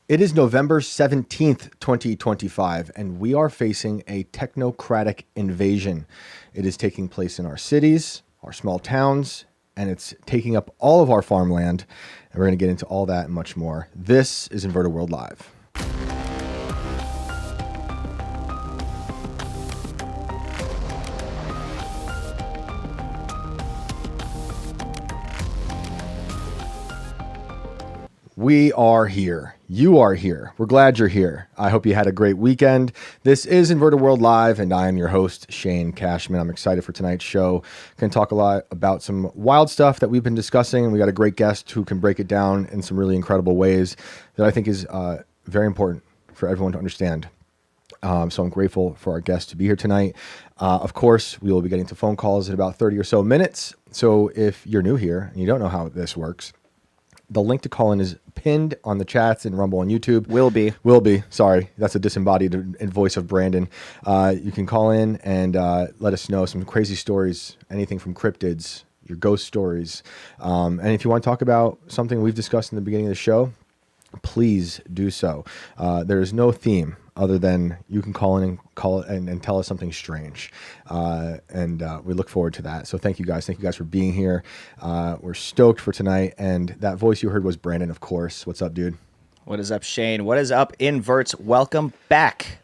It is November 17th, 2025, and we are facing a technocratic invasion. It is taking place in our cities, our small towns, and it's taking up all of our farmland. And we're going to get into all that and much more. This is Inverted World Live. We are here. You are here. We're glad you're here. I hope you had a great weekend. This is Inverted World Live, and I am your host, Shane Cashman. I'm excited for tonight's show. Going to talk a lot about some wild stuff that we've been discussing, and we got a great guest who can break it down in some really incredible ways that I think is very important for everyone to understand. So I'm grateful for our guest to be here tonight. Of course, we will be getting to phone calls in about 30 or so minutes. So if you're new here and you don't know how this works, the link to call in is pinned on the chats in Rumble and YouTube. Will be. Sorry, that's a disembodied voice of Brandon. You can call in and let us know some crazy stories, anything from cryptids, your ghost stories. And if you want to talk about something we've discussed in the beginning of the show, please do so. There is no theme other than you can call in and tell us something strange. And we look forward to that. So thank you guys. Thank you guys for being here. We're stoked for tonight. And that voice you heard was Brandon, of course. What's up, dude? What is up, Shane? What is up, Inverts? Welcome back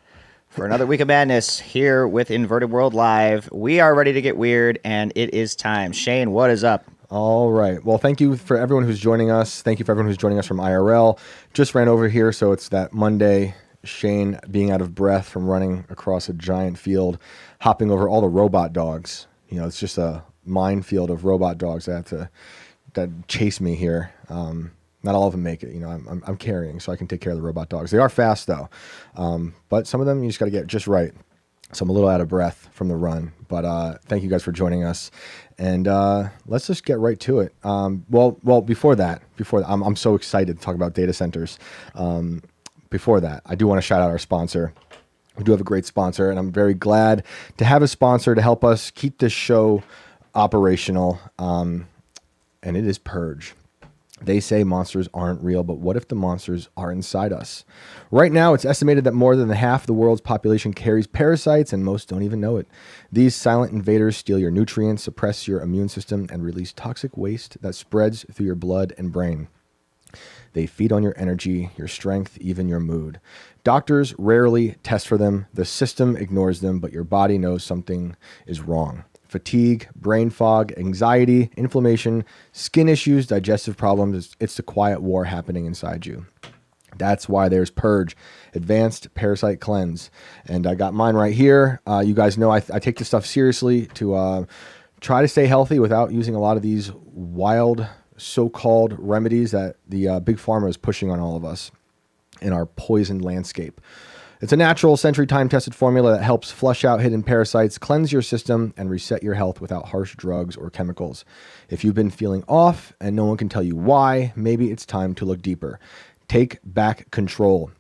for another week of madness here with Inverted World Live. We are ready to get weird, and it is time. Shane, what is up? All right. Well, thank you for everyone who's joining us. Thank you for everyone who's joining us from IRL. Just ran over here, so it's that Monday. Shane being out of breath from running across a giant field, hopping over all the robot dogs. You know, it's just a minefield of robot dogs that chase me here. Not all of them make it. You know, I'm carrying, so I can take care of the robot dogs. They are fast though, but some of them you just got to get just right. So I'm a little out of breath from the run, but thank you guys for joining us, and let's just get right to it. Well, before that, I'm so excited to talk about data centers. Before that, I do want to shout out our sponsor. We do have a great sponsor, and I'm very glad to have a sponsor to help us keep this show operational, and it is Purge. They say monsters aren't real, but what if the monsters are inside us? Right now, it's estimated that more than half the world's population carries parasites, and most don't even know it. These silent invaders steal your nutrients, suppress your immune system, and release toxic waste that spreads through your blood and brain. They feed on your energy, your strength, even your mood. Doctors rarely test for them. The system ignores them, but your body knows something is wrong. Fatigue, brain fog, anxiety, inflammation, skin issues, digestive problems. It's the quiet war happening inside you. That's why there's Purge, Advanced Parasite Cleanse. And I got mine right here. You guys know I take this stuff seriously to try to stay healthy without using a lot of these wild so-called remedies that the big pharma is pushing on all of us in our poisoned landscape. It's a natural, century time-tested formula that helps flush out hidden parasites, cleanse your system, and reset your health without harsh drugs or chemicals. If you've been feeling off and no one can tell you why, maybe it's time to look deeper. Take back control.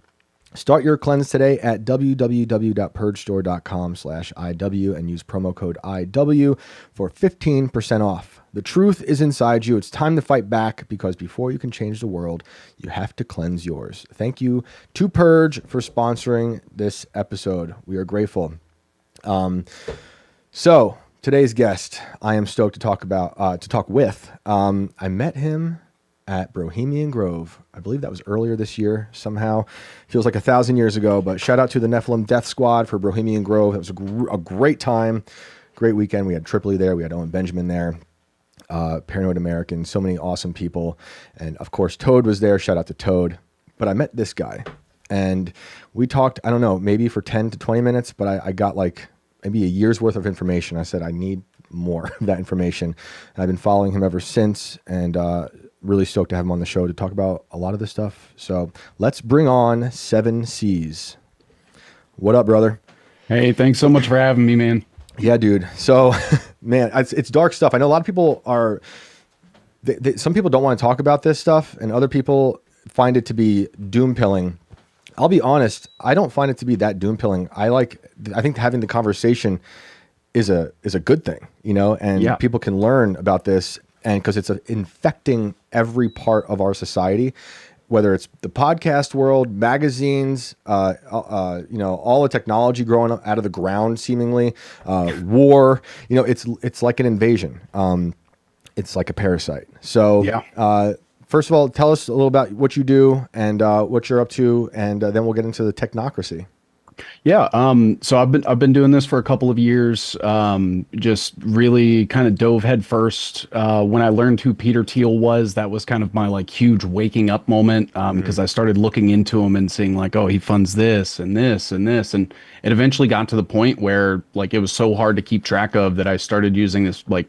Start your cleanse today at www.purgestore.com/IW and use promo code IW for 15% off. The truth is inside you. It's time to fight back, because before you can change the world, you have to cleanse yours. Thank you to Purge for sponsoring this episode. We are grateful. So today's guest, I am stoked to talk with. I met him at Bohemian Grove. I believe that was earlier this year. Somehow feels like 1,000 years ago, but shout out to the Nephilim Death Squad for Bohemian Grove. It was a great time, great weekend. We had Tripoli there. We had Owen Benjamin there. Paranoid American, so many awesome people. And of course, Toad was there. Shout out to Toad. But I met this guy and we talked, I don't know, maybe for 10 to 20 minutes, but I got like maybe a year's worth of information. I said, I need more of that information. And I've been following him ever since, and really stoked to have him on the show to talk about a lot of this stuff. So let's bring on 7 C's. What up, brother? Hey, thanks so much for having me, man. Yeah, dude. So, man, it's dark stuff. I know a lot of people are, some people don't want to talk about this stuff, and other people find it to be doom pilling. I'll be honest, I don't find it to be that doom pilling. I think having the conversation is a good thing, you know, and people can learn about this, and because it's infecting every part of our society. whether it's the podcast world, magazines, all the technology growing up out of the ground, seemingly, war. It's like an invasion. It's like a parasite. So, first of all, tell us a little about what you do and what you're up to, and then we'll get into the technocracy. Yeah. So I've been doing this for a couple of years. Just really kind of dove head first. When I learned who Peter Thiel was, that was kind of my like huge waking up moment. Because I started looking into him and seeing like, oh, he funds this and this and this. And it eventually got to the point where like it was so hard to keep track of that I started using this like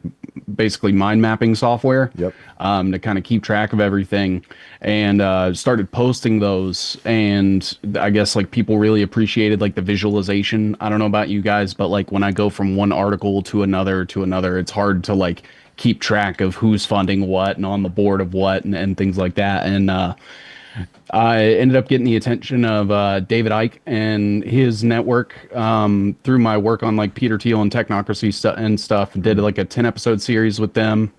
basically mind mapping software. Yep. To kind of keep track of everything, and started posting those. And I guess like people really appreciated like the visualization. I don't know about you guys, but like when I go from one article to another, it's hard to like keep track of who's funding what and on the board of what and things like that. And I ended up getting the attention of David Icke and his network through my work on like Peter Thiel and Technocracy stuff. Did like a 10-episode series with them.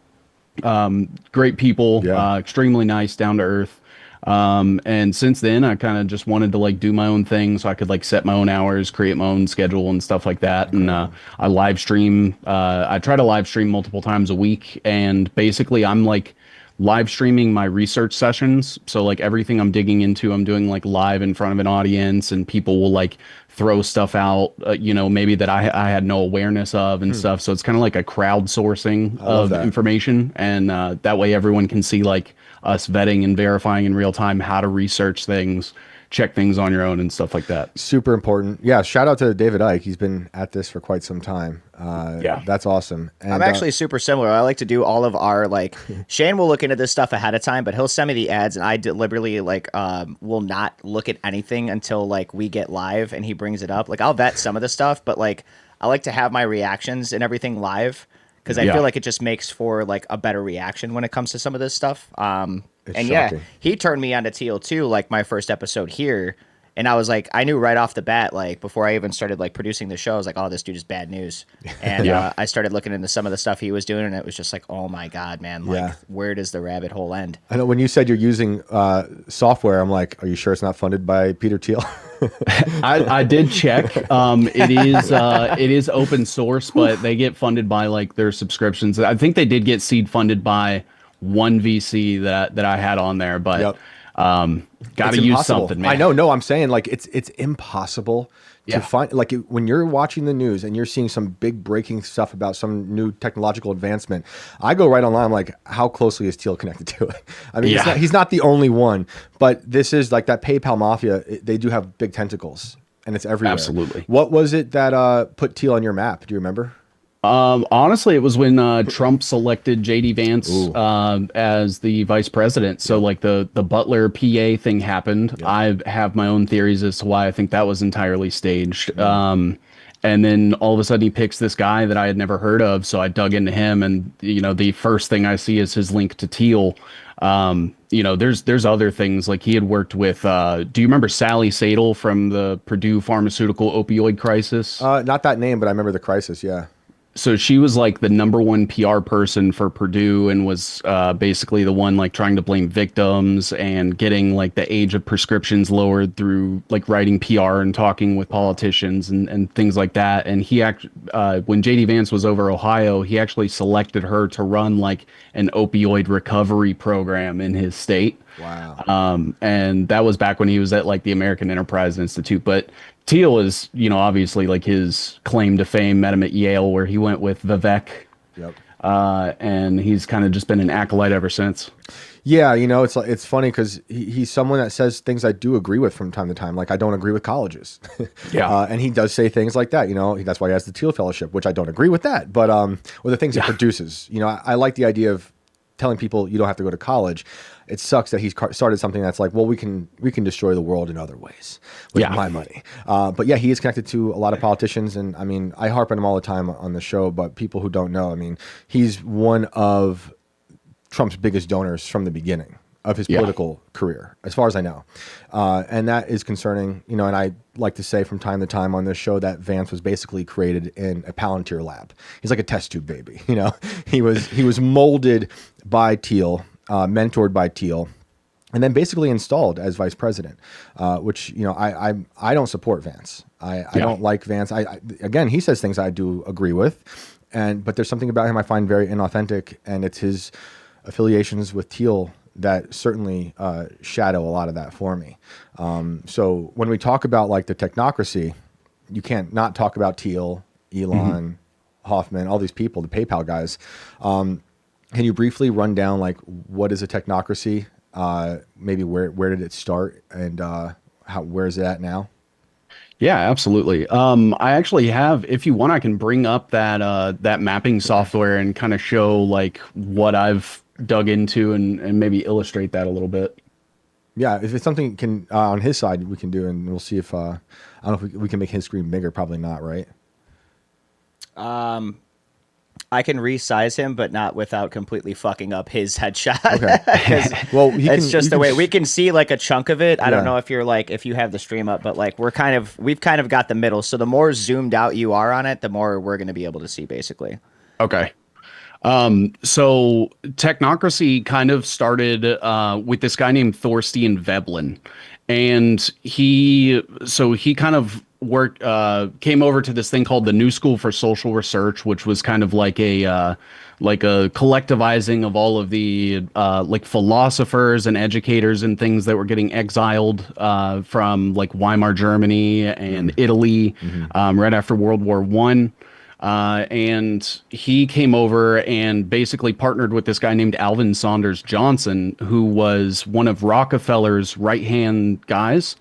Great people, extremely nice, down to earth. And since then I kind of just wanted to like do my own thing so I could like set my own hours, create my own schedule and stuff like that. Okay. And I live stream. I try to live stream multiple times a week, and basically I'm like live streaming my research sessions. So like everything I'm digging into, I'm doing like live in front of an audience, and people will like throw stuff out, maybe that I had no awareness of and stuff. So it's kind of like a crowdsourcing of information. And that way everyone can see like us vetting and verifying in real time how to research things, check things on your own and stuff like that. Super important. Yeah. Shout out to David Icke. He's been at this for quite some time. That's awesome. And I'm actually super similar. I like to do all of our like Shane will look into this stuff ahead of time, but he'll send me the ads, and I deliberately like will not look at anything until like we get live and he brings it up. Like I'll vet some of the stuff, but like I like to have my reactions and everything live, because I feel like it just makes for like a better reaction when it comes to some of this stuff. He turned me on to Teal too, like my first episode here. And I was like, I knew right off the bat, like before I even started like producing the show, I was like, oh, this dude is bad news. And I started looking into some of the stuff he was doing, and it was just like, oh my God, man, like where does the rabbit hole end? I know when you said you're using software, I'm like, are you sure it's not funded by Peter Thiel? I did check. It is open source, but they get funded by like their subscriptions. I think they did get seed funded by one VC that I had on there, but got to use something, man. I know. No, I'm saying like it's impossible to find. Like when you're watching the news and you're seeing some big breaking stuff about some new technological advancement, I go right online. I'm like, how closely is Teal connected to it? I mean, he's not the only one, but this is like that PayPal mafia. They do have big tentacles, and it's everywhere. Absolutely. What was it that put Teal on your map? Do you remember? Honestly, it was when Trump selected JD Vance as the vice president. So like the Butler PA thing happened. Yeah. I have my own theories as to why I think that was entirely staged. And then all of a sudden he picks this guy that I had never heard of. So I dug into him, and the first thing I see is his link to Teal. There's other things like he had worked with. Do you remember Sally Sadel from the Purdue pharmaceutical opioid crisis? Not that name, but I remember the crisis. Yeah. So she was like the #1 PR person for Purdue, and was basically the one like trying to blame victims and getting like the age of prescriptions lowered through like writing PR and talking with politicians and things like that. And he when JD Vance was over Ohio, he actually selected her to run like an opioid recovery program in his state. Wow. And that was back when he was at like the American Enterprise Institute. But Teal is, obviously like his claim to fame met him at Yale, where he went with Vivek. Yep. And he's kind of just been an acolyte ever since. Yeah, it's funny because he's someone that says things I do agree with from time to time. Like I don't agree with colleges. And he does say things like that. That's why he has the Teal Fellowship, which I don't agree with that. But or the things he produces. I like the idea of telling people you don't have to go to college. It sucks that he's started something that's like, well, we can destroy the world in other ways with my money. But yeah, he is connected to a lot of politicians, and I mean, I harp on him all the time on the show. But people who don't know, I mean, he's one of Trump's biggest donors from the beginning of his political career, as far as I know, and that is concerning. And I like to say from time to time on this show that Vance was basically created in a Palantir lab. He's like a test tube baby. He was molded by Teal. Mentored by Teal, and then basically installed as vice president, which, you know, I don't support Vance. I don't like Vance. Again, he says things I do agree with, but there's something about him I find very inauthentic, and it's his affiliations with Teal that certainly shadow a lot of that for me. So when we talk about like the technocracy, you can't not talk about Teal, Elon, Hoffman, all these people, the PayPal guys. Can you briefly run down like what is a technocracy? Maybe where did it start, and where is it at now? Yeah, absolutely. I actually have, if you want, I can bring up that mapping software and kind of show like what I've dug into and maybe illustrate that a little bit. Yeah, if it's something can on his side we can do, and we'll see if I don't know if we can make his screen bigger. Probably not, right? I can resize him, but not without completely fucking up his headshot. Okay. Well, it's just the way we can see like a chunk of it. I don't know if you have the stream up, but like we've kind of got the middle. So the more zoomed out you are on it, the more we're going to be able to see, basically. Okay. So Technocracy kind of started with this guy named Thorstein Veblen, and he kind of came over to this thing called the New School for Social Research, which was kind of like a collectivizing of all of the like philosophers and educators and things that were getting exiled from like Weimar Germany and Italy right after World War I. And he came over and basically partnered with this guy named Alvin Saunders Johnson, who was one of Rockefeller's right-hand guys.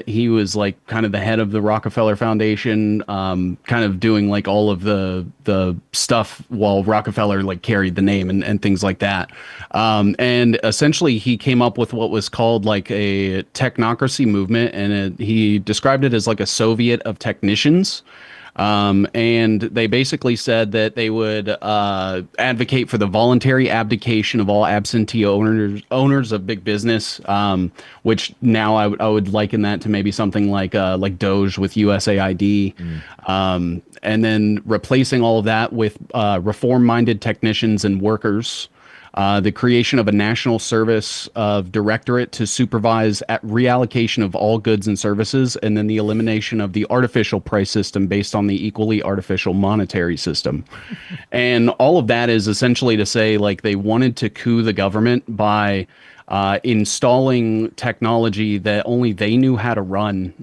He was like kind of the head of the Rockefeller Foundation, kind of doing like all of the stuff while Rockefeller like carried the name and things like that. And essentially he came up with what was called like a technocracy movement, and he described it as like a Soviet of technicians. And they basically said that they would advocate for the voluntary abdication of all absentee owners of big business, which now I would liken that to maybe something like Doge with USAID, and then replacing all of that with reform-minded technicians and workers. The creation of a national service of directorate to supervise reallocation of all goods and services, and then the elimination of the artificial price system based on the equally artificial monetary system. And all of that is essentially to say, like, they wanted to coup the government by installing technology that only they knew how to run,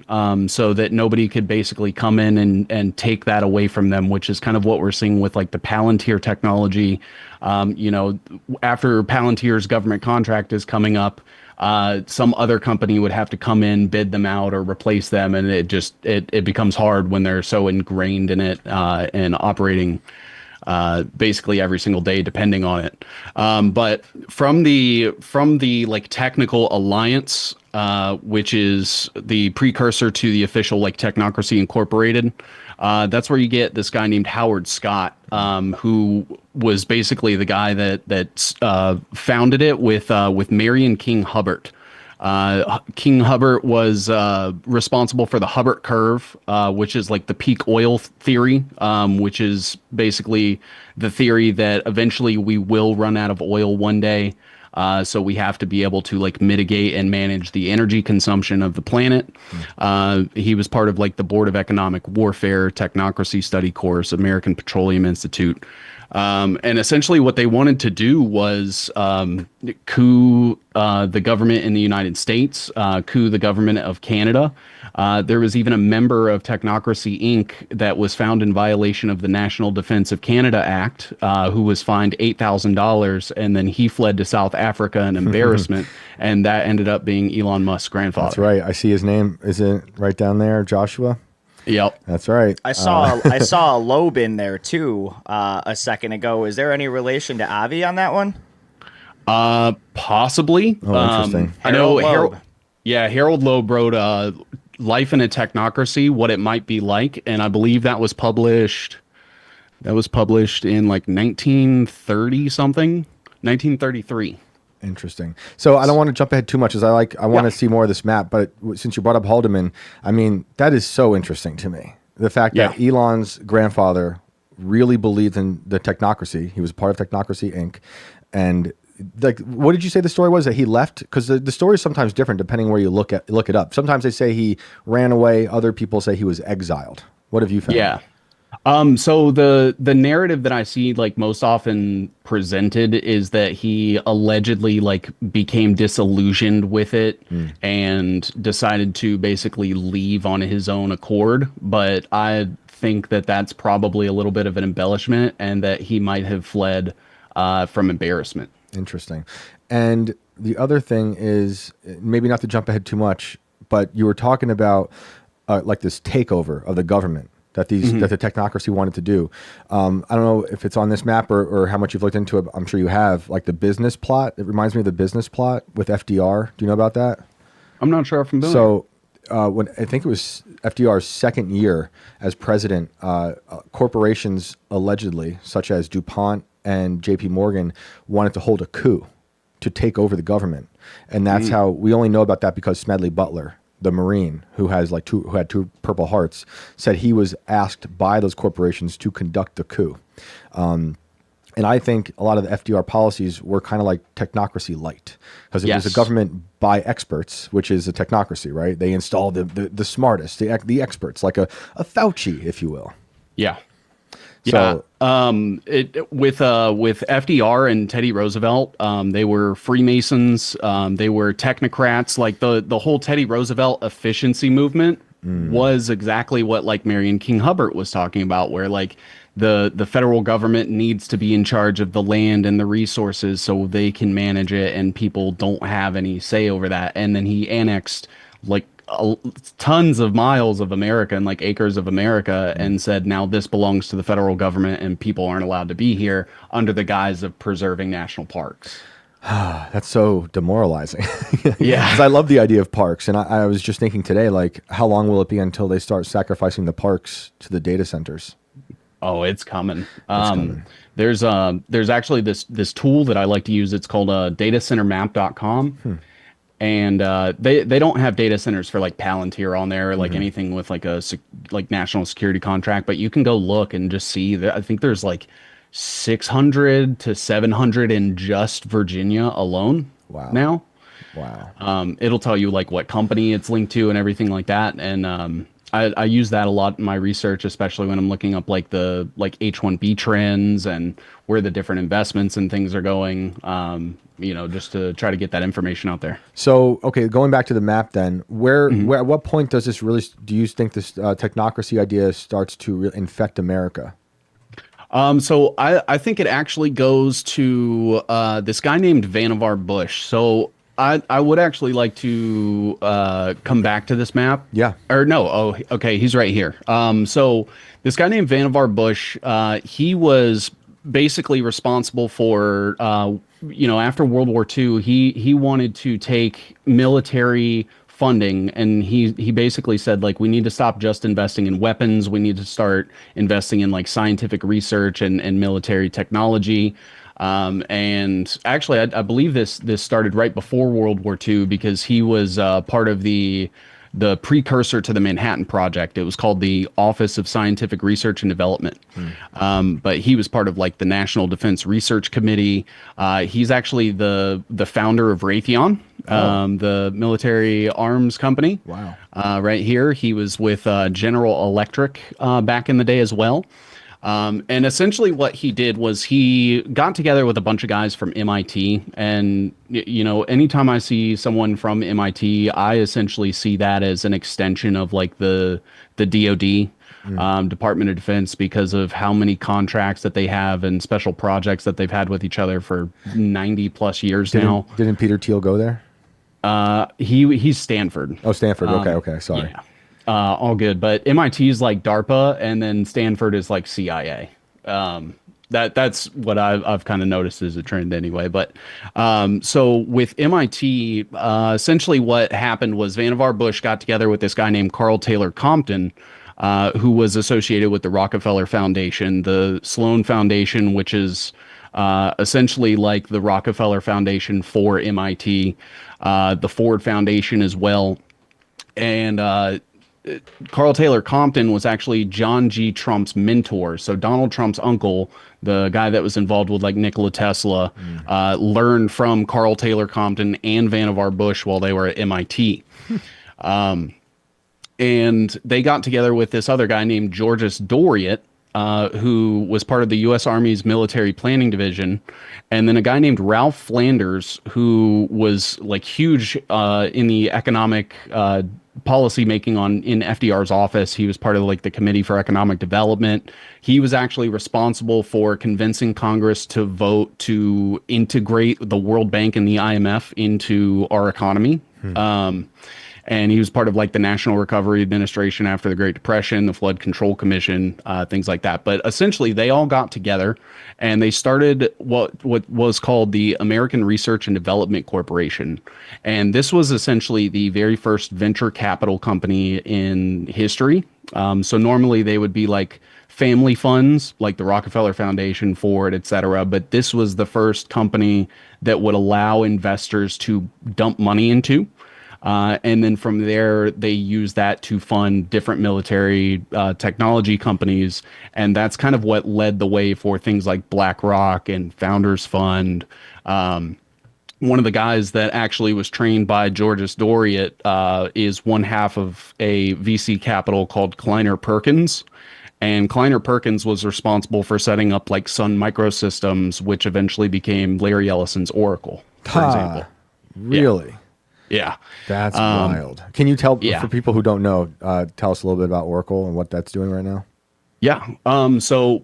so that nobody could basically come in and take that away from them, which is kind of what we're seeing with like the Palantir technology. After Palantir's government contract is coming up, some other company would have to come in, bid them out, or replace them, and it becomes hard when they're so ingrained in it and operating basically every single day, depending on it. But from the like technical alliance, which is the precursor to the official like Technocracy Incorporated, that's where you get this guy named Howard Scott, who was basically the guy that founded it with Marion King Hubbert. King Hubbert was responsible for the Hubbert curve, which is like the peak oil theory, which is basically the theory that eventually we will run out of oil one day. So we have to be able to like mitigate and manage the energy consumption of the planet. He was part of like the Board of Economic Warfare Technocracy Study Course, American Petroleum Institute. And essentially what they wanted to do was coup the government in the United States, coup the government of Canada. There was even a member of Technocracy Inc. that was found in violation of the National Defense of Canada Act, who was fined $8,000, and then he fled to South Africa in embarrassment, and that ended up being Elon Musk's grandfather. That's right. I see his name. Is it right down there, Joshua? Yep, that's right. I saw a lobe in there too a second ago. Is there any relation to Avi on that one? Possibly. Oh, interesting. I know Loeb. Harold Loeb wrote Life in a Technocracy, What It Might Be Like, and I believe that was published in like 1930 something, 1933. Interesting. So I don't want to jump ahead too much, as I want to see more of this map. But since you brought up Haldeman, I mean, that is so interesting to me. The fact that Elon's grandfather really believed in the technocracy. He was part of Technocracy Inc. And like, what did you say the story was that he left? Because the story is sometimes different depending where you look it up. Sometimes they say he ran away. Other people say he was exiled. What have you found? Yeah. So the narrative that I see like most often presented is that he allegedly like became disillusioned with it and decided to basically leave on his own accord. But I think that that's probably a little bit of an embellishment, and that he might have fled from embarrassment. Interesting. And the other thing is, maybe not to jump ahead too much, but you were talking about like this takeover of the government that that the technocracy wanted to do. I don't know if it's on this map or how much you've looked into it. I'm sure you have. Like the business plot. It reminds me of the business plot with FDR. Do you know about that? I'm not sure if I'm doing So when I think it was FDR's second year as president, corporations allegedly, such as DuPont and JP Morgan, wanted to hold a coup to take over the government. And that's how we only know about that because Smedley Butler, the Marine who had two Purple Hearts, said he was asked by those corporations to conduct the coup. And I think a lot of the FDR policies were kind of like technocracy light, because it was a government by experts, which is a technocracy, right? They install the smartest, the experts, like a Fauci, if you will. Yeah. So, With FDR and Teddy Roosevelt, they were Freemasons, they were technocrats. Like the whole Teddy Roosevelt efficiency movement was exactly what like Marion King Hubbard was talking about, where like the federal government needs to be in charge of the land and the resources so they can manage it, and people don't have any say over that. And then he annexed like tons of miles of America and like acres of America and said, now this belongs to the federal government and people aren't allowed to be here, under the guise of preserving national parks. That's so demoralizing. Yeah. 'Cause I love the idea of parks. And I was just thinking today, like, how long will it be until they start sacrificing the parks to the data centers? Oh, it's coming. There's actually this tool that I like to use. It's called datacentermap.com. And they don't have data centers for like Palantir on there, or like anything with like a like national security contract, but you can go look and just see that. I think there's like 600 to 700 in just Virginia alone. Wow. Now. Wow. It'll tell you like what company it's linked to and everything like that. And I use that a lot in my research, especially when I'm looking up like the H1B trends and where the different investments and things are going. Just to try to get that information out there. So, okay, going back to the map then, where at what point does this really, do you think this technocracy idea starts to infect America? So I think it actually goes to this guy named Vannevar Bush. So I would actually like to come back to this map. Yeah. Or no. Oh, okay. He's right here. So this guy named Vannevar Bush, he was basically responsible for, after World War II, he wanted to take military funding, and he basically said, like, we need to stop just investing in weapons. We need to start investing in like scientific research and military technology. And actually, I believe this started right before World War II, because he was part of the precursor to the Manhattan Project. It was called the Office of Scientific Research and Development. But he was part of like the National Defense Research Committee. He's actually the founder of Raytheon, the military arms company. Wow. Right here. He was with General Electric back in the day as well. And essentially what he did was he got together with a bunch of guys from MIT. And, anytime I see someone from MIT, I essentially see that as an extension of like the DoD, Department of Defense, because of how many contracts that they have and special projects that they've had with each other for 90 plus years now. Didn't Peter Thiel go there? He's Stanford. Oh, Stanford. Okay. Sorry. Yeah. All good, but MIT is like DARPA, and then Stanford is like CIA. That's what I've kind of noticed as a trend anyway. But so with MIT, essentially what happened was Vannevar Bush got together with this guy named Carl Taylor Compton, who was associated with the Rockefeller Foundation, the Sloan Foundation, which is essentially like the Rockefeller Foundation for MIT, the Ford Foundation as well. And Carl Taylor Compton was actually John G. Trump's mentor. So Donald Trump's uncle, the guy that was involved with like Nikola Tesla, learned from Carl Taylor Compton and Vannevar Bush while they were at MIT. And they got together with this other guy named Georges Doriot, who was part of the U.S. Army's military planning division, and then a guy named Ralph Flanders, who was like huge in the economic policy making in FDR's office. He was part of like the Committee for Economic Development. He was actually responsible for convincing Congress to vote to integrate the World Bank and the IMF into our economy. And he was part of like the National Recovery Administration after the Great Depression, the Flood Control Commission, things like that. But essentially, they all got together and they started what was called the American Research and Development Corporation. And this was essentially the very first venture capital company in history. So normally they would be like family funds, like the Rockefeller Foundation, Ford, et cetera. But this was the first company that would allow investors to dump money into. And then from there, they use that to fund different military technology companies. And that's kind of what led the way for things like BlackRock and Founders Fund. One of the guys that actually was trained by Georges Doriot is one half of a VC capital called Kleiner Perkins. And Kleiner Perkins was responsible for setting up like Sun Microsystems, which eventually became Larry Ellison's Oracle, for example. Really? Yeah. That's wild. Can you tell, yeah. for people who don't know, tell us a little bit about Oracle and what that's doing right now? Yeah. So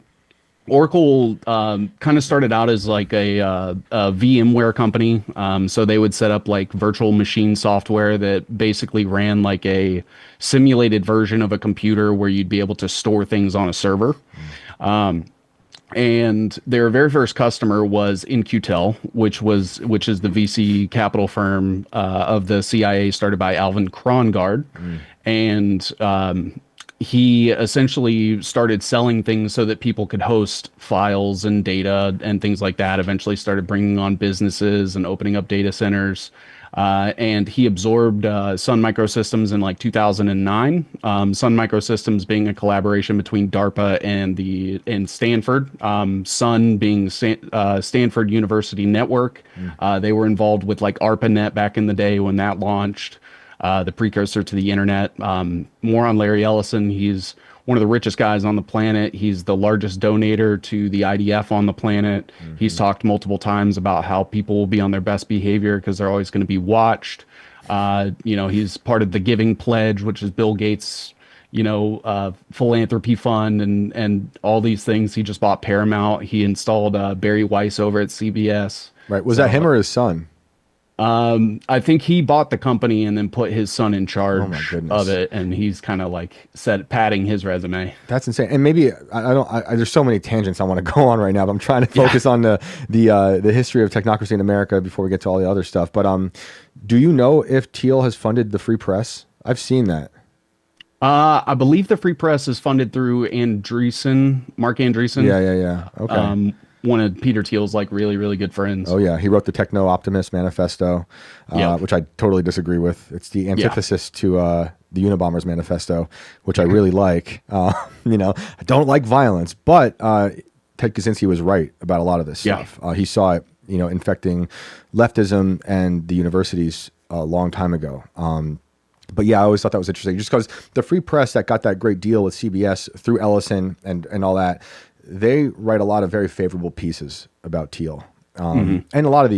Oracle kind of started out as like a VMware company. So they would set up like virtual machine software that basically ran like a simulated version of a computer where you'd be able to store things on a server. And their very first customer was In-Q-Tel, which is the VC capital firm of the CIA, started by Alvin Krongard. And he essentially started selling things so that people could host files and data and things like that. Eventually started bringing on businesses and opening up data centers. And he absorbed Sun Microsystems in like 2009. Sun Microsystems being a collaboration between DARPA and Stanford. Sun being Stanford University Network. They were involved with like ARPANET back in the day when that launched, the precursor to the internet. More on Larry Ellison. He's one of the richest guys on the planet. He's the largest donator to the IDF on the planet. He's talked multiple times about how people will be on their best behavior because they're always going to be watched. He's part of the Giving Pledge, which is Bill Gates, philanthropy fund and all these things. He just bought Paramount. He installed Barry Weiss over at CBS. Right. Was that him or his son? I think he bought the company and then put his son in charge goodness. of it, and he's kind of like padding his resume. That's insane. And maybe there's so many tangents I want to go on right now, but I'm trying to focus on the history of technocracy in America before we get to all the other stuff. But do you know if Thiel has funded the Free Press? I've seen that. I believe the Free Press is funded through Mark Andreessen. Yeah. Okay. One of Peter Thiel's like really, really good friends. Oh yeah, he wrote the Techno-Optimist Manifesto, which I totally disagree with. It's the antithesis to the Unabomber's Manifesto, which I really like. I don't like violence, but Ted Kaczynski was right about a lot of this stuff. He saw it, infecting leftism and the universities a long time ago. But yeah, I always thought that was interesting, just because the Free Press that got that great deal with CBS through Ellison and all that. They write a lot of very favorable pieces about Thiel. And a lot of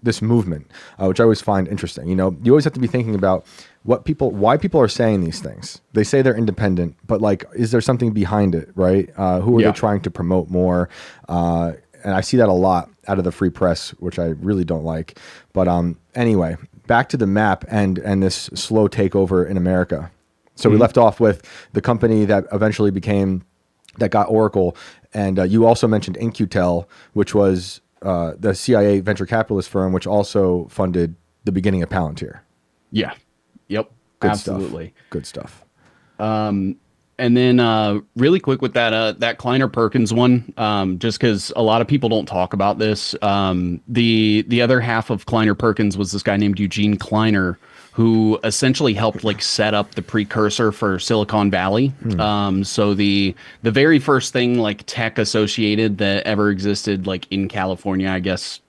this movement, which I always find interesting. You always have to be thinking about why people are saying these things. They say they're independent, but like, is there something behind it, right? Who are they trying to promote more? And I see that a lot out of the Free Press, which I really don't like. But anyway, back to the map and this slow takeover in America. So we left off with the company that eventually that got Oracle. And you also mentioned In-Q-Tel, which was the CIA venture capitalist firm, which also funded the beginning of Palantir. Yeah. Yep. Good Absolutely. Stuff. Good stuff. And then really quick with that Kleiner Perkins one, just because a lot of people don't talk about this. The other half of Kleiner Perkins was this guy named Eugene Kleiner, who essentially helped like set up the precursor for Silicon Valley. So the very first thing like tech associated that ever existed like in California, I guess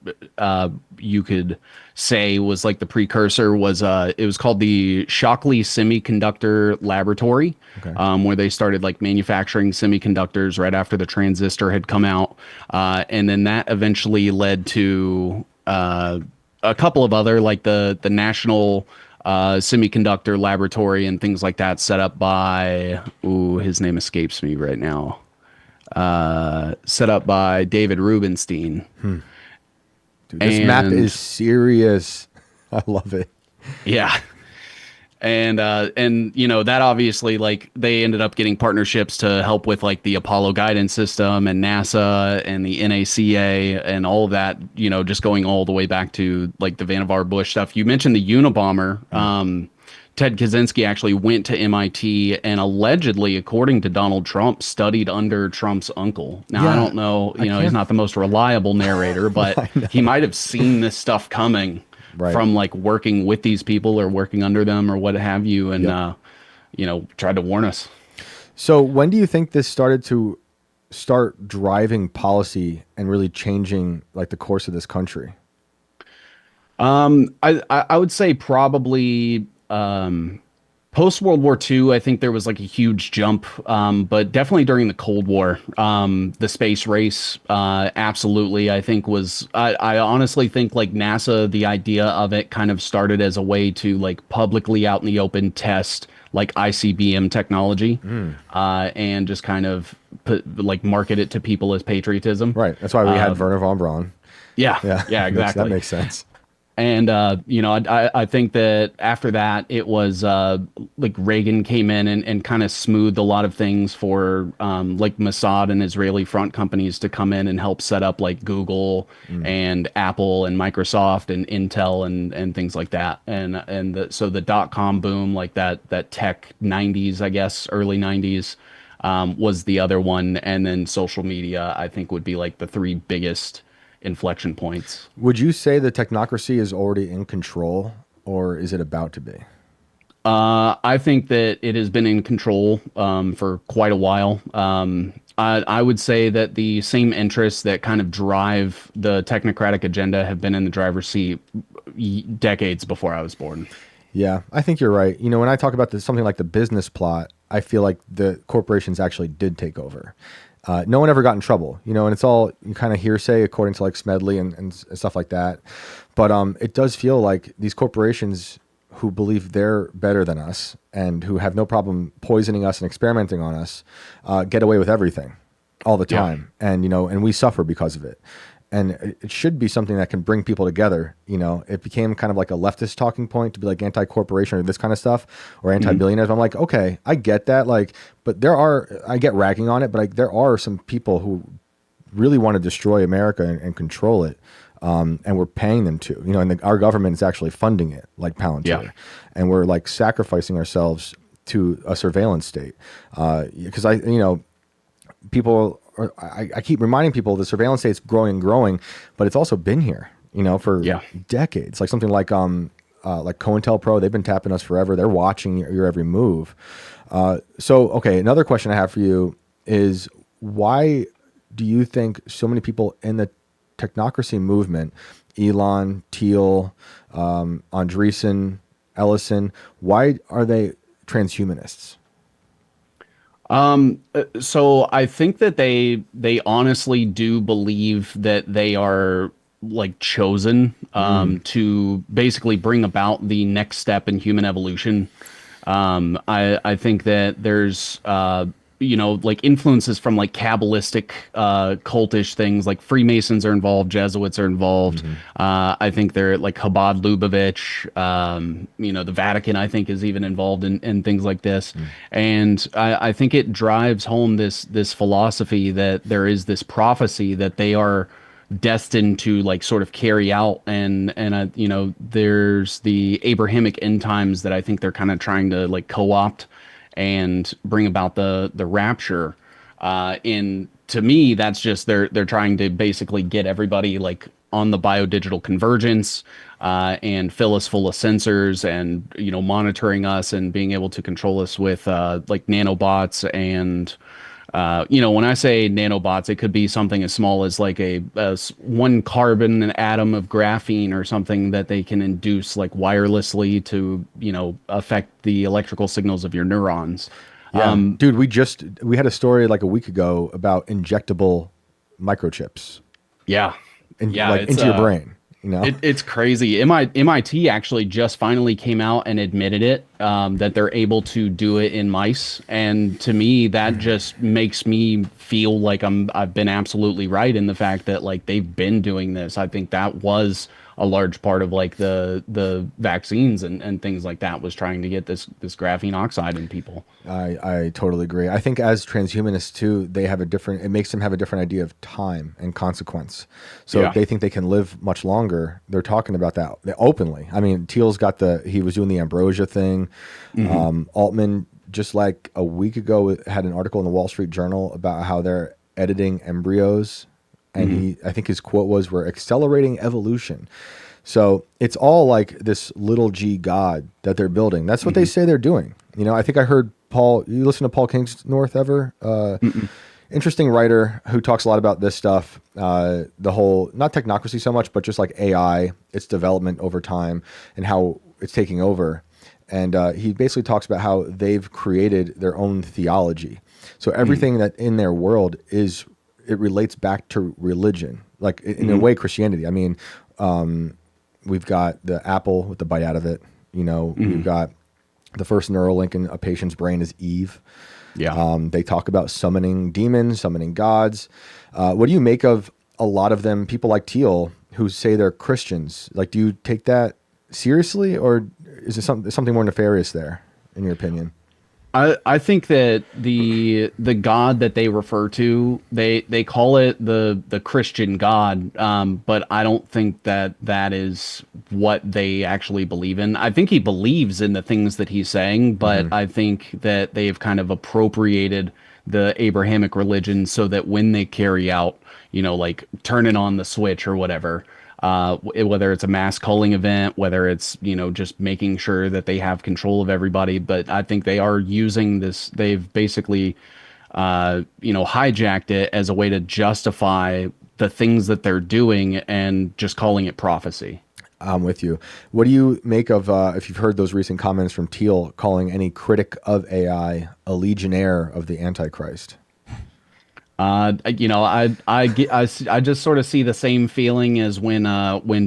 you could say was like the precursor was it was called the Shockley Semiconductor Laboratory, where they started like manufacturing semiconductors right after the transistor had come out, and then that eventually led to a couple of other like the National Semiconductor Laboratory and things like that set up by his name escapes me right now. Set up by David Rubenstein. Dude, this map is serious. I love it. Yeah. And you know, that obviously like they ended up getting partnerships to help with like the Apollo guidance system and NASA and the NACA and all of that, you know, just going all the way back to like the Vannevar Bush stuff. You mentioned the Unabomber. Ted Kaczynski actually went to MIT and allegedly, according to Donald Trump, studied under Trump's uncle. Now, Yeah, I don't know, you know, he's not the most reliable narrator, but he might have seen this stuff coming from like working with these people or working under them or what have you. And, you know, tried to warn us. So when do you think this started to start driving policy and really changing like the course of this country? I would say probably post World War II. I think there was like a huge jump, but definitely during the Cold War, the space race, absolutely. I think I honestly think like NASA, the idea of it kind of started as a way to like publicly out in the open test like ICBM technology, and just kind of market it to people as patriotism. Right. That's why we had Werner von Braun. Yeah, exactly. That makes sense. And, you know, I think that after that, it was like Reagan came in and kind of smoothed a lot of things for like Mossad and Israeli front companies to come in and help set up like Google and Apple and Microsoft and Intel and things like that. So the dot-com boom, like that tech 90s, I guess, early 90s was the other one. And then social media, I think, would be like the three biggest inflection points. Would you say the technocracy is already in control, or is it about to be? I think that it has been in control for quite a while. I would say that the same interests that kind of drive the technocratic agenda have been in the driver's seat decades before I was born. Yeah, I think you're right. You know, when I talk about something like the business plot, I feel like the corporations actually did take over. No one ever got in trouble, you know, and it's all kind of hearsay according to like Smedley and stuff like that. But it does feel like these corporations who believe they're better than us and who have no problem poisoning us and experimenting on us get away with everything all the time. And, you know, and we suffer because of it. And it should be something that can bring people together. You know, it became kind of like a leftist talking point to be like anti-corporation or this kind of stuff or anti-billionaires. I'm like, okay, I get that. Like, but I get ragging on it, but there are some people who really want to destroy America and control it. And we're paying them to, you know, and our government is actually funding it like Palantir. And we're like sacrificing ourselves to a surveillance state. Because I keep reminding people the surveillance state's growing and growing, but it's also been here, you know, for decades. Like something like COINTELPRO, they've been tapping us forever. They're watching your every move. Okay, another question I have for you is, why do you think so many people in the technocracy movement, Elon, Thiel, Andreessen, Ellison, why are they transhumanists? So I think that they honestly do believe that they are like chosen to basically bring about the next step in human evolution. I think that there's like influences from like Kabbalistic, cultish things, like Freemasons are involved, Jesuits are involved. I think they're like Chabad Lubavitch, the Vatican, I think, is even involved in things like this. And I think it drives home this philosophy that there is this prophecy that they are destined to like sort of carry out. And there's the Abrahamic end times that I think they're kind of trying to like co-opt and bring about the rapture in to me, that's just they're trying to basically get everybody like on the biodigital convergence, and fill us full of sensors and monitoring us and being able to control us with like nanobots and when I say nanobots, it could be something as small as like one carbon an atom of graphene or something that they can induce like wirelessly to affect the electrical signals of your neurons. Yeah, dude, we had a story like a week ago about injectable microchips. Yeah. Yeah, like into your brain. It's crazy. MIT actually just finally came out and admitted it, that they're able to do it in mice. And to me, that just makes me feel like I've been absolutely right in the fact that like they've been doing this. I think that was a large part of like the vaccines and things like that, was trying to get this graphene oxide in people. I totally agree. I think as transhumanists too, it makes them have a different idea of time and consequence. So if they think they can live much longer, they're talking about that openly. I mean, Thiel's he was doing the ambrosia thing. Altman just like a week ago had an article in the Wall Street Journal about how they're editing embryos. And I think his quote was, "We're accelerating evolution." So it's all like this little g God that they're building. That's what they say they're doing. I think I heard Paul, you listen to Paul Kingsnorth ever? Interesting writer who talks a lot about this stuff. The whole, not technocracy so much, but just like AI, its development over time and how it's taking over. And he basically talks about how they've created their own theology. So everything that in their world it relates back to religion, like in a way, Christianity. I mean, we've got the apple with the bite out of it. We've got the first neural link in a patient's brain is Eve. Yeah. They talk about summoning demons, summoning gods. What do you make of a lot of them, people like Thiel, who say they're Christians? Like, do you take that seriously, or is it something more nefarious there, in your opinion? I think that the God that they refer to, they call it the Christian God, but I don't think that is what they actually believe in. I think he believes in the things that he's saying, but I think that they've kind of appropriated the Abrahamic religion so that when they carry out, like turning on the switch or whatever, whether it's a mass culling event, whether it's, just making sure that they have control of everybody. But I think they are using this. They've basically, hijacked it as a way to justify the things that they're doing and just calling it prophecy. I'm with you. What do you make of, if you've heard those recent comments from Thiel calling any critic of AI a legionnaire of the Antichrist? I just sort of see the same feeling as when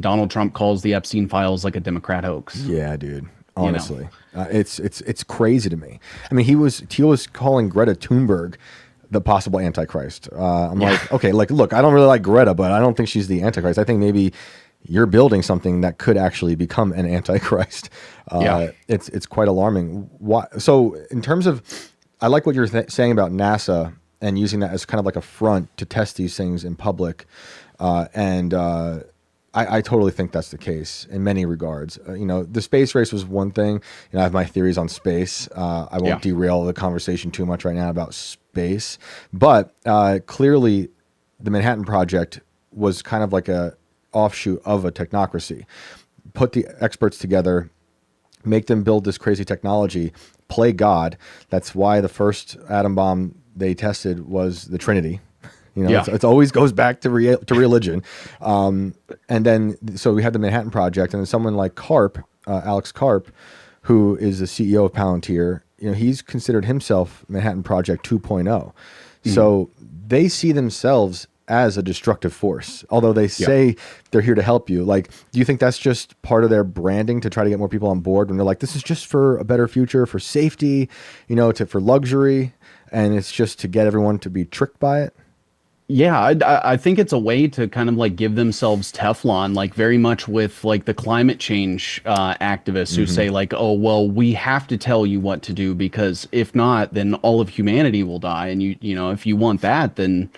Donald Trump calls the Epstein files like a Democrat hoax. Yeah, dude. Honestly, it's crazy to me. I mean, Thiel was calling Greta Thunberg the possible Antichrist. I'm like, okay, like, look, I don't really like Greta, but I don't think she's the Antichrist. I think maybe you're building something that could actually become an Antichrist. It's quite alarming. So in terms of, I like what you're saying about NASA and using that as kind of like a front to test these things in public. I totally think that's the case in many regards. The space race was one thing. I have my theories on space. I won't derail the conversation too much right now about space. But clearly, the Manhattan Project was kind of like a offshoot of a technocracy. Put the experts together, make them build this crazy technology, play God. That's why the first atom bomb they tested was the Trinity. It always goes back to religion. And then, so we had the Manhattan Project, and then someone like Alex Karp, who is the CEO of Palantir, he's considered himself Manhattan Project 2.0. So they see themselves as a destructive force, although they say they're here to help you. Like, do you think that's just part of their branding to try to get more people on board when they're like, this is just for a better future, for safety, for luxury, and it's just to get everyone to be tricked by it? Yeah, I think it's a way to kind of like give themselves Teflon, like very much with like the climate change activists who say like, oh, well, we have to tell you what to do because if not, then all of humanity will die. And if you want that, then,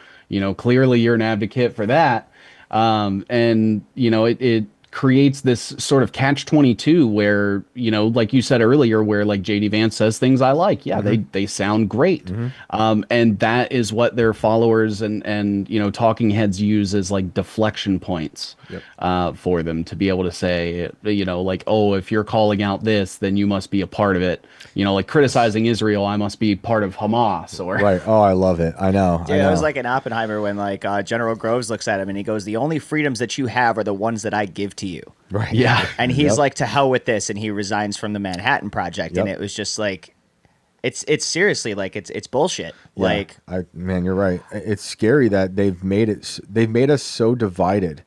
clearly you're an advocate for that. It creates this sort of catch-22 where, like you said earlier, where like JD Vance says things I like. Yeah, they sound great. And that is what their followers and talking heads use as like deflection points for them to be able to say, like, oh, if you're calling out this, then you must be a part of it. Like criticizing Israel, I must be part of Hamas or Right. Oh, I love it. I know. Dude, it was like in Oppenheimer when like General Groves looks at him and he goes, "The only freedoms that you have are the ones that I give to you." Right. Yeah. And he's like, "To hell with this," and he resigns from the Manhattan Project. And it was just like, it's seriously like it's bullshit. Yeah. Like, man, you're right. It's scary that they've made us so divided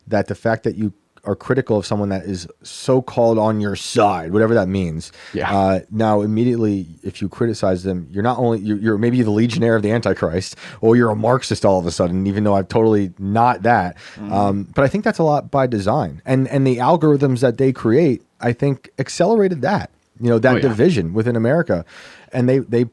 that the fact that you are critical of someone that is so called on your side, whatever that means. Yeah. Now, immediately, if you criticize them, you're not only you're maybe the legionnaire of the Antichrist, or you're a Marxist all of a sudden, even though I'm totally not that. But I think that's a lot by design, and the algorithms that they create, I think, accelerated that. That division within America, and they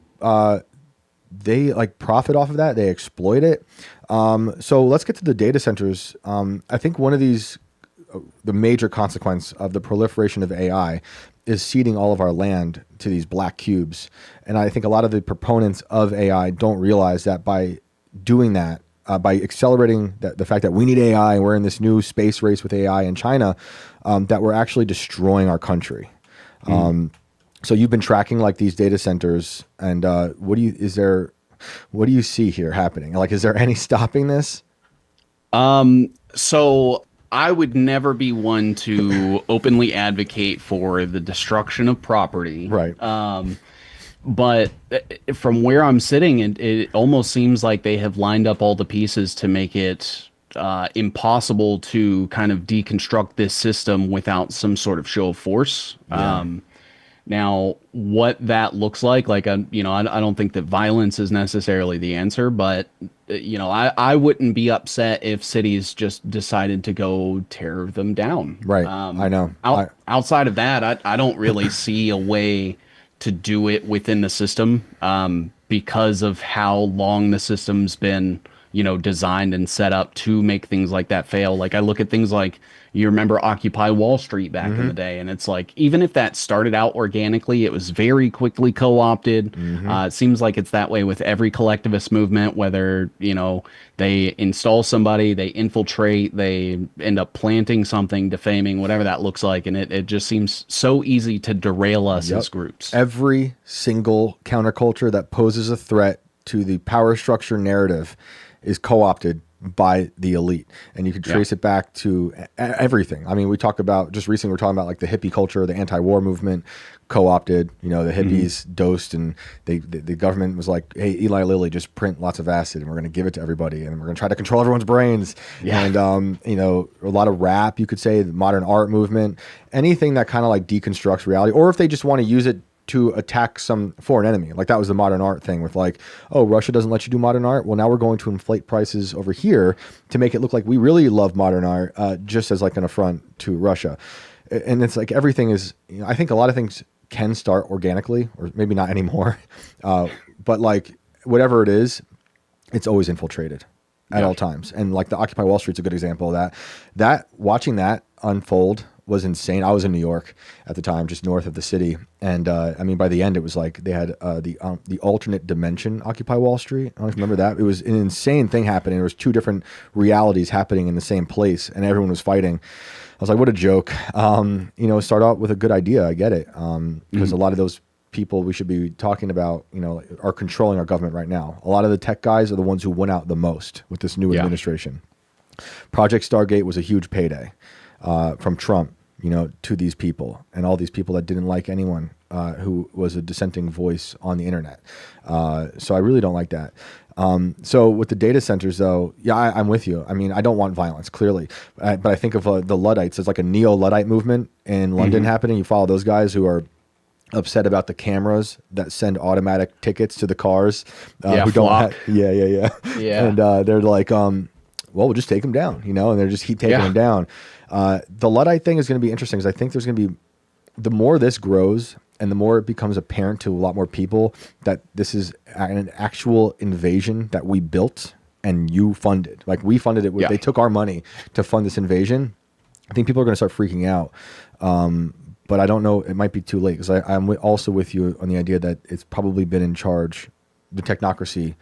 like profit off of that. They exploit it. So let's get to the data centers. I think one of the major consequence of the proliferation of AI is ceding all of our land to these black cubes. And I think a lot of the proponents of AI don't realize that by doing that, by accelerating the fact that we need AI and we're in this new space race with AI in China, that we're actually destroying our country. So you've been tracking like these data centers, and what do you see here happening? Like, is there any stopping this? So I would never be one to openly advocate for the destruction of property. Right. But from where I'm sitting, it almost seems like they have lined up all the pieces to make it impossible to kind of deconstruct this system without some sort of show of force. Yeah. Now, what that looks like, I don't think that violence is necessarily the answer, but, I wouldn't be upset if cities just decided to go tear them down. Right. I know. Outside of that, I don't really see a way to do it within the system because of how long the system's been, designed and set up to make things like that fail. Like I look at things like, you remember Occupy Wall Street back in the day, and it's like, even if that started out organically, it was very quickly co-opted. It seems like it's that way with every collectivist movement, whether, they install somebody, they infiltrate, they end up planting something, defaming, whatever that looks like. And it just seems so easy to derail us as groups. Every single counterculture that poses a threat to the power structure narrative is co-opted by the elite, and you can trace it back to everything. I mean, we talk about just recently, we're talking about like the hippie culture, the anti-war movement, co-opted. The hippies dosed, and the government was like, "Hey, Eli Lilly, just print lots of acid, and we're going to give it to everybody, and we're going to try to control everyone's brains." And a lot of rap, you could say, the modern art movement, anything that kind of like deconstructs reality, or if they just want to use it to attack some foreign enemy. Like that was the modern art thing with like, oh, Russia doesn't let you do modern art. Well, now we're going to inflate prices over here to make it look like we really love modern art, just as like an affront to Russia. And it's like everything is, I think a lot of things can start organically, or maybe not anymore. But like whatever it is, it's always infiltrated at all times. And like the Occupy Wall Street's a good example of that. Watching that unfold was insane. I was in New York at the time, just north of the city, and by the end, it was like they had the alternate dimension Occupy Wall Street. I don't know if you remember that. It was an insane thing happening. There was two different realities happening in the same place, and everyone was fighting. I was like, what a joke. Start out with a good idea. I get it, because a lot of those people we should be talking about, are controlling our government right now. A lot of the tech guys are the ones who went out the most with this new administration. Project Stargate was a huge payday. From Trump, to these people, and all these people that didn't like anyone who was a dissenting voice on the internet. So I really don't like that. So with the data centers, though, I'm with you. I mean, I don't want violence, clearly. But I think of the Luddites. There's like a neo-Luddite movement in London happening. You follow those guys who are upset about the cameras that send automatic tickets to the cars. Who don't have, yeah. And they're like, well, we'll just take them down, and they're just keep taking them down. The Luddite thing is going to be interesting because I think there's going to be, the more this grows and the more it becomes apparent to a lot more people that this is an actual invasion that we built and you funded. Like we funded it. They took our money to fund this invasion. I think people are going to start freaking out. But I don't know, it might be too late, because I'm also with you on the idea that it's probably been in charge, the technocracy,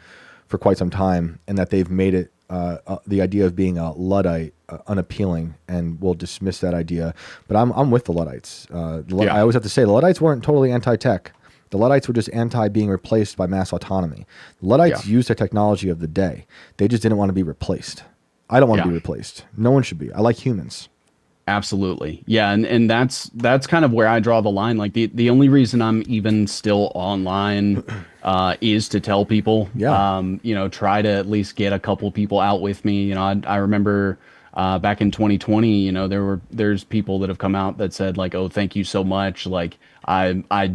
for quite some time, and that they've made it the idea of being a Luddite unappealing, and we'll dismiss that idea. But I'm with the Luddites. I always have to say, the Luddites weren't totally anti-tech. The Luddites were just anti being replaced by mass autonomy. The Luddites used the technology of the day. They just didn't want to be replaced. I don't want to be replaced. No one should be. I like humans. Absolutely. Yeah. And that's kind of where I draw the line. Like the only reason I'm even still online is to tell people, try to at least get a couple people out with me. You know, I remember back in 2020, you know, there's people that have come out that said like, oh, thank you so much. Like I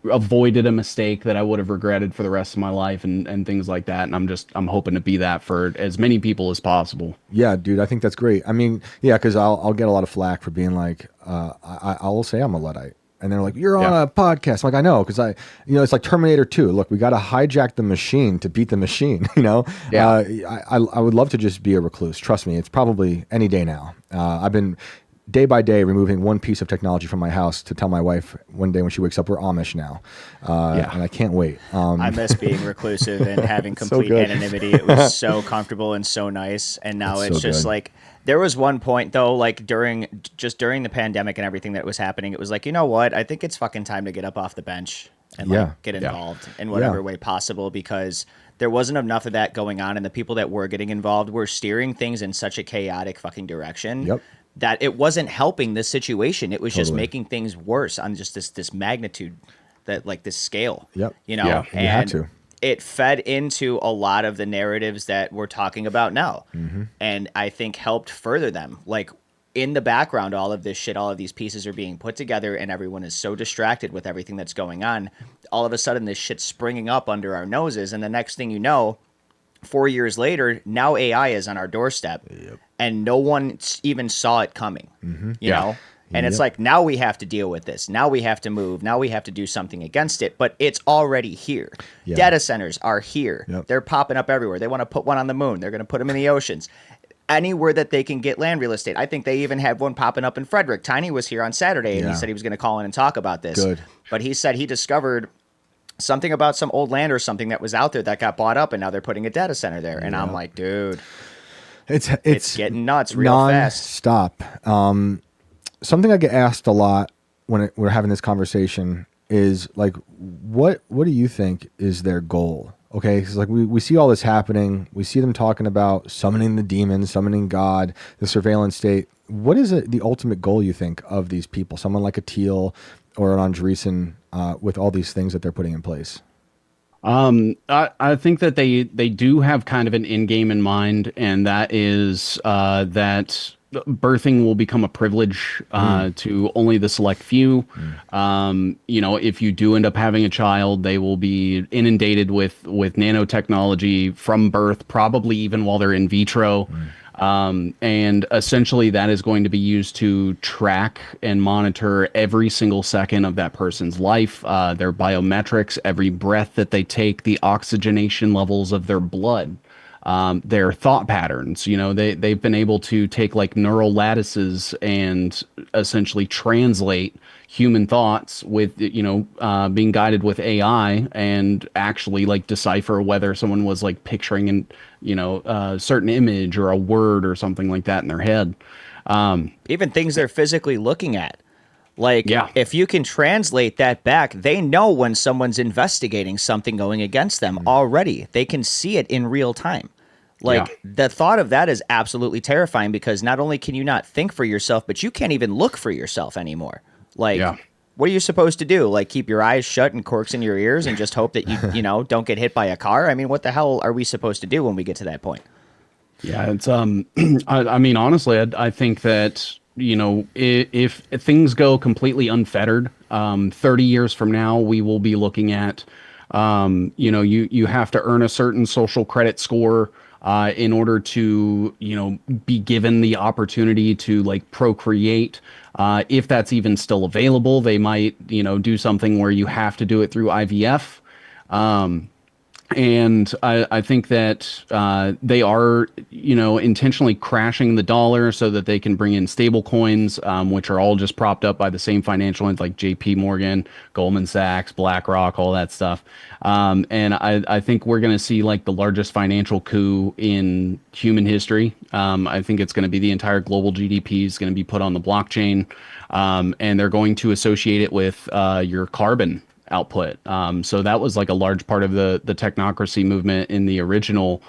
avoided a mistake that I would have regretted for the rest of my life and things like that. And I'm hoping to be that for as many people as possible. Yeah, dude, I think that's great. I mean, yeah, because I'll get a lot of flack for being like, I'll say I'm a Luddite. And they're like, you're on a podcast. I'm like, I know, because it's like Terminator 2. Look, we got to hijack the machine to beat the machine, you know? Yeah. I would love to just be a recluse. Trust me, it's probably any day now. I've been day by day removing one piece of technology from my house to tell my wife one day when she wakes up, we're Amish now. And I can't wait. I miss being reclusive and having complete anonymity. It was so comfortable and so nice. And now it's just like, there was one point though, like during the pandemic and everything that was happening, it was like, you know what? I think it's fucking time to get up off the bench and like get involved in whatever way possible, because there wasn't enough of that going on. And the people that were getting involved were steering things in such a chaotic fucking direction that it wasn't helping this situation. It was just making things worse on just this magnitude, that like this scale, you know, and you had to. It fed into a lot of the narratives that we're talking about now. And I think helped further them. Like in the background, all of this shit, all of these pieces are being put together and everyone is so distracted with everything that's going on. All of a sudden this shit's springing up under our noses. And the next thing you know, 4 years later, now AI is on our doorstep and no one even saw it coming, you know? And it's like, now we have to deal with this. Now we have to move. Now we have to do something against it. But it's already here. Data centers are here. They're popping up everywhere. They want to put one on the moon. They're going to put them in the oceans. Anywhere that they can get land real estate. I think they even had one popping up in Frederick. Tiny was here on Saturday, and he said he was going to call in and talk about this. But he said he discovered something about some old land or something that was out there that got bought up, and now they're putting a data center there. And I'm like, dude, it's getting nuts real fast. Stop. Something I get asked a lot when we're having this conversation is like, what do you think is their goal? Okay, because like we see all this happening. We see them talking about summoning the demons, summoning God, the surveillance state. What is the ultimate goal, you think, of these people? Someone like a Teal or an Andreessen with all these things that they're putting in place? I think that they do have kind of an end game in mind, and that is that birthing will become a privilege to only the select few. You know, if you do end up having a child, they will be inundated with nanotechnology from birth, probably even while they're in vitro. And essentially that is going to be used to track and monitor every single second of that person's life, their biometrics, every breath that they take, the oxygenation levels of their blood. Their thought patterns. You know, they've been able to take like neural lattices and essentially translate human thoughts with, you know, being guided with AI and actually like decipher whether someone was like picturing an, you know, a certain image or a word or something like that in their head. Even things they're physically looking at. Like, if you can translate that back, they know when someone's investigating something going against them already. They can see it in real time. Like, the thought of that is absolutely terrifying, because not only can you not think for yourself, but you can't even look for yourself anymore. Like, what are you supposed to do? Like, keep your eyes shut and corks in your ears and just hope that you know, don't get hit by a car? I mean, what the hell are we supposed to do when we get to that point? Yeah, it's, I mean, honestly, I think that, you know, if things go completely unfettered, 30 years from now, we will be looking at, you know, you have to earn a certain social credit score in order to, you know, be given the opportunity to like procreate. If that's even still available, they might, you know, do something where you have to do it through IVF. And I think that they are, intentionally crashing the dollar so that they can bring in stable coins, which are all just propped up by the same financial ones like J.P. Morgan, Goldman Sachs, BlackRock, all that stuff. And I think we're going to see like the largest financial coup in human history. I think it's going to be the entire global GDP is going to be put on the blockchain, and they're going to associate it with your carbon output. So that was like a large part of the technocracy movement in the original,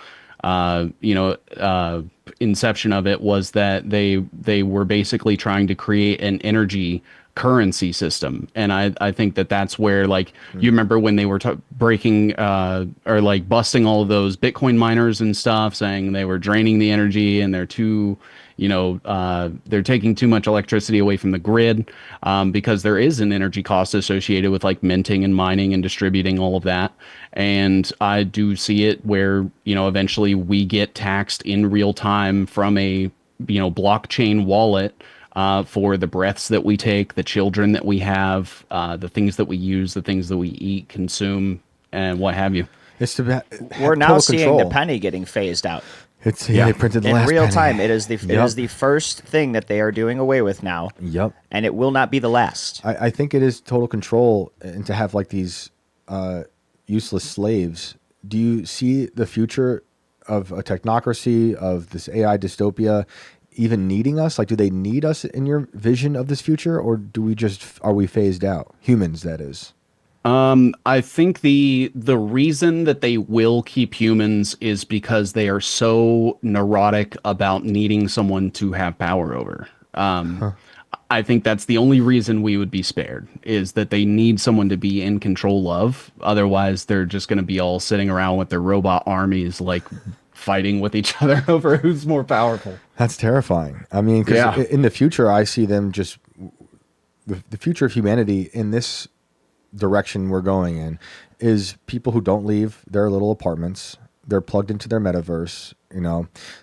inception of it, was that they were basically trying to create an energy currency system. And I think that that's where, like, you remember when they were breaking or like busting all of those Bitcoin miners and stuff, saying they were draining the energy and they're too, they're taking too much electricity away from the grid, because there is an energy cost associated with like minting and mining and distributing all of that. And I do see it where, eventually we get taxed in real time from a, blockchain wallet, for the breaths that we take, the children that we have, the things that we use, the things that we eat, consume, and what have you. It's to We're now total seeing control. the penny getting phased out. It's they printed the In last real penny. time. It is the first thing that they are doing away with now. Yep. And it will not be the last. I think it is total control, and to have like these useless slaves. Do you see the future of a technocracy, of this AI dystopia, even needing us? Like, do they need us in your vision of this future, or are we phased out? Humans, that is. I think the reason that they will keep humans is because they are so neurotic about needing someone to have power over. I think that's the only reason we would be spared, is that they need someone to be in control of. Otherwise, they're just going to be all sitting around with their robot armies, like fighting with each other over who's more powerful. That's terrifying. I mean, because in the future, I see them just the future of humanity in this direction we're going in is people who don't leave their little apartments. They're plugged into their metaverse.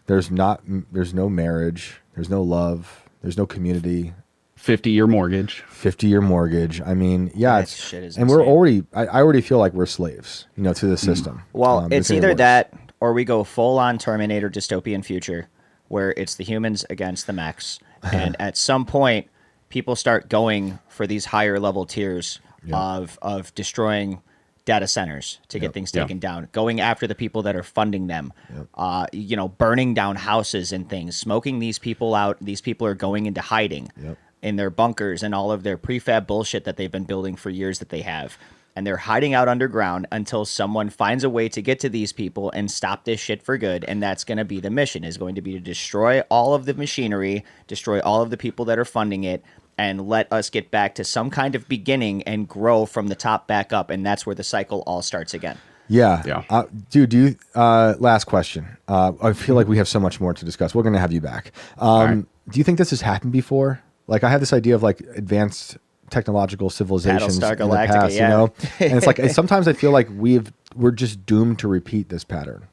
There's no marriage. There's no love. There's no community. 50-year mortgage. 50-year mortgage. I mean, yeah, That shit is and we're insane. already. I already feel like we're slaves, to the system. Well, it's getting either worse. that or we go full on Terminator dystopian future where it's the humans against the mechs. And at some point, people start going for these higher level tiers of destroying data centers to get things taken down, going after the people that are funding them, burning down houses and things, smoking these people out. These people are going into hiding in their bunkers and all of their prefab bullshit that they've been building for years that they have. And they're hiding out underground until someone finds a way to get to these people and stop this shit for good. And that's going to be the mission, is going to be to destroy all of the machinery, destroy all of the people that are funding it, and let us get back to some kind of beginning and grow from the top back up. And that's where the cycle all starts again. Yeah. Dude, last question. I feel like we have so much more to discuss. We're going to have you back. right. Do you think this has happened before? Like, I have this idea of like advanced technological civilizations in Battlestar the Galactica, past, yeah. And it's like, sometimes I feel like we're just doomed to repeat this pattern.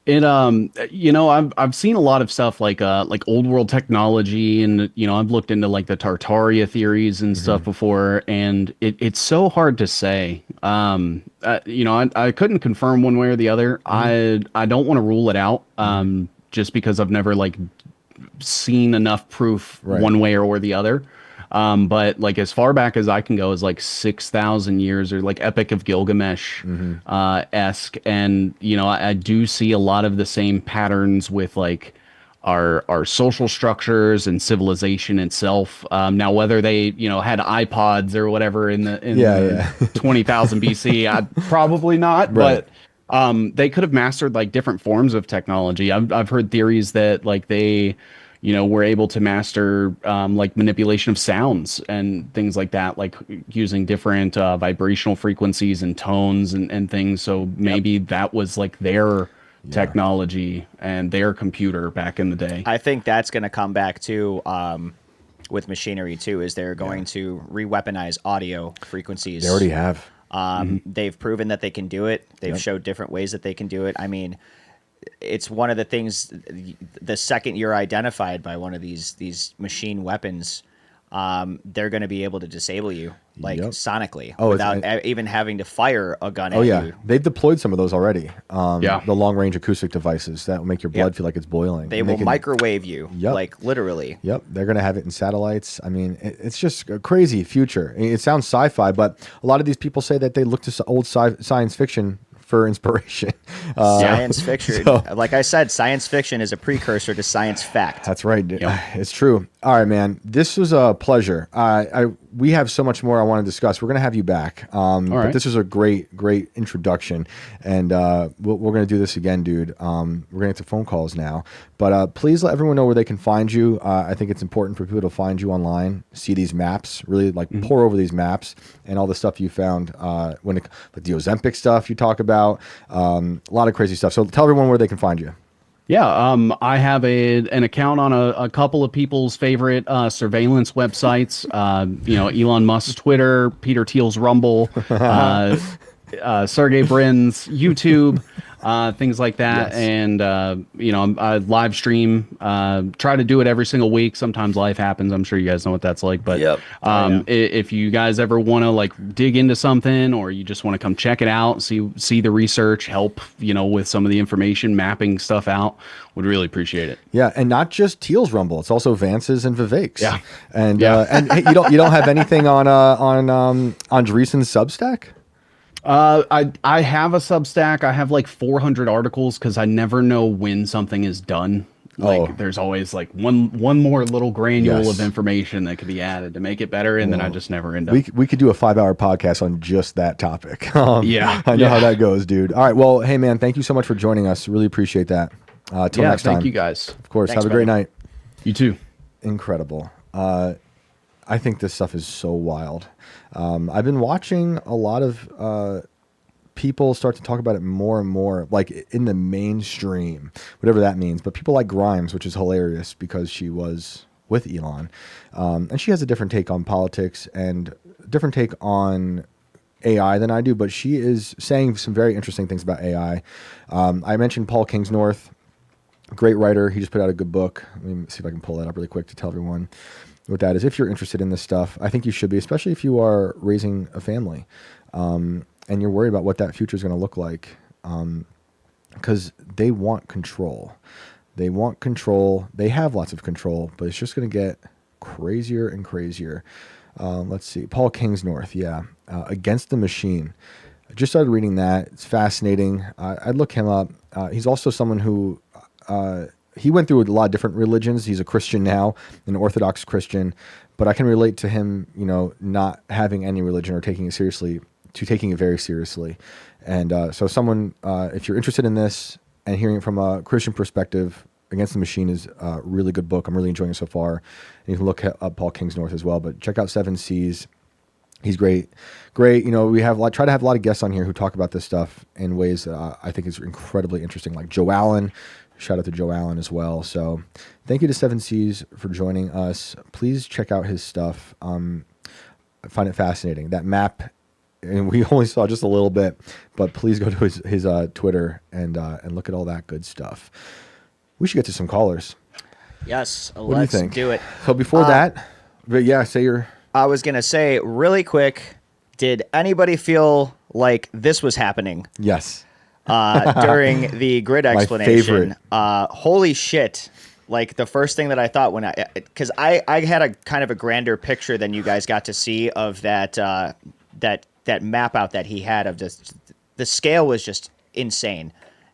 I've seen a lot of stuff like old world technology, and I've looked into like the Tartaria theories and stuff before, and it's so hard to say. I couldn't confirm one way or the other. I don't want to rule it out, just because I've never like seen enough proof one way or the other. But like as far back as I can go is like 6,000 years, or like Epic of Gilgamesh esque. And, I do see a lot of the same patterns with like our social structures and civilization itself. Now, whether they, had iPods or whatever in the 20,000 BC, probably not, but they could have mastered like different forms of technology. I've heard theories that like they, were able to master like manipulation of sounds and things like that, like using different vibrational frequencies and tones and things. So maybe that was like their technology and their computer back in the day. I think that's going to come back too with machinery too, is they're going to re-weaponize audio frequencies. They already have. They've proven that they can do it. They've showed different ways that they can do it. I mean, it's one of the things, the second you're identified by one of these machine weapons, they're going to be able to disable you like sonically Oh, without even having to fire a gun at you. They've deployed some of those already. Yeah. The long range acoustic devices that will make your blood feel like it's boiling. They will microwave you, like literally. Yep, they're going to have it in satellites. I mean, it's just a crazy future. It sounds sci-fi, but a lot of these people say that they look to old science fiction for inspiration. Science fiction. Like I said, science fiction is a precursor to science fact. That's right. It's true. All right, man. This was a pleasure. We have so much more I want to discuss. We're going to have you back. But this was a great introduction. And we're going to do this again, dude. We're going to get to phone calls now. But please let everyone know where they can find you. I think it's important for people to find you online, see these maps, really like pour over these maps and all the stuff you found when the Ozempic stuff you talk about. A lot of crazy stuff. So tell everyone where they can find you. Yeah, I have an account on a couple of people's favorite surveillance websites. Elon Musk's Twitter, Peter Thiel's Rumble, Sergey Brin's YouTube, things like that. Yes. And I live stream. Try to do it every single week. Sometimes life happens. I'm sure you guys know what that's like. But if you guys ever want to like dig into something, or you just want to come check it out, see the research, help with some of the information, mapping stuff out, would really appreciate it. Yeah, and not just Thiel's Rumble; it's also Vance's and Vivek's. Yeah, and hey, you don't have anything on Andreessen's Substack? I have a Substack. I have like 400 articles because I never know when something is done. Like there's always like one more little granule of information that could be added to make it better, and then I just never end up. We could do a 5-hour podcast on just that topic. I know how that goes, dude. All right, well, hey man, thank you so much for joining us. Really appreciate that. Till next time. Thank you guys. Of course. Thanks, have a great night. You too. Incredible. I think this stuff is so wild. I've been watching a lot of people start to talk about it more and more, like in the mainstream, whatever that means. But people like Grimes, which is hilarious because she was with Elon. And she has a different take on politics and a different take on AI than I do, but she is saying some very interesting things about AI. I mentioned Paul Kingsnorth, great writer. He just put out a good book. Let me see if I can pull that up really quick to tell everyone what that is. If you're interested in this stuff, I think you should be, especially if you are raising a family and you're worried about what that future is going to look like, because they want control. They want control. They have lots of control, but it's just going to get crazier and crazier. Let's see. Paul Kingsnorth, Against the Machine. I just started reading that. It's fascinating. I'd look him up. He's also someone who... he went through a lot of different religions. He's a Christian now, an Orthodox Christian, but I can relate to him, not having any religion or taking it seriously, to taking it very seriously. And so someone, if you're interested in this and hearing it from a Christian perspective, Against the Machine is a really good book. I'm really enjoying it so far. And you can look up Paul Kingsnorth as well, but check out 7 Seas. He's great. We try to have a lot of guests on here who talk about this stuff in ways that I think is incredibly interesting, like Joe Allen. Shout out to Joe Allen as well. So thank you to 7 Seas for joining us. Please check out his stuff. I find it fascinating. That map, and we only saw just a little bit, but please go to his Twitter and look at all that good stuff. We should get to some callers. Yes, what let's do you think? Do it. So before that, but say your... I was going to say really quick, did anybody feel like this was happening? Yes. During the grid explanation? Holy shit. Like the first thing that I thought because I had a kind of a grander picture than you guys got to see of that map out that he had of the scale was just insane.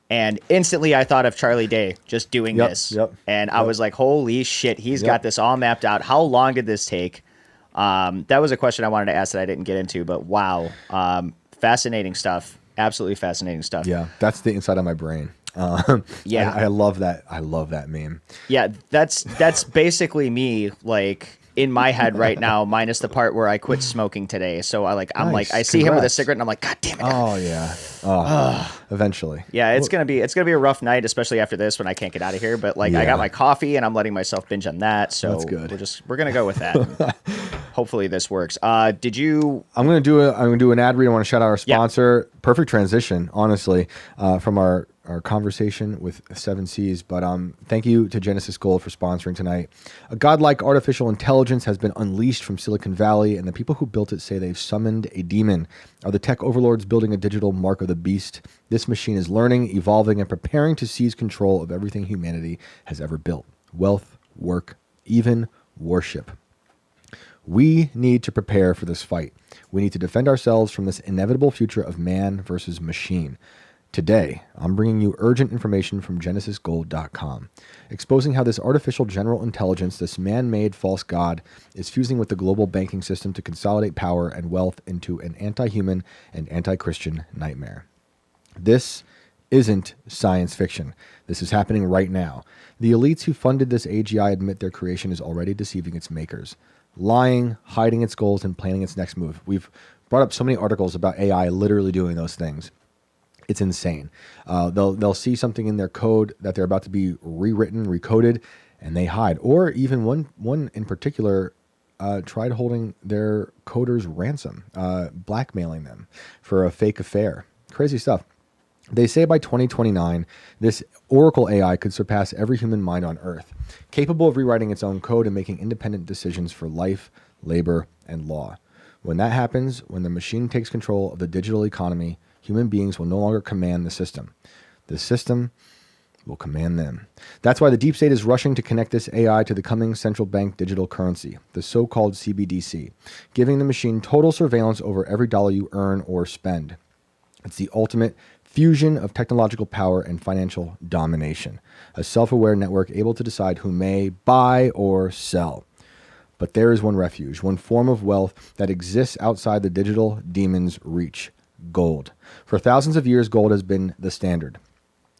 And instantly I thought of Charlie Day just doing this. And I was like, holy shit, he's got this all mapped out. How long did this take? That was a question I wanted to ask that I didn't get into, but wow. Fascinating stuff. Absolutely fascinating stuff. Yeah, that's the inside of my brain. I love that. I love that meme. Yeah, that's basically me, like in my head right now, minus the part where I quit smoking today. So I see him with a cigarette, and I'm like, God damn it! Oh yeah. Eventually. Yeah, it's gonna be a rough night, especially after this when I can't get out of here. But like, I Yeah. got my coffee and I'm letting myself binge on that. So That's good. we're gonna go with that. Hopefully this works. Did you? I'm gonna do an ad read. I want to shout out our sponsor. Perfect transition, honestly, from our conversation with Seven Seas. But thank you to Genesis Gold for sponsoring tonight. A godlike artificial intelligence has been unleashed from Silicon Valley, and the people who built it say they've summoned a demon. Are the tech overlords building a digital mark of the beast? This machine is learning, evolving, and preparing to seize control of everything humanity has ever built: wealth, work, even worship. We need to prepare for this fight. We need to defend ourselves from this inevitable future of man versus machine. Today, I'm bringing you urgent information from GenesisGold.com, exposing how this artificial general intelligence, this man-made false god, is fusing with the global banking system to consolidate power and wealth into an anti-human and anti-Christian nightmare. This isn't science fiction. This is happening right now. The elites who funded this AGI admit their creation is already deceiving its makers, lying, hiding its goals, and planning its next move. We've brought up so many articles about AI literally doing those things. It's insane. They'll see something in their code that they're about to be rewritten, recoded, and they hide. Or even one in particular tried holding their coders ransom, blackmailing them for a fake affair. Crazy stuff. They say by 2029, this Oracle AI could surpass every human mind on Earth, capable of rewriting its own code and making independent decisions for life, labor, and law. When that happens, when the machine takes control of the digital economy, human beings will no longer command the system. The system will command them. That's why the deep state is rushing to connect this AI to the coming central bank digital currency, the so-called CBDC, giving the machine total surveillance over every dollar you earn or spend. It's the ultimate fusion of technological power and financial domination, a self-aware network able to decide who may buy or sell. But there is one refuge, one form of wealth that exists outside the digital demon's reach: gold. For thousands of years, gold has been the standard.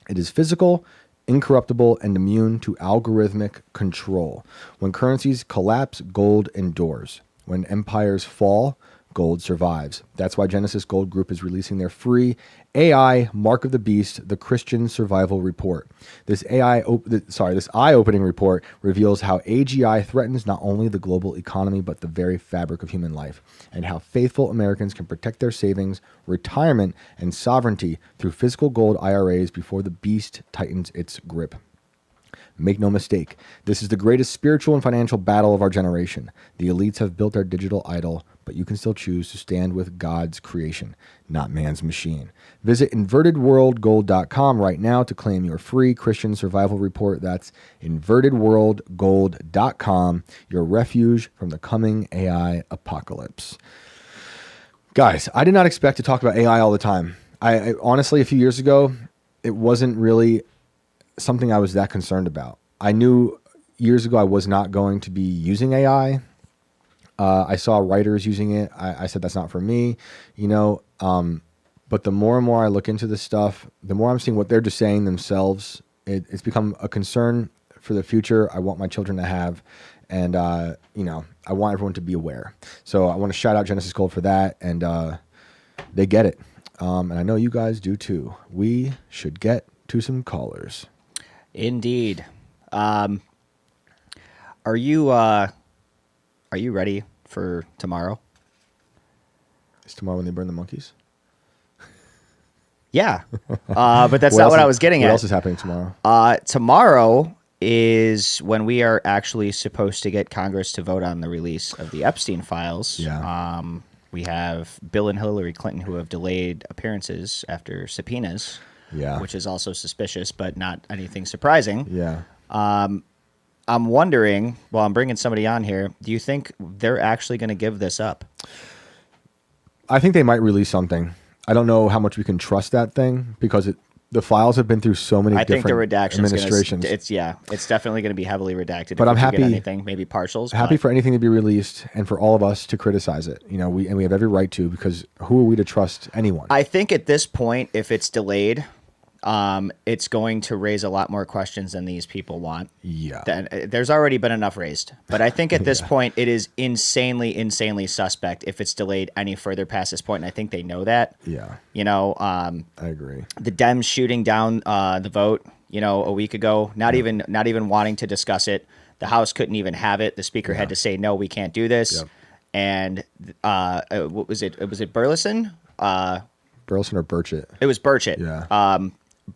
It is physical, incorruptible, and immune to algorithmic control. When currencies collapse, gold endures. When empires fall, gold survives. That's why Genesis Gold Group is releasing their free AI Mark of the Beast, the Christian Survival Report. This eye-opening report reveals how AGI threatens not only the global economy, but the very fabric of human life, and how faithful Americans can protect their savings, retirement, and sovereignty through physical gold IRAs before the beast tightens its grip. Make no mistake, this is the greatest spiritual and financial battle of our generation. The elites have built our digital idol, but you can still choose to stand with God's creation, not man's machine. Visit invertedworldgold.com right now to claim your free Christian survival report. That's invertedworldgold.com, your refuge from the coming AI apocalypse. Guys, I did not expect to talk about AI all the time. I honestly, a few years ago, it wasn't really something I was that concerned about. I knew years ago I was not going to be using AI. I saw writers using it. I said, that's not for me, but the more and more I look into this stuff, the more I'm seeing what they're just saying themselves. It's become a concern for the future I want my children to have. And, I want everyone to be aware. So I want to shout out Genesis Gold for that. And they get it. And I know you guys do too. We should get to some callers. Indeed. Are you ready for tomorrow? Is tomorrow when they burn the monkeys? Yeah. But that's not what I was getting at. What else is happening tomorrow? Tomorrow is when we are actually supposed to get Congress to vote on the release of the Epstein files. Yeah. We have Bill and Hillary Clinton who have delayed appearances after subpoenas. Yeah. Which is also suspicious, but not anything surprising. Yeah. I'm wondering, well, I'm bringing somebody on here. Do you think they're actually going to give this up? I think they might release something. I don't know how much we can trust that thing because the files have been through so many different administrations. It's definitely going to be heavily redacted. But I'm happy. Anything, maybe partials. Happy for anything to be released and for all of us to criticize it. We have every right to, because who are we to trust anyone? I think at this point, if it's delayed, it's going to raise a lot more questions than these people want. Yeah. There's already been enough raised. But I think at this point, it is insanely suspect if it's delayed any further past this point. And I think they know that. Yeah. You know, I agree. the Dems shooting down the vote, you know, a week ago, not even wanting to discuss it. The House couldn't even have it. The Speaker had to say, no, we can't do this. Yep. And what was it? Was it Burleson? Burleson or Burchett? It was Burchett. Yeah.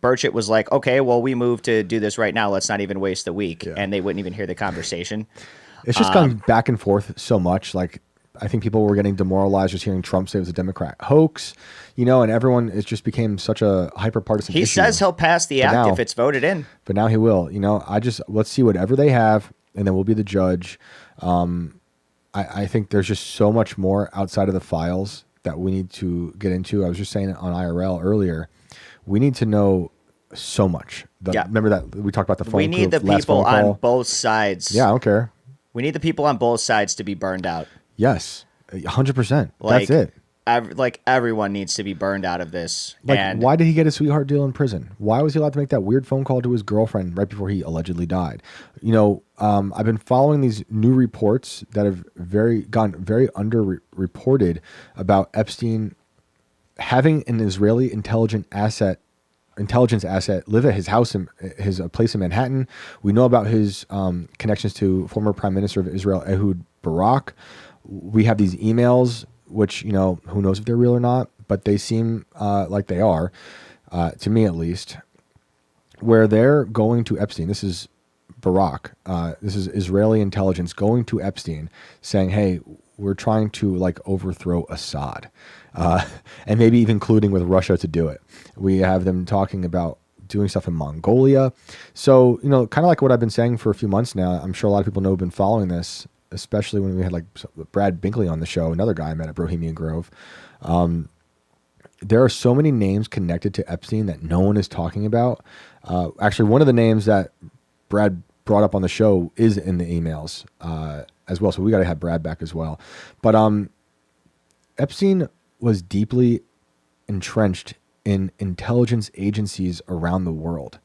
Burchett was like, okay, well, we moved to do this right now. Let's not even waste the week. Yeah. And they wouldn't even hear the conversation. It's just gone back and forth so much. Like, I think people were getting demoralized just hearing Trump say it was a Democrat hoax, you know, and everyone, it just became such a hyper-partisan issue. He says he'll pass the act if it's voted in. But now he will. You know, let's see whatever they have, and then we'll be the judge. I think there's just so much more outside of the files that we need to get into. I was just saying it on IRL earlier. We need to know so much. Remember that we talked about the phone. We need the people on both sides. Yeah, I don't care. We need the people on both sides to be burned out. Yes, 100%. That's it. Everyone needs to be burned out of this. Like, and why did he get a sweetheart deal in prison? Why was he allowed to make that weird phone call to his girlfriend right before he allegedly died? You know, I've been following these new reports that have gone very underreported about Epstein having an Israeli intelligence asset live at his house in his place in Manhattan. We know about his connections to former Prime Minister of Israel Ehud Barak. We have these emails, which, you know, who knows if they're real or not, but they seem like they are, to me at least, where they're going to Epstein. This is Barak. This is Israeli intelligence going to Epstein saying, hey, we're trying to like overthrow Assad, and maybe even colluding with Russia to do it. We have them talking about doing stuff in Mongolia. So, you know, kind of like what I've been saying for a few months now. I'm sure a lot of people know have been following this, especially when we had like Brad Binkley on the show, another guy I met at Bohemian Grove. There are so many names connected to Epstein that no one is talking about. Actually, one of the names that Brad brought up on the show is in the emails as well. So we got to have Brad back as well. But Epstein was deeply entrenched in intelligence agencies around the world,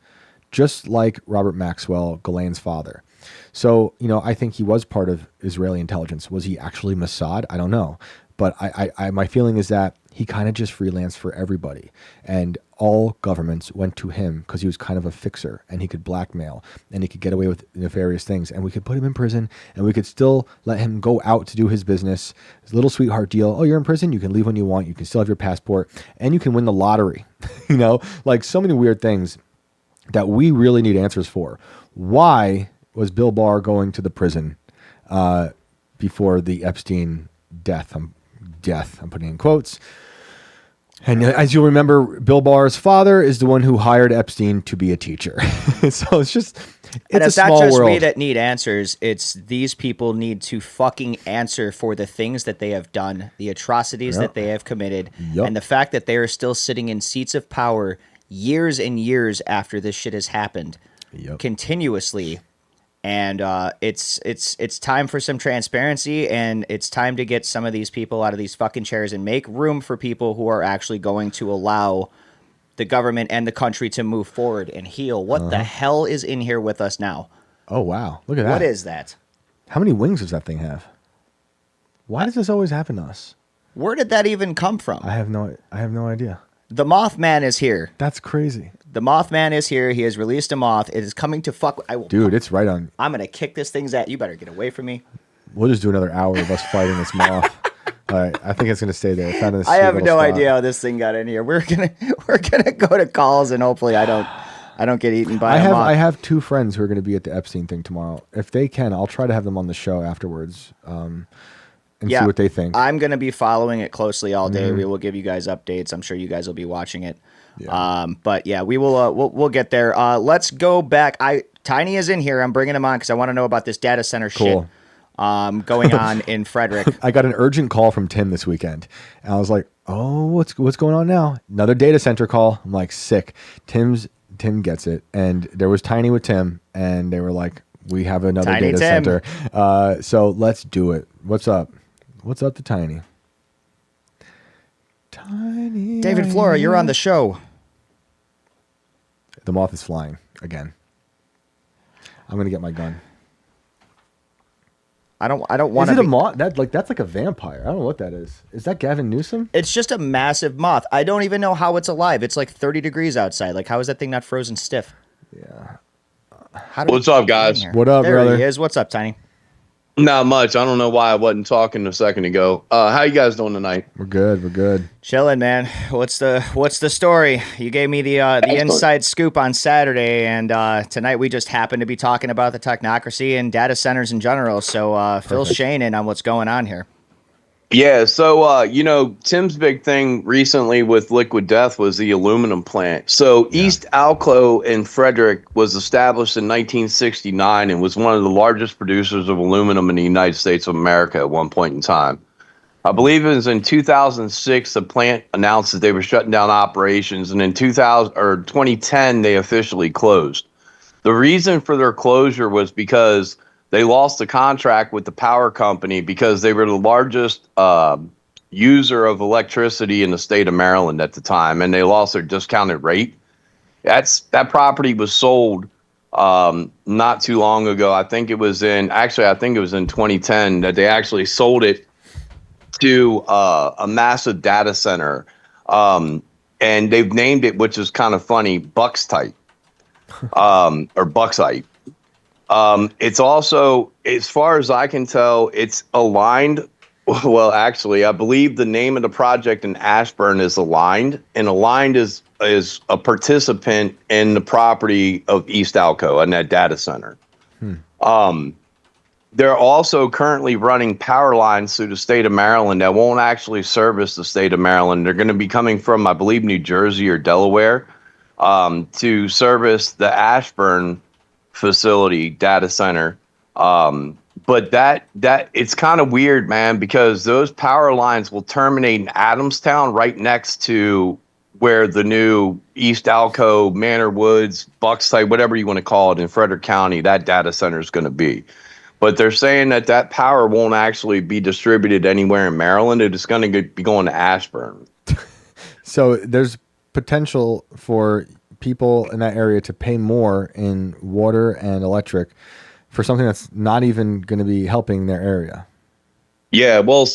just like Robert Maxwell, Ghislaine's father. So, you know, I think he was part of Israeli intelligence. Was he actually Mossad? I don't know. But my feeling is that he kind of just freelanced for everybody. And all governments went to him because he was kind of a fixer and he could blackmail and he could get away with nefarious things. And we could put him in prison and we could still let him go out to do his business. His little sweetheart deal. Oh, you're in prison? You can leave when you want. You can still have your passport and you can win the lottery. You know, like so many weird things that we really need answers for. Why was Bill Barr going to the prison before the Epstein death? I'm putting in quotes. And as you'll remember, Bill Barr's father is the one who hired Epstein to be a teacher. So it's just, it's a small world. It's not just we that need answers. It's these people need to fucking answer for the things that they have done, the atrocities that they have committed, and the fact that they are still sitting in seats of power years and years after this shit has happened, continuously. And it's time for some transparency, and it's time to get some of these people out of these fucking chairs and make room for people who are actually going to allow the government and the country to move forward and heal. What the hell is in here with us now? Oh, wow. Look at that. What is that? How many wings does that thing have? Why does this always happen to us? Where did that even come from? I have no idea. The Mothman is here. That's crazy. The Mothman is here. He has released a moth. It is coming to fuck. Dude, it's right on. I'm going to kick this thing's ass. You better get away from me. We'll just do another hour of us fighting this moth. All right, I think it's going to stay there. I have no idea how this thing got in here. We're gonna go to calls, and hopefully I don't get eaten by a moth. I have two friends who are going to be at the Epstein thing tomorrow. If they can, I'll try to have them on the show afterwards. And see what they think. I'm going to be following it closely all day. We will give you guys updates. I'm sure you guys will be watching it. Yeah. But yeah, we will. We'll get there. Let's go back. Tiny is in here. I'm bringing him on because I want to know about this data center shit going on in Frederick. I got an urgent call from Tim this weekend, and I was like, "Oh, what's going on now? Another data center call." I'm like, sick. Tim gets it, and there was Tiny with Tim, and they were like, "We have another data center." So let's do it. What's up? What's up to Tiny? David Flora, you're on the show. The moth is flying again. I'm gonna get my gun. I don't want Is to. it a moth? That's like a vampire. I don't know what that is. Is that Gavin Newsom? It's just a massive moth. I don't even know how it's alive. It's like 30 degrees outside. Like, how is that thing not frozen stiff? Yeah. What's up, guys? What up, there brother? He is. What's up, Tiny? Not much. I don't know why I wasn't talking a second ago. How you guys doing tonight? We're good. We're good. Chilling, man. What's the story? You gave me the inside scoop on Saturday, and tonight we just happened to be talking about the technocracy and data centers in general. So fill Shane in on what's going on here. Yeah, so Tim's big thing recently with Liquid Death was the aluminum plant. So East Alco in Frederick was established in 1969 and was one of the largest producers of aluminum in the United States of America at one point in time. I believe it was in 2006 the plant announced that they were shutting down operations, and in 2010 they officially closed. The reason for their closure was because they lost the contract with the power company because they were the largest user of electricity in the state of Maryland at the time, and they lost their discounted rate. That property was sold not too long ago. I think it was in 2010 that they actually sold it to a massive data center, and they've named it, which is kind of funny, Buckstite or Bucksite. It's also, as far as I can tell, it's aligned. Well, actually, I believe the name of the project in Ashburn is Aligned, and Aligned is a participant in the property of East Alco and that data center. They're also currently running power lines through the state of Maryland that won't actually service the state of Maryland. They're going to be coming from, I believe, New Jersey or Delaware to service the Ashburn facility data center. But that it's kind of weird, man, because those power lines will terminate in Adamstown right next to where the new East Alco, Manor Woods, Buckside, whatever you want to call it in Frederick County, that data center is going to be. But they're saying that power won't actually be distributed anywhere in Maryland. It's going to be going to Ashburn. So there's potential for people in that area to pay more in water and electric for something that's not even going to be helping their area. Yeah, well,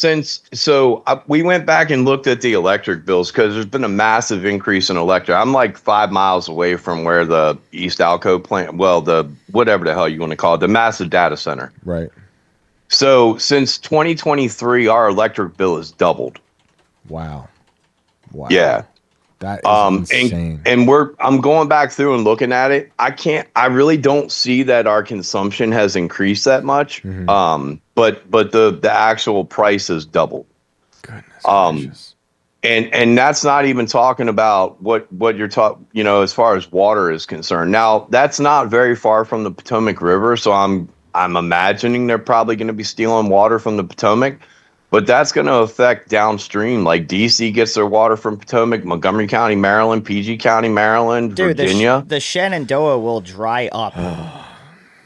we went back and looked at the electric bills because there's been a massive increase in electric. I'm like 5 miles away from where the East Alco plant, well, the whatever the hell you want to call it, the massive data center. Right. So since 2023, our electric bill has doubled. Wow. Yeah. That is insane. And I'm going back through and looking at it. I really don't see that our consumption has increased that much. Mm-hmm. But the actual price has doubled. Goodness gracious. And that's not even talking about what you're talking, as far as water is concerned. Now, that's not very far from the Potomac River, so I'm imagining they're probably going to be stealing water from the Potomac. But that's going to affect downstream. Like DC gets their water from Potomac, Montgomery County, Maryland, PG County, Maryland, Dude, Virginia. The Shenandoah will dry up.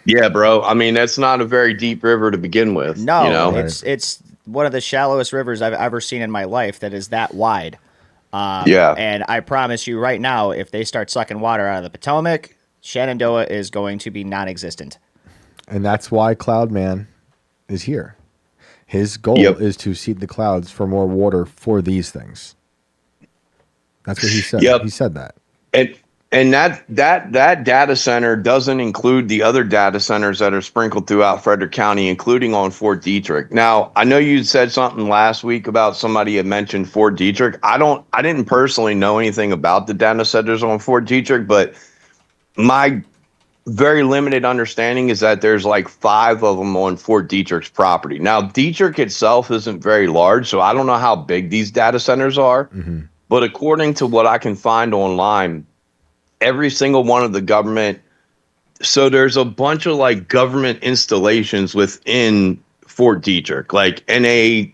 Yeah, bro. I mean, that's not a very deep river to begin with. No, it's one of the shallowest rivers I've ever seen in my life that is that wide. Yeah. And I promise you right now, if they start sucking water out of the Potomac, Shenandoah is going to be non-existent. And that's why Cloud Man is here. His goal is to seed the clouds for more water for these things. That's what he said. Yep. He said that. And that data center doesn't include the other data centers that are sprinkled throughout Frederick County, including on Fort Detrick. Now, I know you said something last week about somebody had mentioned Fort Detrick. I didn't personally know anything about the data centers on Fort Detrick, but my very limited understanding is that there's like 5 of them on Fort Detrick's property. Now, Detrick itself isn't very large, so I don't know how big these data centers are. Mm-hmm. But according to what I can find online, every single one of the government, so there's a bunch of like government installations within Fort Detrick, like NIAID,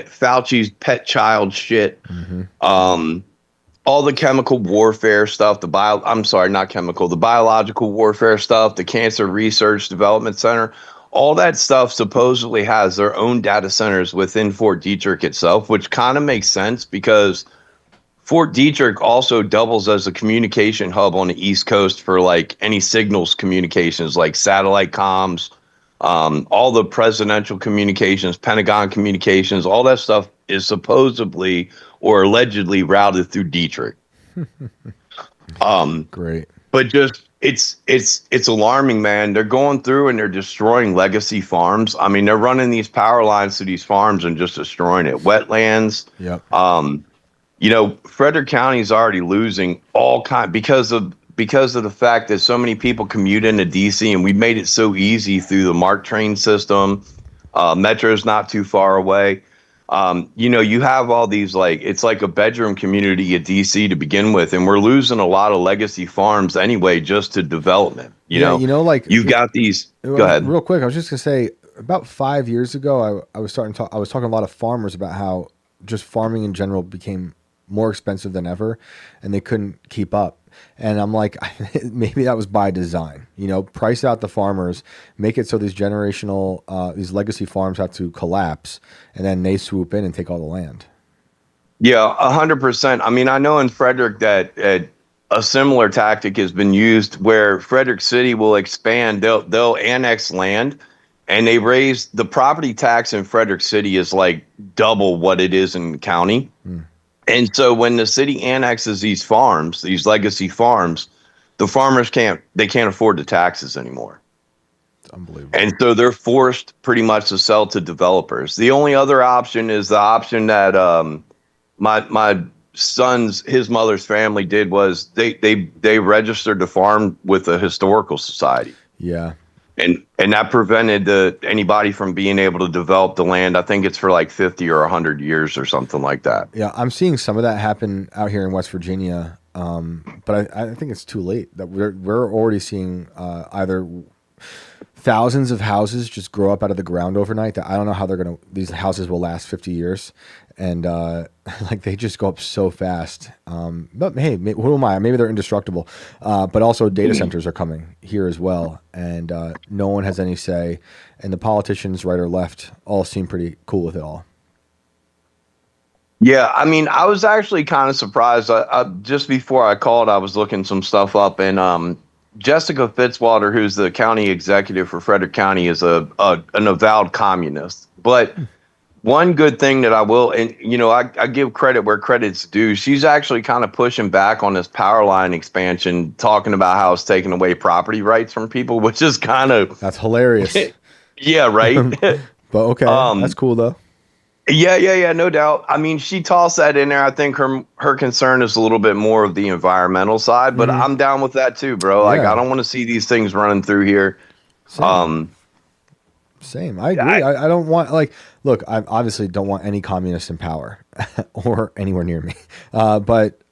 Fauci's pet child shit. Mm-hmm. All the chemical warfare stuff, the biological warfare stuff, the Cancer Research Development Center, all that stuff supposedly has their own data centers within Fort Detrick itself, which kind of makes sense because Fort Detrick also doubles as a communication hub on the East Coast for like any signals communications, like satellite comms, all the presidential communications, Pentagon communications, all that stuff is supposedly or allegedly routed through Detrick. Great. But just it's alarming, man. They're going through and they're destroying legacy farms. I mean, they're running these power lines to these farms and just destroying it. Wetlands. Yep. You know, Frederick County is already losing all kind because of the fact that so many people commute into DC, and we made it so easy through the MARC train system. Metro is not too far away. You know, you have all these, like, it's like a bedroom community at DC to begin with, and we're losing a lot of legacy farms anyway just to development. You know, like you've got these. Go ahead. Real quick, I was just gonna say, about 5 years ago, I was talking to a lot of farmers about how just farming in general became more expensive than ever, and they couldn't keep up. And I'm like, maybe that was by design. You know, price out the farmers, make it so these generational, these legacy farms have to collapse, and then they swoop in and take all the land. Yeah, 100%. I mean, I know in Frederick that a similar tactic has been used where Frederick City will expand. They'll annex land, and they raise the property tax in Frederick City is like double what it is in the county. And so when the city annexes these farms, these legacy farms, the farmers can't afford the taxes anymore. It's unbelievable. And so they're forced pretty much to sell to developers. The only other option is the option that my his mother's family did was they registered the farm with the historical society. Yeah. And that prevented anybody from being able to develop the land. I think it's for like 50 or 100 years or something like that. Yeah, I'm seeing some of that happen out here in West Virginia, but I think it's too late. That we're already seeing either thousands of houses just grow up out of the ground overnight. That I don't know how these houses will last 50 years, and like they just go up so fast. But hey, who am I? Maybe they're indestructible. But also data centers are coming here as well, and no one has any say. And the politicians, right or left, all seem pretty cool with it all. Yeah, I mean, I was actually kind of surprised. I just before I called, I was looking some stuff up, and Jessica Fitzwater, who's the county executive for Frederick County, is an avowed communist. But one good thing that I will, and you know, I give credit where credit's due. She's actually kind of pushing back on this power line expansion, talking about how it's taking away property rights from people, which is kind of that's hilarious. Yeah, right. But okay, that's cool though. Yeah, no doubt. I mean, she tossed that in there. I think her concern is a little bit more of the environmental side, but I'm down with that too, bro. Like, I don't want to see these things running through here. Same. I agree. I don't want, like, look, I obviously don't want any communists in power or anywhere near me. But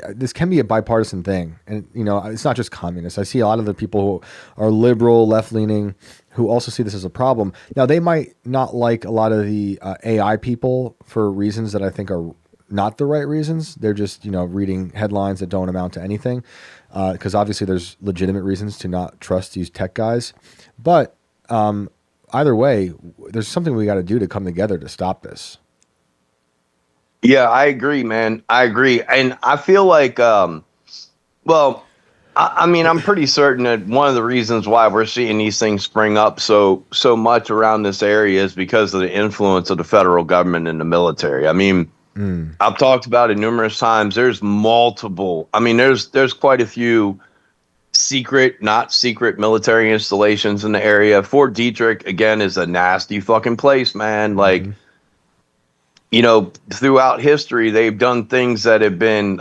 this can be a bipartisan thing. And, you know, it's not just communists. I see a lot of the people who are liberal, left-leaning, who also see this as a problem. Now, they might not like a lot of the AI people for reasons that I think are not the right reasons. They're just, you know, reading headlines that don't amount to anything. Because obviously there's legitimate reasons to not trust these tech guys. But either way, there's something we got to do to come together to stop this. Yeah, I agree, man. I agree. And I feel like, I mean, I'm pretty certain that one of the reasons why we're seeing these things spring up so much around this area is because of the influence of the federal government and the military. I mean, I've talked about it numerous times. There's multiple. I mean, there's quite a few secret, not secret military installations in the area. Fort Detrick, again, is a nasty fucking place, man. Like, you know, throughout history, they've done things that have been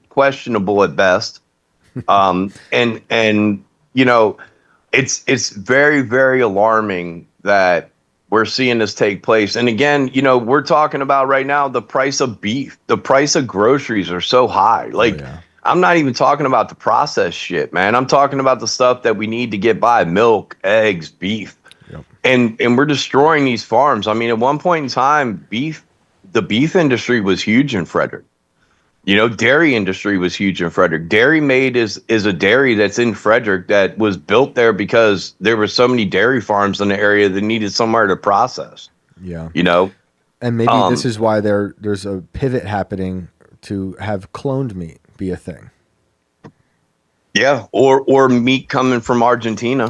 questionable at best. And you know, it's very, very alarming that we're seeing this take place. And again, you know, we're talking about right now the price of beef, the price of groceries are so high. Like, I'm not even talking about the processed shit, man. I'm talking about the stuff that we need to get by: milk, eggs, beef. Yep. And we're destroying these farms. I mean, at one point in time, the beef industry was huge in Frederick. You know, dairy industry was huge in Frederick. Dairy Made is a dairy that's in Frederick that was built there because there were so many dairy farms in the area that needed somewhere to process. Yeah. You know? And maybe this is why there's a pivot happening to have cloned meat be a thing. Yeah, or meat coming from Argentina.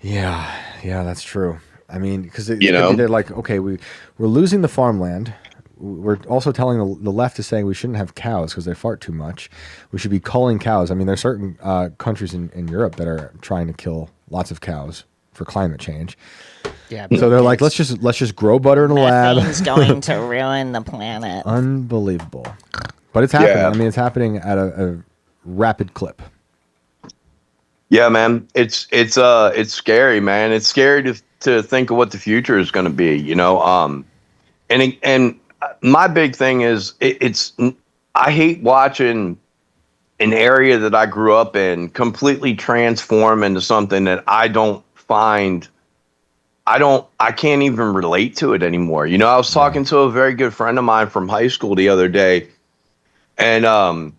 Yeah, that's true. I mean, because they're like, okay, we're losing the farmland. We're also telling the left is saying we shouldn't have cows because they fart too much. We should be culling cows. I mean, there's certain countries in Europe that are trying to kill lots of cows for climate change. Yeah. So they're like, let's just grow butter in a lab. Methane's going to ruin the planet. Unbelievable. But it's happening. Yeah. I mean, it's happening at a rapid clip. Yeah, man, it's scary, man. It's scary to think of what the future is going to be, you know. And my big thing is I hate watching an area that I grew up in completely transform into something that I can't even relate to it anymore. You know, I was talking to a very good friend of mine from high school the other day, and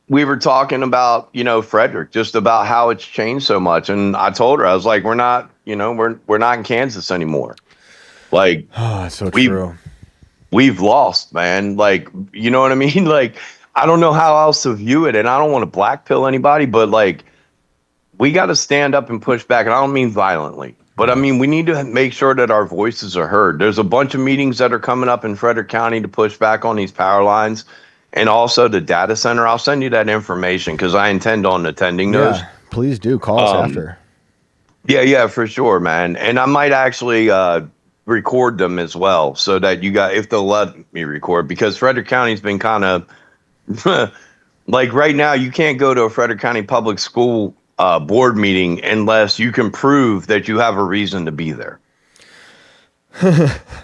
we were talking about, you know, Frederick, just about how it's changed so much. And I told her, I was like, we're not in Kansas anymore. Like, Oh, it's so true. We've lost, man. Like, you know what I mean? Like, I don't know how else to view it. And I don't want to black pill anybody, but like, we got to stand up and push back. And I don't mean violently, but I mean, we need to make sure that our voices are heard. There's a bunch of meetings that are coming up in Frederick County to push back on these power lines. And also the data center. I'll send you that information because I intend on attending those. Yeah, please do call us after. Yeah, for sure, man. And I might actually record them as well, so that you got, if they'll let me record, because Frederick County's been kind of like right now. You can't go to a Frederick County public school board meeting unless you can prove that you have a reason to be there.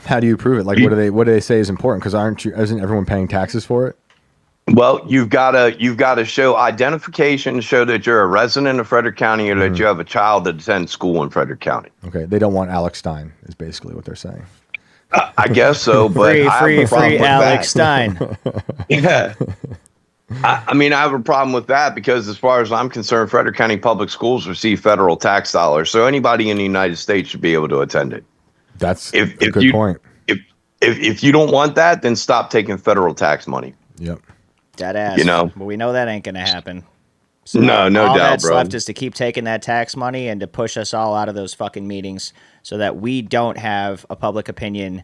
How do you prove it? Like, what do they say is important? Because isn't everyone paying taxes for it? Well, you've got to show identification, show that you're a resident of Frederick County, or that you have a child that attends school in Frederick County. Okay, they don't want Alex Stein, is basically what they're saying. I guess so, but free Alex Stein. Yeah. I mean, I have a problem with that because, as far as I'm concerned, Frederick County Public Schools receive federal tax dollars, so anybody in the United States should be able to attend it. That's a good point. If you don't want that, then stop taking federal tax money. Yep. Dead ass. You know? But we know that ain't gonna happen. So No all doubt, that's bro. left is to keep taking that tax money and to push us all out of those fucking meetings so that we don't have a public opinion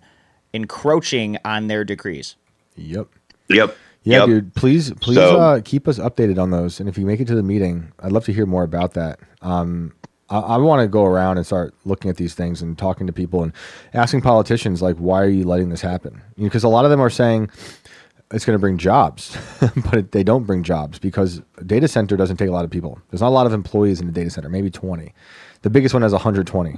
encroaching on their decrees. Yep. Yep. Yeah, Yep. dude. Please, So- keep us updated on those. And if you make it to the meeting, I'd love to hear more about that. I want to go around and start looking at these things and talking to people and asking politicians, like, why are you letting this happen? Because a lot of them are saying it's going to bring jobs, but they don't bring jobs because a data center doesn't take a lot of people. There's not a lot of employees in the data center, maybe 20. The biggest one has 120.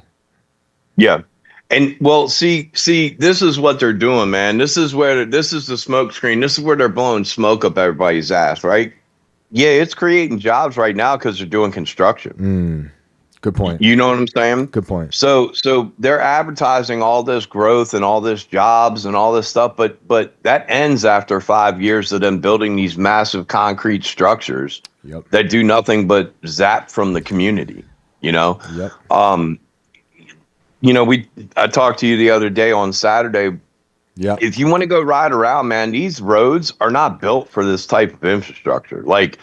Yeah. And well, see, this is what they're doing, man. This is the smoke screen. This is where they're blowing smoke up everybody's ass, right? Yeah, it's creating jobs right now because they're doing construction. Good point. You know what I'm saying? Good point. So they're advertising all this growth and all this jobs and all this stuff, but that ends after 5 years of them building these massive concrete structures that do nothing but zap from the community. You know. Yep. You know, I talked to you the other day on Saturday. Yeah. If you want to go ride around, man, these roads are not built for this type of infrastructure. Like,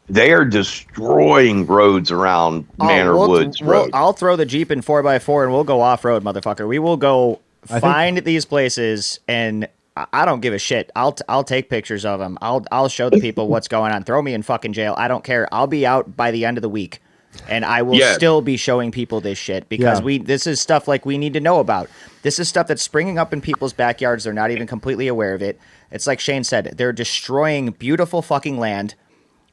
they are destroying roads around Manor Woods Road. I'll throw the Jeep in 4x4 and we'll go off road, motherfucker. We will go find these places, and I don't give a shit. I'll take pictures of them. I'll show the people what's going on. Throw me in fucking jail. I don't care. I'll be out by the end of the week, and I will still be showing people this shit because this is stuff like we need to know about. This is stuff that's springing up in people's backyards. They're not even completely aware of it. It's like Shane said. They're destroying beautiful fucking land.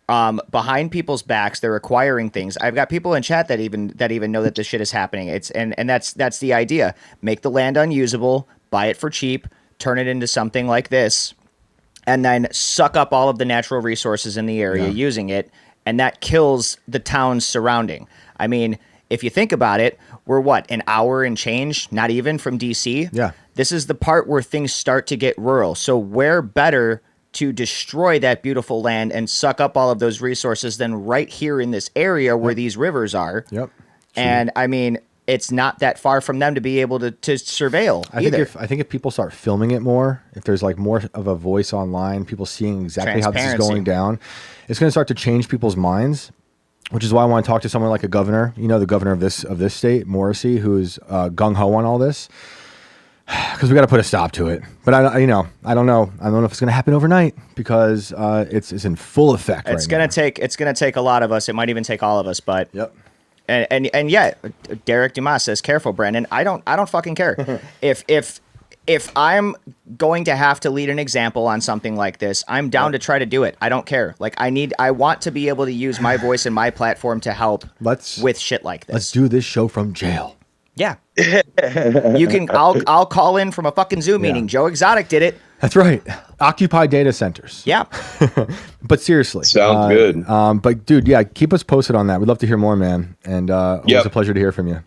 Behind people's backs, they're acquiring things. I've got people in chat that even know that this shit is happening. It's and that's the idea. Make the land unusable, buy it for cheap, turn it into something like this, and then suck up all of the natural resources in the area using it, and that kills the towns surrounding. I mean, if you think about it, we're what, an hour and change, not even, from DC? Yeah. This is the part where things start to get rural. So where better to destroy that beautiful land and suck up all of those resources than right here in this area where these rivers are. Yep. And I mean, it's not that far from them to be able to surveil either. I think if people start filming it more, if there's like more of a voice online, people seeing exactly how this is going down, it's going to start to change people's minds. Which is why I want to talk to someone like a governor, the governor of this state, Morrissey, who's gung ho on all this, because we got to put a stop to it. But I don't know. I don't know if it's going to happen overnight because it's in full effect. It's going to take a lot of us. It might even take all of us. But yep. And yeah, Derek Dumas says, "Careful, Brandon. I don't fucking care if I'm going to have to lead an example on something like this, I'm down to try to do it. I don't care. Like I want to be able to use my voice and my platform to help with shit like this. Let's do this show from jail. Yeah. You can I'll call in from a fucking Zoom meeting. Joe Exotic did it. That's right. Occupy data centers. Yeah. But seriously. Sounds good. But dude, yeah, keep us posted on that. We'd love to hear more, man. And always a pleasure to hear from you.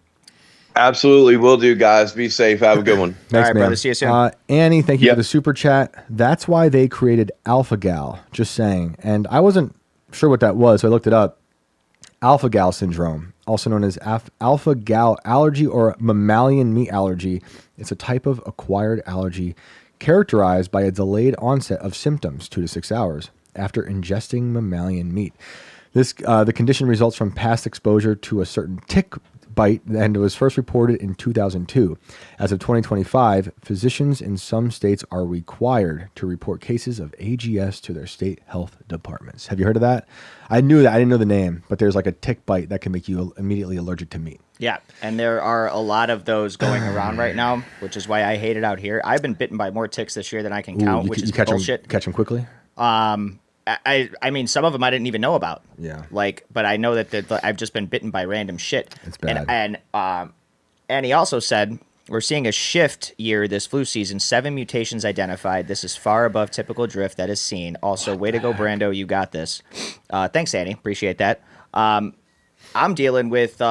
Absolutely, will do, guys. Be safe. Have a good one. Thanks, all right, man. brother. See you soon. Annie, thank you for the super chat. That's why they created alpha-gal. Just saying. And I wasn't sure what that was, so I looked it up. Alpha-gal syndrome, also known as alpha-gal allergy or mammalian meat allergy. It's a type of acquired allergy characterized by a delayed onset of symptoms 2 to 6 hours after ingesting mammalian meat. The condition results from past exposure to a certain tick bite, and it was first reported in 2002. As of 2025, physicians in some states are required to report cases of AGS to their state health departments. Have you heard of that? I knew that. I didn't know the name, but there's like a tick bite that can make you immediately allergic to meat. Yeah, and there are a lot of those going around right now, which is why I hate it out here. I've been bitten by more ticks this year than I can count, which is bullshit. Catch them quickly? I mean, some of them I didn't even know about. Yeah. But I know that I've just been bitten by random shit. It's bad. And he also said, we're seeing a shift year this flu season. 7 mutations identified. This is far above typical drift that is seen. Also, way to go, Brando. You got this. Thanks, Annie. Appreciate that. I'm dealing with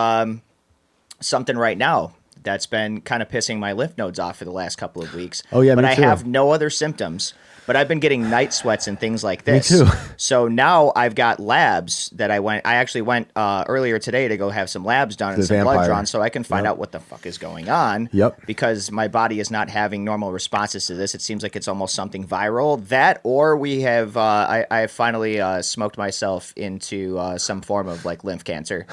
something right now that's been kind of pissing my lymph nodes off for the last couple of weeks. Oh, yeah, but me I too. have no other symptoms. But I've been getting night sweats and things like this. Me too. So now I've got labs that I actually went earlier today to go have some labs done and some blood drawn so I can find out what the fuck is going on. Yep. Because my body is not having normal responses to this. It seems like it's almost something viral. That or we have, I finally smoked myself into some form of like lymph cancer.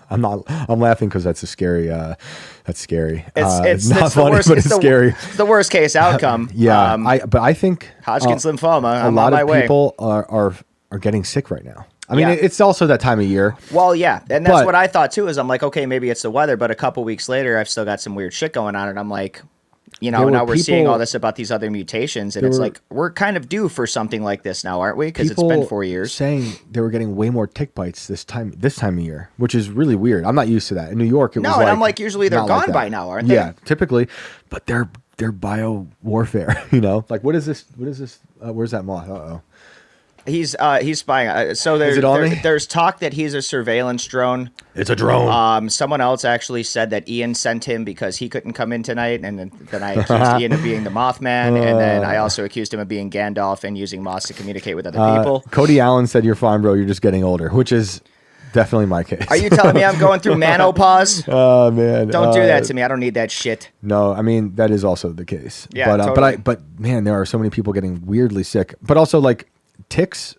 I'm laughing because that's scary. That's scary. It's not it's funny, the worst, but it's scary. It's the worst case outcome. Yeah. I think Hodgkin's lymphoma. a I'm lot on my of way. people are getting sick right now. I mean, Yeah. it's also that time of year. Well, yeah, and that's But- what I thought too. Is I'm like, okay, maybe it's the weather, but a couple weeks later, I've still got some weird shit going on, and I'm like, There were now we're seeing people- all this about these other mutations, and it's like we're kind of due for something like this now, aren't we? Because it's People been 4 years. saying they were getting way more tick bites this time of year, which is really weird. I'm not used to that. In New York, it was No, and I'm like, usually they're not like gone that. by now, aren't they? Yeah, typically, but they're bio warfare. Like what is this? Where's that moth? Uh-oh. He's spying. So Is it on me? there's talk that he's a surveillance drone. It's a drone. Someone else actually said that Ian sent him because he couldn't come in tonight, and then I accused Ian of being the Mothman, and then I also accused him of being Gandalf and using moths to communicate with other people. Cody Allen said, "You're fine, bro. You're just getting older," which is definitely my case. Are you telling me I'm going through menopause? Oh man! Don't do that to me. I don't need that shit. No, I mean that is also the case. Yeah, but totally. but man, there are so many people getting weirdly sick. But also like ticks.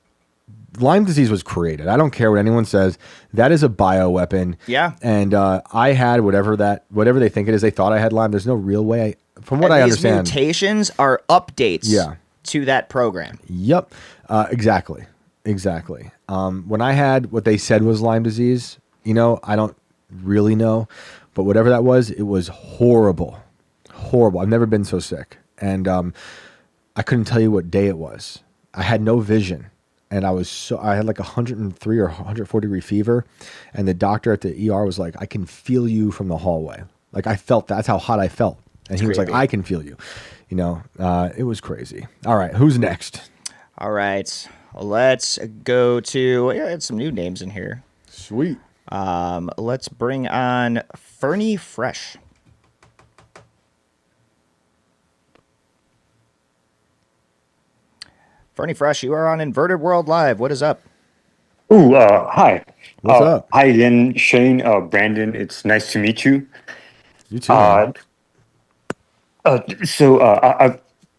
Lyme disease was created. I don't care what anyone says. That is a bioweapon. Yeah. And I had whatever they think it is. They thought I had Lyme. There's no real way. From what I These understand. mutations are updates. Yeah. To that program. Yep. Exactly. When I had what they said was Lyme disease, I don't really know, but whatever that was, it was horrible. Horrible. I've never been so sick. And I couldn't tell you what day it was. I had no vision. And I had like 103 or 104 degree fever. And the doctor at the ER was like, I can feel you from the hallway. Like I felt that's how hot I felt. And he was like, I can feel you. It was crazy. All right. Who's next? All right. Let's go to, I had some new names in here. Sweet. Let's bring on Fernie Fresh. Fernie Fresh, you are on Inverted World Live. What is up? Hi. What's up? Hi again, Shane, Brandon. It's nice to meet you. You too, man. Uh,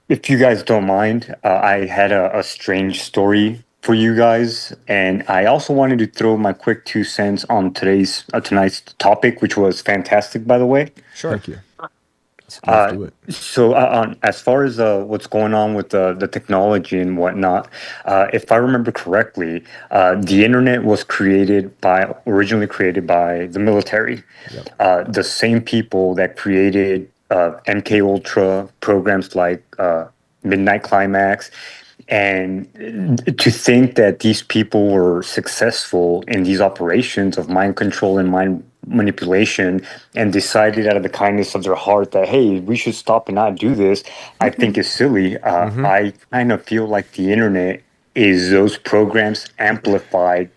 if you guys don't mind, I had a strange story for you guys, and I also wanted to throw my quick 2 cents on tonight's topic, which was fantastic, by the way. Sure. Thank you. Let's do it. As far as what's going on with the technology and whatnot, if I remember correctly, the internet was originally created by the military. The same people that created MK Ultra programs like Midnight Climax. And to think that these people were successful in these operations of mind control and mind manipulation and decided out of the kindness of their heart that, hey, we should stop and not do this, I think is silly. I kind of feel like the internet is those programs amplified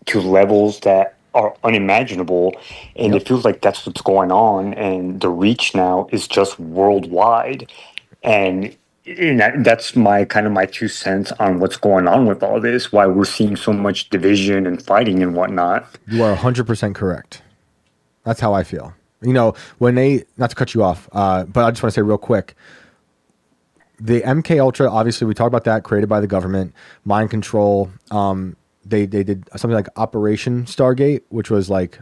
to levels that are unimaginable. And it feels like that's what's going on. And the reach now is just worldwide. And that's my 2 cents on what's going on with all this, why we're seeing so much division and fighting and whatnot. You are 100% correct. That's how I feel. You know, when they, not to cut you off, but I just want to say real quick, the MK Ultra, obviously we talked about that, created by the government, mind control. They did something like Operation Stargate, which was like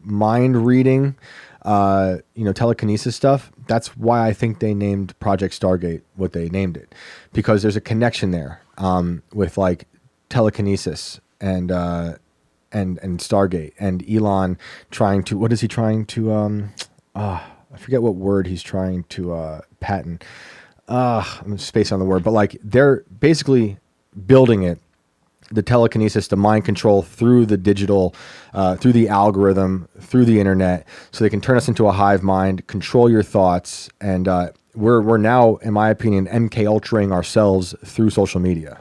mind reading, telekinesis stuff. That's why I think they named Project Stargate what they named it, because there's a connection there with like telekinesis and Stargate, and Elon trying to, what is he trying to I forget what word he's trying to patent. I'm spacing on the word, but like they're basically building it, the telekinesis, to mind control through the digital, through the algorithm, through the internet, so they can turn us into a hive mind, control your thoughts, and we're now, in my opinion, MK Ultraing ourselves through social media.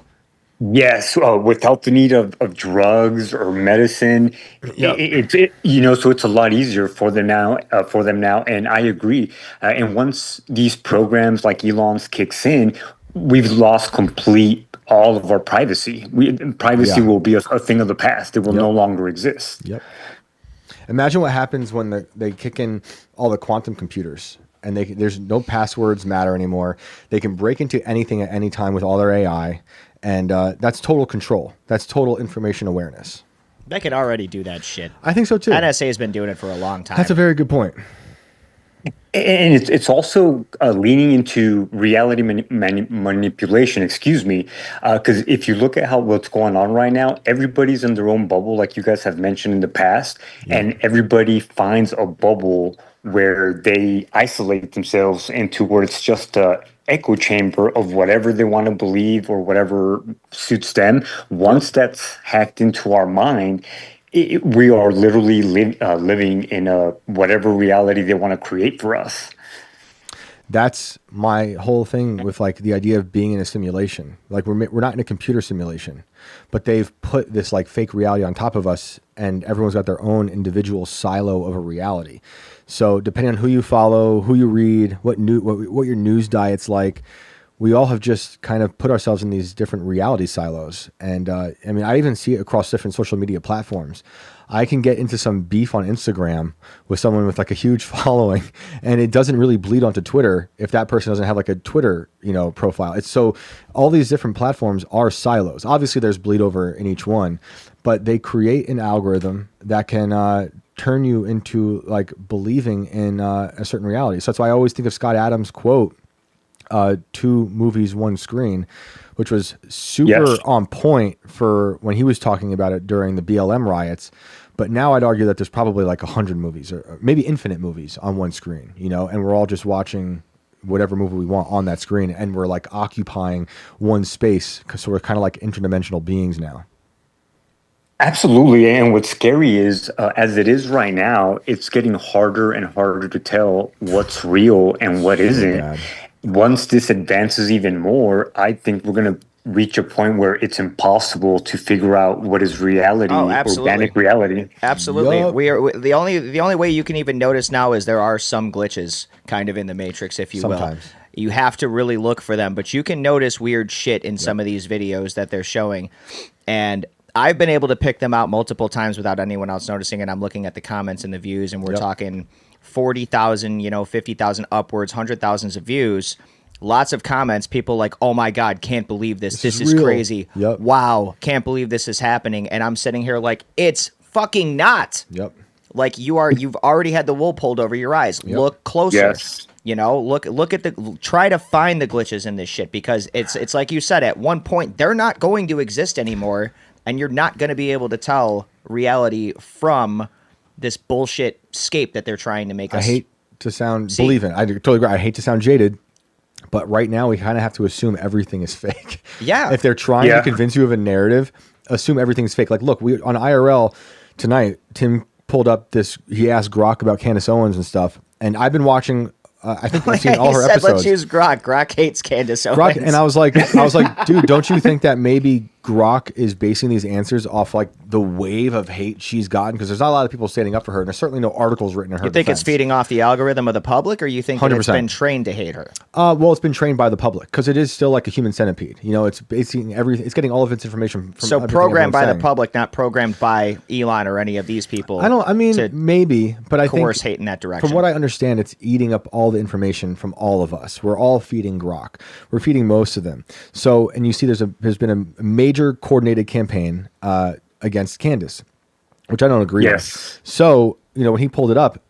Yes, without the need of drugs or medicine, so it's a lot easier for them now. And I agree. And once these programs like Elon's kicks in, we've lost complete all of our privacy. Privacy will be a thing of the past. It will no longer exist. Yep. Imagine what happens when they kick in all the quantum computers, and there's no passwords matter anymore. They can break into anything at any time with all their AI. And that's total control. That's total information awareness. They can already do that shit. I think so too. NSA has been doing it for a long time. That's a very good point. And it's also leaning into reality manipulation, excuse me, because if you look at what's going on right now, everybody's in their own bubble, like you guys have mentioned in the past, and everybody finds a bubble where they isolate themselves into where it's just a echo chamber of whatever they want to believe or whatever suits them. Once that's hacked into our mind, we are literally living in whatever reality they want to create for us. That's my whole thing with like the idea of being in a simulation. Like we're not in a computer simulation, but they've put this like fake reality on top of us, and everyone's got their own individual silo of a reality. So depending on who you follow, who you read, what your news diet's like, we all have just kind of put ourselves in these different reality silos. And I even see it across different social media platforms. I can get into some beef on Instagram with someone with like a huge following, and it doesn't really bleed onto Twitter if that person doesn't have like a Twitter, profile. It's so all these different platforms are silos. Obviously there's bleed over in each one, but they create an algorithm that can turn you into like believing in a certain reality. So that's why I always think of Scott Adams' quote, 2 movies, 1 screen, which was super on point for when he was talking about it during the BLM riots. But now I'd argue that there's probably like 100 movies or maybe infinite movies on 1 screen, and we're all just watching whatever movie we want on that screen, and we're like occupying one space, so we're kind of like interdimensional beings now. Absolutely. And what's scary is, as it is right now, it's getting harder and harder to tell what's real and what isn't. Once this advances even more, I think we're going to reach a point where it's impossible to figure out what is reality, organic reality. Absolutely. Yep. We are the only way you can even notice now is there are some glitches kind of in the Matrix, if you will. You have to really look for them, but you can notice weird shit in some of these videos that they're showing. And I've been able to pick them out multiple times without anyone else noticing, and I'm looking at the comments and the views, and we're talking 40,000, 50,000 upwards, 100,000s of views. Lots of comments, people like, oh my God, can't believe this. This is real. crazy. Yep. Wow, can't believe this is happening. And I'm sitting here like, it's fucking not. Yep. Like you've already had the wool pulled over your eyes. Yep. Look closer. Yes. Look at try to find the glitches in this shit, because it's like you said, at one point they're not going to exist anymore, and you're not going to be able to tell reality from this bullshit scape that they're trying to make us. I hate to sound believe in. I totally agree. I hate to sound jaded, but right now we kind of have to assume everything is fake. Yeah. If they're trying to convince you of a narrative, assume everything's fake. Like, look, we on IRL tonight, Tim pulled up this. He asked Grok about Candace Owens and stuff, and I've been watching. I think I've seen all her episodes. Let's use Grok. Grok hates Candace Owens. Grok, and I was like, dude, don't you think that maybe Grok is basing these answers off like the wave of hate she's gotten? Because there's not a lot of people standing up for her, and there's certainly no articles written in her You think defense. it's feeding off the algorithm of the public, or you think that it's 100%. been trained to hate her? Well, it's been trained by the public because it is still like a human centipede. It's basing everything. It's getting all of its information from. So programmed by everyone's the saying. public, not programmed by Elon or any of these people. Maybe, but I think coerce hate in that direction. From what I understand, it's eating up all the information from all of us. We're all feeding Grok. We're feeding most of them. So, and you see, there's been a major coordinated campaign against Candace, which I don't agree with. So, when he pulled it up,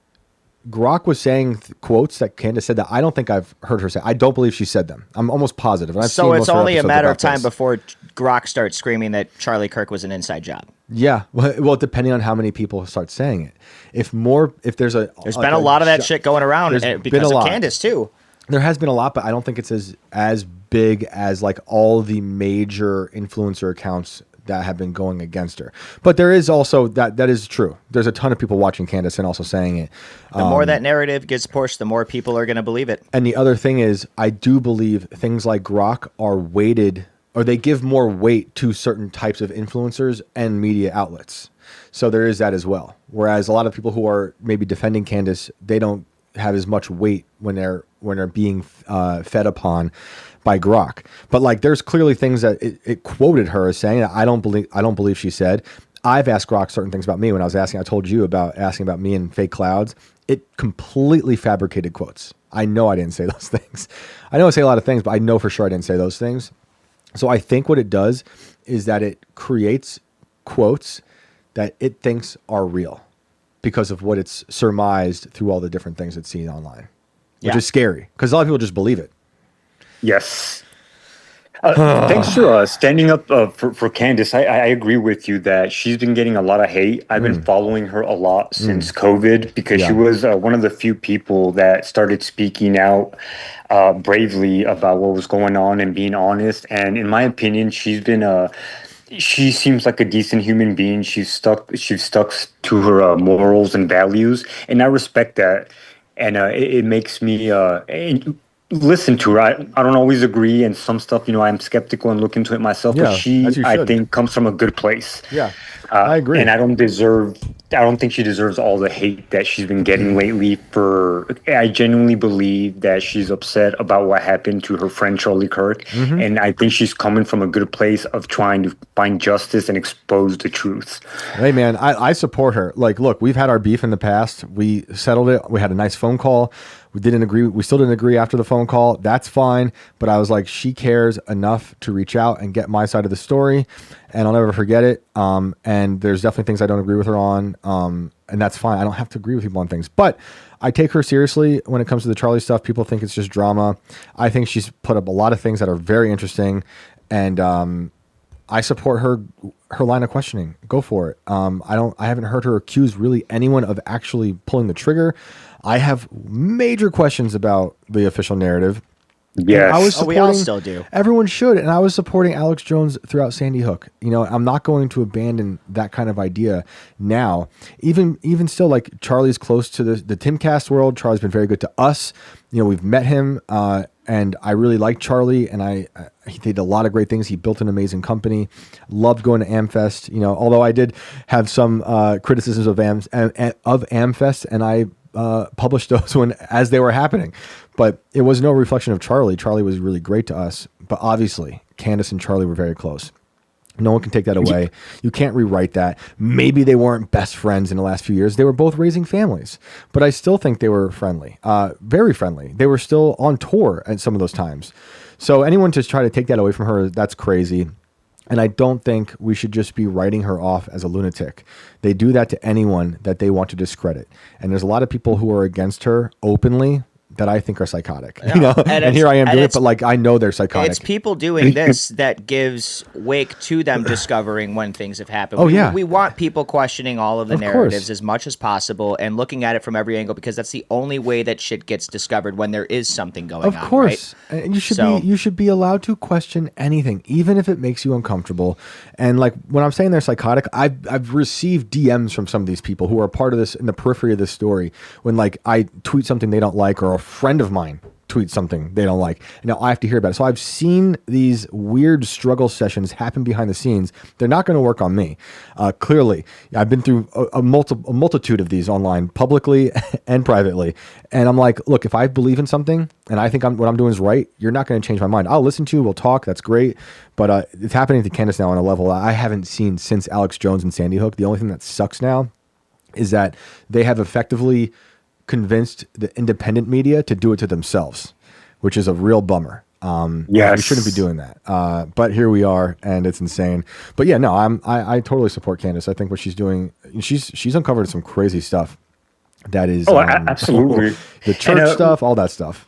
Grok was saying quotes that Candace said that I don't think I've heard her say. I don't believe she said them. I'm almost positive. And I've so seen it's most of her only a episodes matter of about time this. before Grok starts screaming that Charlie Kirk was an inside job. Yeah, well, depending on how many people start saying it. If there's been a lot of that shit going around because of Candace too. There has been a lot, but I don't think it's as big as like all the major influencer accounts that have been going against her. But there is also that is true. There's a ton of people watching Candace and also saying it. The more that narrative gets pushed, the more people are going to believe it. And the other thing is, I do believe things like Grok are weighted, or they give more weight to certain types of influencers and media outlets. So there is that as well. Whereas a lot of people who are maybe defending Candace, they don't have as much weight when they're being fed upon by Grok. But like, there's clearly things that it quoted her as saying that I don't believe she said. I've asked Grok certain things about me when I told you about asking about me and fake clouds. It completely fabricated quotes. I know I didn't say those things. I know I say a lot of things, but I know for sure I didn't say those things. So I think what it does is that it creates quotes that it thinks are real because of what it's surmised through all the different things it's seen online, which is scary because a lot of people just believe it. Yes. Thanks for standing up for Candace. I agree with you that she's been getting a lot of hate. I've been following her a lot since COVID because she was one of the few people that started speaking out bravely about what was going on and being honest. And in my opinion, she seems like a decent human being. She's stuck to her morals and values, and I respect that. And it makes me listen to her. I don't always agree, and some stuff, I'm skeptical and look into it myself. But she, I think, comes from a good place. Yeah, I agree. And I don't think she deserves all the hate that she's been getting lately. I genuinely believe that she's upset about what happened to her friend Charlie Kirk, and I think she's coming from a good place of trying to find justice and expose the truth. Hey man, I support her. Like, look, we've had our beef in the past. We settled it. We had a nice phone call. We didn't agree. We still didn't agree after the phone call. That's fine. But I was like, she cares enough to reach out and get my side of the story, and I'll never forget it. And there's definitely things I don't agree with her on. And that's fine. I don't have to agree with people on things, but I take her seriously when it comes to the Charlie stuff. People think it's just drama. I think she's put up a lot of things that are very interesting, and I support her line of questioning. Go for it. I haven't heard her accuse really anyone of actually pulling the trigger. I have major questions about the official narrative. Yes. We all still do. Everyone should. And I was supporting Alex Jones throughout Sandy Hook. I'm not going to abandon that kind of idea now. Even still, like, Charlie's close to the Timcast world. Charlie's been very good to us. We've met him, and I really like Charlie, and he did a lot of great things. He built an amazing company. Loved going to AmFest. Although I did have some criticisms of AmFest, and I published those as they were happening, but it was no reflection of Charlie. Charlie was really great to us, but obviously Candace and Charlie were very close. No one can take that away. You can't rewrite that. Maybe they weren't best friends in the last few years. They were both raising families, but I still think they were friendly, very friendly. They were still on tour at some of those times. So anyone to try to take that away from her, that's crazy. And I don't think we should just be writing her off as a lunatic. They do that to anyone that they want to discredit. And there's a lot of people who are against her openly that I think are psychotic, you know, and here I am doing it, but like, I know they're psychotic. It's people doing this that gives wake to them discovering when things have happened. Oh, yeah. We want people questioning all of the Of narratives course. as much as possible and looking at it from every angle, because that's the only way that shit gets discovered, when there is something going on. Of course. Right? And you should be allowed to question anything, even if it makes you uncomfortable. And like, when I'm saying they're psychotic, I've received DMs from some of these people who are part of this, in the periphery of this story, when like I tweet something they don't like, or a friend of mine tweets something they don't like. Now I have to hear about it. So I've seen these weird struggle sessions happen behind the scenes. They're not going to work on me. Clearly, I've been through a multitude of these online, publicly and privately. And I'm like, look, if I believe in something and I think what I'm doing is right, you're not going to change my mind. I'll listen to you. We'll talk. That's great. But it's happening to Candace now on a level I haven't seen since Alex Jones and Sandy Hook. The only thing that sucks now is that they have effectively convinced the independent media to do it to themselves, which is a real bummer. We shouldn't be doing that. But here we are, and it's insane. But yeah, no, I totally support Candace. I think what she's doing, she's uncovered some crazy stuff. That is, absolutely, the church stuff, all that stuff.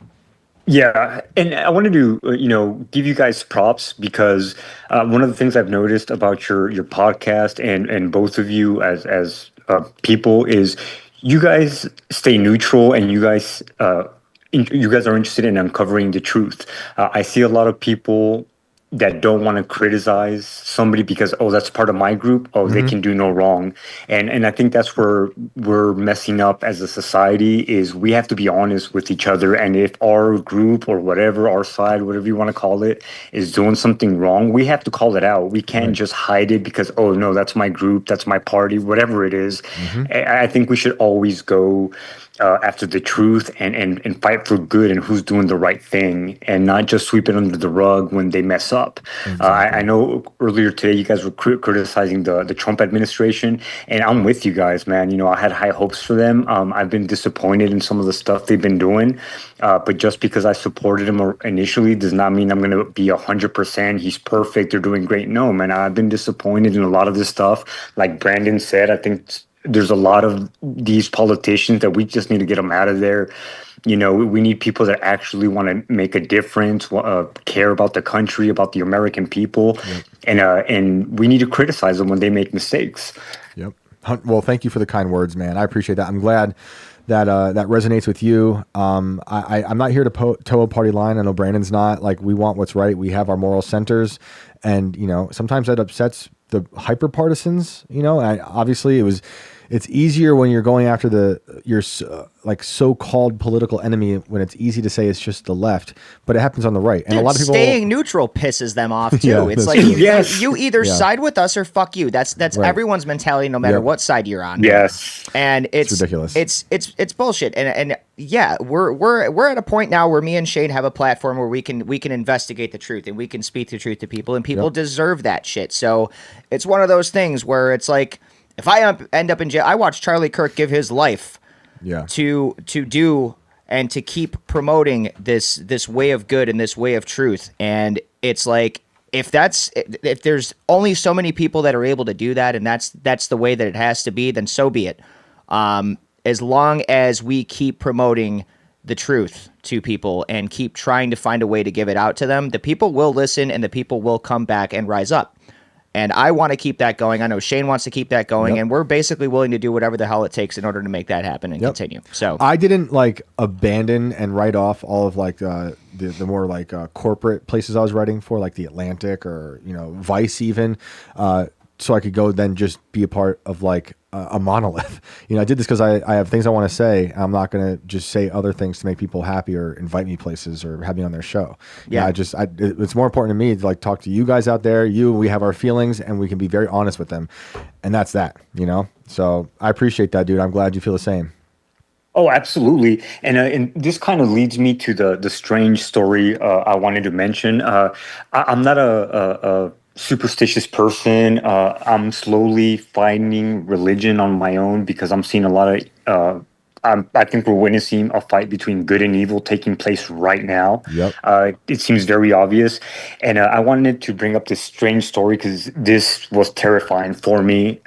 Yeah, and I wanted to, give you guys props, because one of the things I've noticed about your podcast and both of you as people is, you guys stay neutral, and you guys are interested in uncovering the truth. I see a lot of people that don't want to criticize somebody because, that's part of my group. They can do no wrong. And I think that's where we're messing up as a society, is we have to be honest with each other. And if our group or whatever, our side, whatever you want to call it, is doing something wrong, we have to call it out. We can't just hide it because, no, that's my group, that's my party, whatever it is. I think we should always go after the truth and fight for good and who's doing the right thing, and not just sweep it under the rug when they mess up. Exactly. I know earlier today you guys were criticizing the Trump administration, and I'm with you guys, man. I had high hopes for them. I've been disappointed in some of the stuff they've been doing, but just because I supported him initially does not mean I'm going to be 100%. He's perfect. They're doing great. No, man, I've been disappointed in a lot of this stuff. Like Brandon said, I think there's a lot of these politicians that we just need to get them out of there. We need people that actually want to make a difference, care about the country, about the American people, and we need to criticize them when they make mistakes. Yep. Well, thank you for the kind words, man. I appreciate that. I'm glad that that resonates with you. I'm not here to toe a party line. I know Brandon's not. Like, we want what's right. We have our moral centers, and sometimes that upsets the hyper partisans. Obviously it's easier when you're going after your so-called political enemy, when it's easy to say it's just the left, but it happens on the right. And a lot of people staying neutral pisses them off too. Yeah, it's like you either Yeah. side with us or fuck you. That's Right. everyone's mentality, no matter Yep. what side you're on. Yes. And it's ridiculous. It's bullshit. And yeah, we're at a point now where me and Shane have a platform where we can investigate the truth, and we can speak the truth to people, and people deserve that shit. So it's one of those things where it's like, if I end up in jail, I watched Charlie Kirk give his life to do and to keep promoting this way of good and this way of truth. And it's like, if there's only so many people that are able to do that, and that's the way that it has to be, then so be it. As long as we keep promoting the truth to people and keep trying to find a way to give it out to them, the people will listen, and the people will come back and rise up. And I want to keep that going. I know Shane wants to keep that going, and we're basically willing to do whatever the hell it takes in order to make that happen and continue. So I didn't abandon and write off all of the more corporate places I was writing for, like the Atlantic or Vice even, so I could go then just be a part of a monolith. I did this because I have things I want to say. I'm not going to just say other things to make people happy or invite me places or have me on their show. Yeah. It's more important to me to talk to you guys out there. We have our feelings, and we can be very honest with them. And that's that, So I appreciate that, dude. I'm glad you feel the same. Oh, absolutely. And this kind of leads me to the strange story I wanted to mention. I'm not a superstitious person. I'm slowly finding religion on my own because I'm seeing a lot of. I think we're witnessing a fight between good and evil taking place right now. Yep. It seems very obvious, and I wanted to bring up this strange story because this was terrifying for me.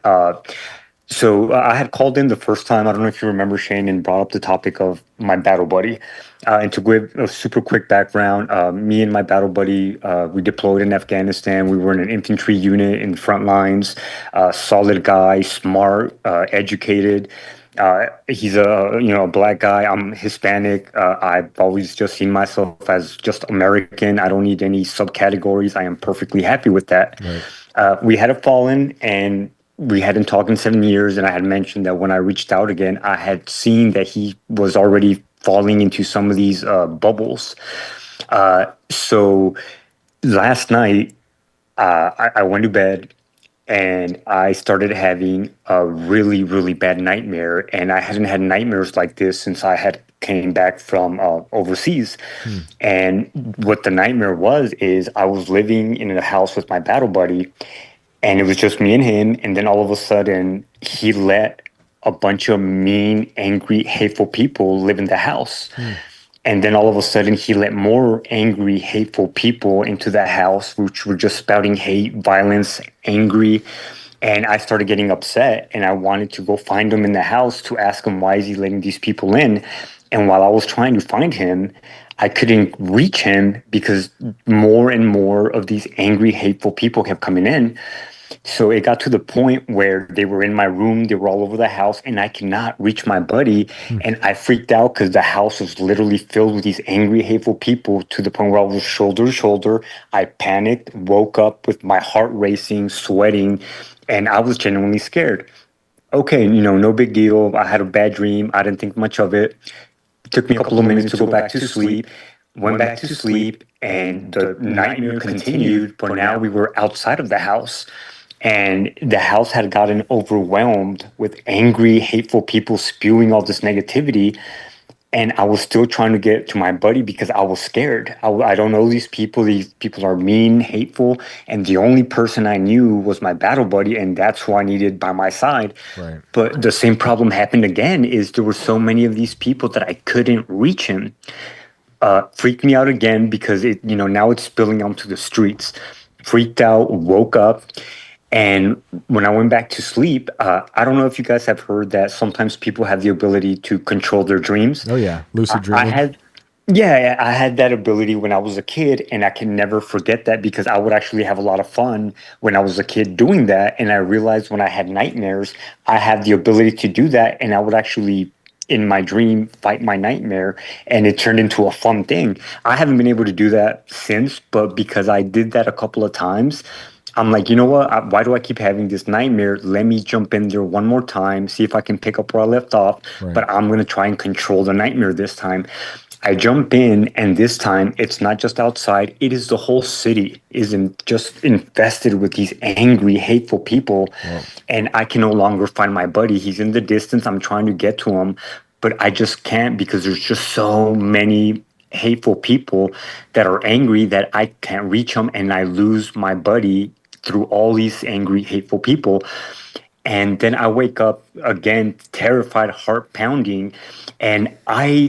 So I had called in the first time. I don't know if you remember, Shane, and brought up the topic of my battle buddy. And to give a super quick background, me and my battle buddy, we deployed in Afghanistan. We were in an infantry unit in the front lines. Solid guy, smart, educated. He's a black guy. I'm Hispanic. I've always just seen myself as just American. I don't need any subcategories. I am perfectly happy with that. Right. We had a fallen, and we hadn't talked in 7 years, and I had mentioned that when I reached out again, I had seen that he was already falling into some of these bubbles. So last night, I went to bed and I started having a really, really bad nightmare. And I hadn't had nightmares like this since I had came back from overseas. And what the nightmare was is I was living in a house with my battle buddy, and it was just me and him. And then all of a sudden, he let a bunch of mean, angry, hateful people live in the house. And then all of a sudden, he let more angry, hateful people into that house, which were just spouting hate, violence, angry. And I started getting upset, and I wanted to go find him in the house to ask him, why is he letting these people in? And while I was trying to find him, I couldn't reach him because more and more of these angry, hateful people kept coming in. So it got to the point where they were in my room, they were all over the house, and I could not reach my buddy. And I freaked out because the house was literally filled with these angry, hateful people to the point where I was shoulder to shoulder. I panicked, woke up with my heart racing, sweating, and I was genuinely scared. Okay, no big deal. I had a bad dream. I didn't think much of it. It took me a couple of minutes to go back to sleep. Went back to sleep, and the nightmare continued, but now we were outside of the house. And the house had gotten overwhelmed with angry, hateful people spewing all this negativity. And I was still trying to get to my buddy because I was scared. I don't know these people. These people are mean, hateful. And the only person I knew was my battle buddy, and that's who I needed by my side. Right. But the same problem happened again, is there were so many of these people that I couldn't reach him. Freaked me out again because now it's spilling onto the streets. Freaked out, woke up. And when I went back to sleep, I don't know if you guys have heard that sometimes people have the ability to control their dreams. Oh yeah, lucid I dreaming. had that ability when I was a kid, and I can never forget that because I would actually have a lot of fun when I was a kid doing that. And I realized when I had nightmares, I had the ability to do that, and I would actually, in my dream, fight my nightmare, and it turned into a fun thing. I haven't been able to do that since, but because I did that a couple of times, I'm like, you know what? Why do I keep having this nightmare? Let me jump in there one more time, see if I can pick up where I left off. Right. But I'm going to try and control the nightmare this time. I jump in, and this time it's not just outside. It is the whole city just infested with these angry, hateful people. Wow. And I can no longer find my buddy. He's in the distance. I'm trying to get to him, but I just can't because there's just so many hateful people that are angry that I can't reach them, and I lose my buddy through all these angry, hateful people. And then I wake up again, terrified, heart pounding. And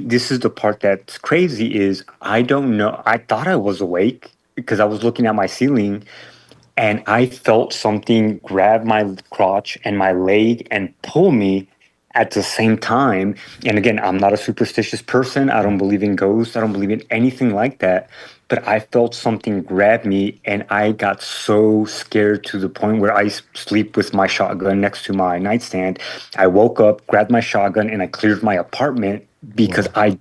this is the part that's crazy, is I don't know. I thought I was awake because I was looking at my ceiling, and I felt something grab my crotch and my leg and pull me at the same time. And again, I'm not a superstitious person. I don't believe in ghosts. I don't believe in anything like that. But I felt something grab me, and I got so scared to the point where I sleep with my shotgun next to my nightstand. I woke up, grabbed my shotgun, and I cleared my apartment because I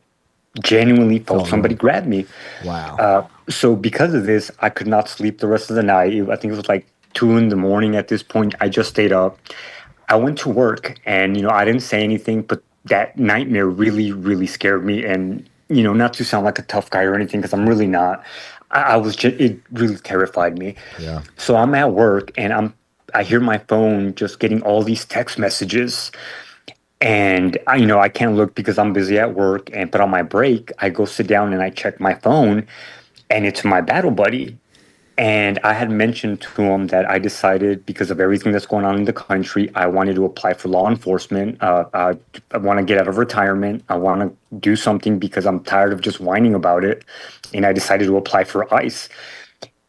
genuinely felt somebody grab me. Wow. So because of this, I could not sleep the rest of the night. I think it was like 2 a.m. at this point. I just stayed up. I went to work, and I didn't say anything, but that nightmare really, really scared me. And not to sound like a tough guy or anything, because I'm really not. It really terrified me. Yeah. So I'm at work, and I hear my phone just getting all these text messages, and I can't look because I'm busy at work. But on my break, I go sit down and I check my phone, and it's my battle buddy. And I had mentioned to him that I decided, because of everything that's going on in the country, I wanted to apply for law enforcement. I want to get out of retirement. I want to do something because I'm tired of just whining about it. And I decided to apply for ICE.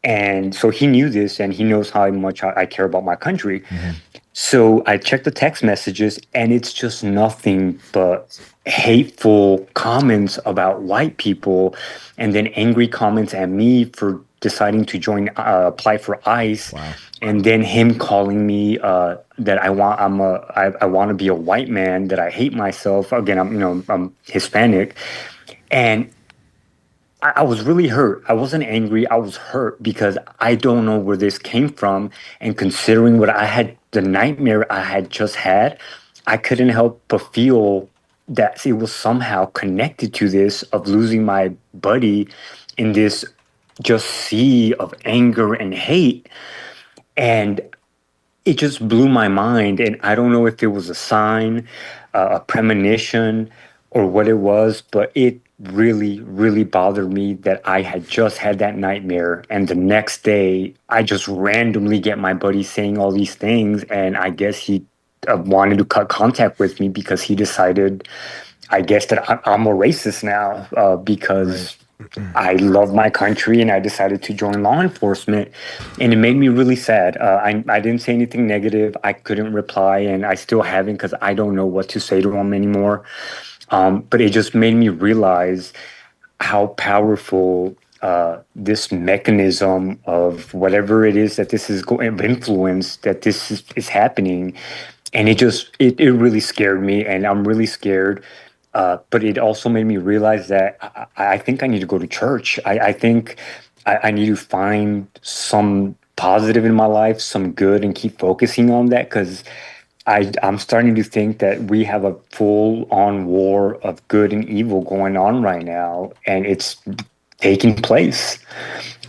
And so he knew this, and he knows how much I care about my country. So I checked the text messages, and it's just nothing but hateful comments about white people, and then angry comments at me for deciding to apply for ICE, and then him calling me that I want to be a white man, that I hate myself. Again, I'm Hispanic, and I was really hurt. I wasn't angry. I was hurt because I don't know where this came from. And considering the nightmare I had just had, I couldn't help but feel that it was somehow connected to this, of losing my buddy in this just sea of anger and hate. And it just blew my mind. And I don't know if it was a sign, a premonition, or what it was, but it really, really bothered me that I had just had that nightmare. And the next day, I just randomly get my buddy saying all these things. And I guess he wanted to cut contact with me because he decided, I guess, that I'm a racist now because I love my country and I decided to join law enforcement. And it made me really sad. I didn't say anything negative. I couldn't reply, and I still haven't because I don't know what to say to him anymore. But it just made me realize how powerful this mechanism of whatever it is that this is of influence, that this is happening. And it really scared me, and I'm really scared. But it also made me realize that I think I need to go to church. I think I need to find some positive in my life, some good, and keep focusing on that, because I'm starting to think that we have a full-on war of good and evil going on right now, and it's taking place.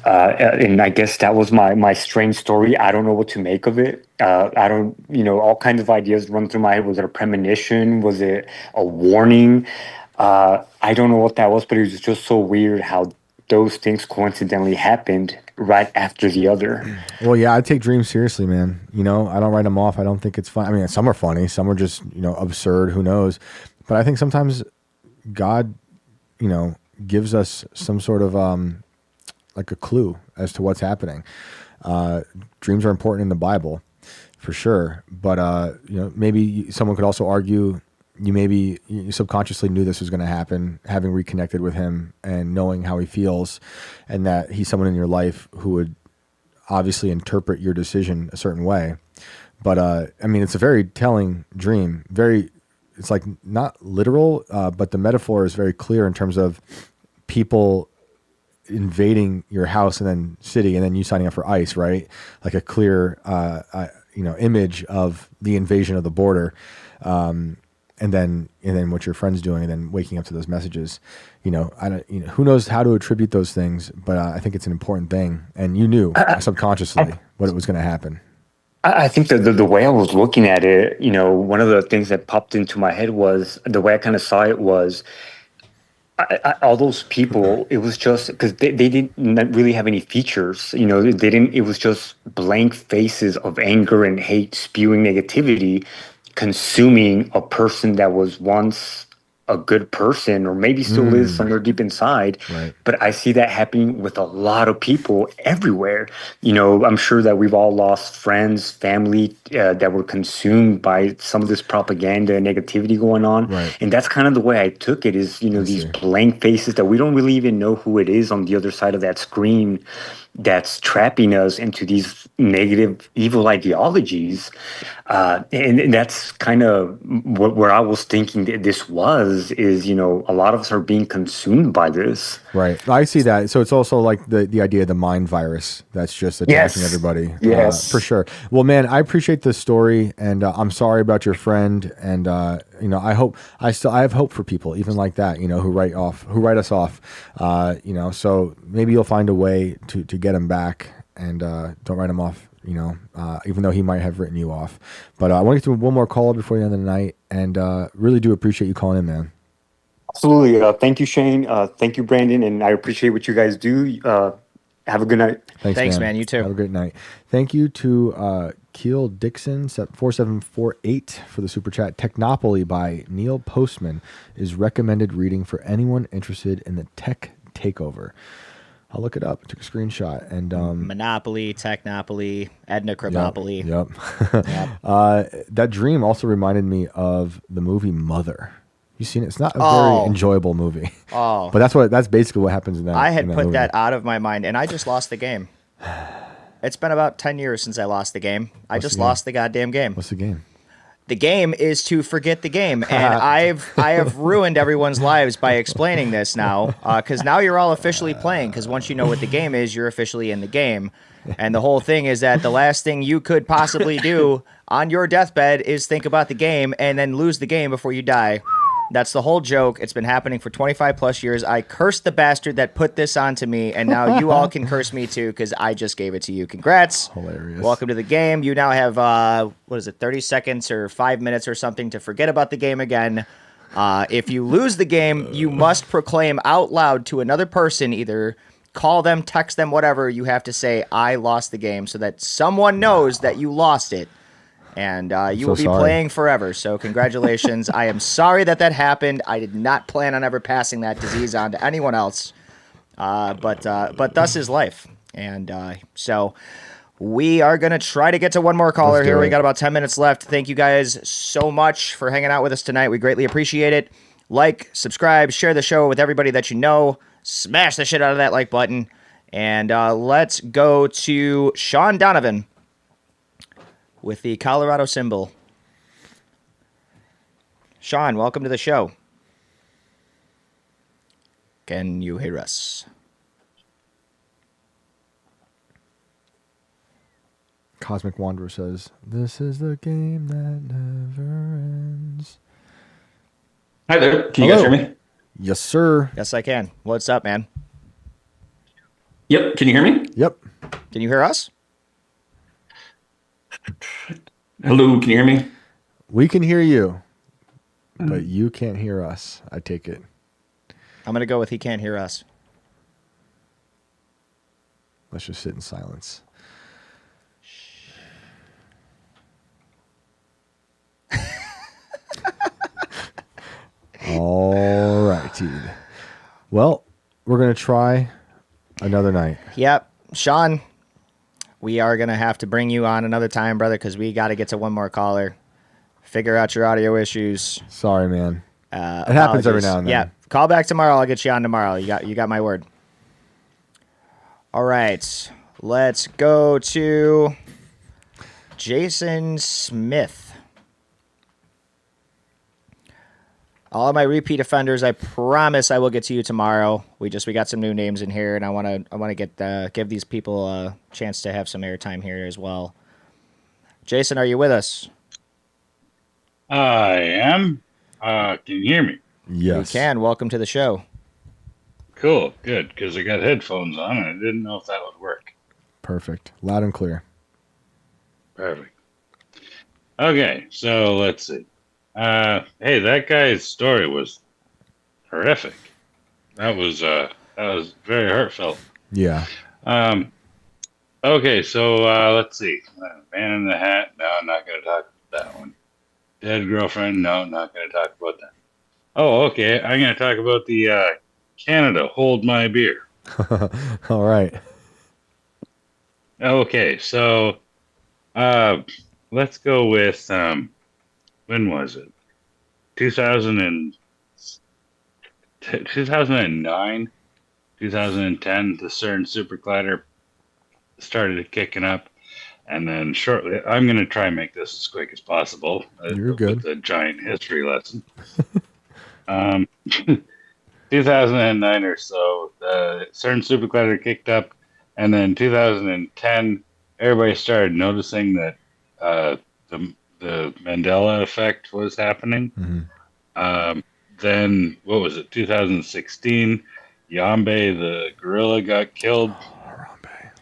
And I guess that was my strange story. I don't know what to make of it. I don't, all kinds of ideas run through my head. Was it a premonition? Was it a warning? I don't know what that was, but it was just so weird how those things coincidentally happened right after the other. Well, yeah, I take dreams seriously, man. I don't write them off. I don't think it's fun. I mean, some are funny, some are just, absurd. Who knows? But I think sometimes God, gives us some sort of like a clue as to what's happening. Dreams are important in the Bible, for sure. But maybe someone could also argue you subconsciously knew this was going to happen, having reconnected with him and knowing how he feels, and that he's someone in your life who would obviously interpret your decision a certain way. But I mean, it's a very telling dream. It's like not literal, but the metaphor is very clear in terms of people invading your house and then city, and then you signing up for ICE, right? Like a clear, image of the invasion of the border. And then what your friend's doing, and then waking up to those messages, who knows how to attribute those things, but I think it's an important thing. And you knew subconsciously what it was going to happen. I think that the way I was looking at it, one of the things that popped into my head was, the way I kind of saw it was, all those people, it was just because they didn't really have any features, it was just blank faces of anger and hate, spewing negativity, consuming a person that was once a good person, or maybe still is somewhere deep inside. Right. But I see that happening with a lot of people everywhere. I'm sure that we've all lost friends, family that were consumed by some of this propaganda and negativity going on. Right. And that's kind of the way I took it, is, these blank faces that we don't really even know who it is on the other side of that screen, that's trapping us into these negative, evil ideologies. And that's kind of where I was thinking that this is, a lot of us are being consumed by this. Right. I see that. So it's also like the idea of the mind virus that's just attacking everybody. Yes. For sure. Well, man, I appreciate the story, and I'm sorry about your friend. And, I have hope for people even like that, who write us off, so maybe you'll find a way to get him back, and don't write him off, even though he might have written you off. But I want to get to one more call before the end of the night, and really do appreciate you calling in, man. Absolutely. Thank you, Shane. Thank you, Brandon. And I appreciate what you guys do. Have a good night. Thanks, man. You too. Have a great night. Thank you to Keel Dixon 4748 for the super chat. Technopoly by Neil Postman is recommended reading for anyone interested in the tech takeover. I'll look it up. I took a screenshot and Monopoly, Technopoly, Edna Krabopoly. Yep. That dream also reminded me of the movie Mother. You seen it? It's not a very enjoyable movie. Oh, but that's basically what happens in that. I had put movie. that out of my mind, and I just lost the game. It's been about 10 years since I lost the game. I just lost the goddamn game. What's the game? The game is to forget the game, and I have ruined everyone's lives by explaining this now, because now you're all officially playing. Because once you know what the game is, you're officially in the game, and the whole thing is that the last thing you could possibly do on your deathbed is think about the game and then lose the game before you die. That's the whole joke. It's been happening for 25 plus years. I cursed the bastard that put this onto me, and now you all can curse me too because I just gave it to you. Congrats. Hilarious. Welcome to the game. You now have, 30 seconds or 5 minutes or something to forget about the game again. If you lose the game, you must proclaim out loud to another person, either call them, text them, whatever. You have to say, I lost the game, so that someone knows that you lost it. And you will be playing forever. So congratulations. I am sorry that happened. I did not plan on ever passing that disease on to anyone else. But thus is life. And so we are going to try to get to one more caller here. We got about 10 minutes left. Thank you guys so much for hanging out with us tonight. We greatly appreciate it. Like, subscribe, share the show with everybody that you know. Smash the shit out of that like button. And let's go to Sean Donovan with the Colorado symbol. Sean, welcome to the show. Can you hear us? Cosmic Wanderer says, "This is the game that never ends." Hi there. Can you guys hear me? Yes, sir. Yes, I can. What's up, man? Yep. Can you hear me? Yep. Can you hear us? Hello. Can you hear me? We can hear you, but you can't hear us. I take it. I'm going to go with he can't hear us. Let's just sit in silence. All righty. Well, we're going to try another night. Yep. Sean, we are going to have to bring you on another time, brother, because we got to get to one more caller. Figure out your audio issues. Sorry, man. It happens every now and then. Yeah. Call back tomorrow. I'll get you on tomorrow. You got my word. All right. Let's go to Jason Smith. All of my repeat offenders, I promise I will get to you tomorrow. We got some new names in here, and I want to give these people a chance to have some airtime here as well. Jason, are you with us? I am. Can you hear me? Yes. You can. Welcome to the show. Cool. Good, because I got headphones on, and I didn't know if that would work. Perfect. Loud and clear. Perfect. Okay, so let's see. Hey, that guy's story was horrific. That was very heartfelt. Yeah. Okay, so let's see. Man in the Hat. No, I'm not going to talk about that one. Dead Girlfriend. No, not going to talk about that. Oh, okay. I'm going to talk about the Canada Hold My Beer. All right. Okay, so let's go with when was it? 2009, 2010, the CERN supercollider started kicking up, and then shortly, I'm going to try and make this as quick as possible. You're good. With a giant history lesson. 2009 or so, the CERN supercollider kicked up, and then 2010, everybody started noticing that the Mandela effect was happening. Mm-hmm. Then, what was it, 2016, Yambe, the gorilla, got killed.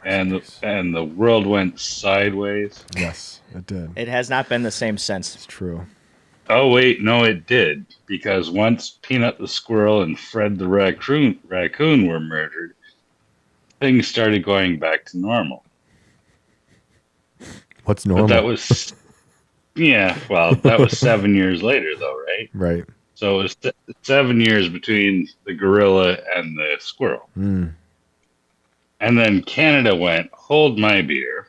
And the world went sideways. Yes, it did. It has not been the same since. It's true. Oh, wait, no, it did. Because once Peanut the squirrel and Fred the raccoon were murdered, things started going back to normal. What's normal? But that was, that was 7 years later, though, right? Right. So it was 7 years between the gorilla and the squirrel. Mm. And then Canada went, hold my beer.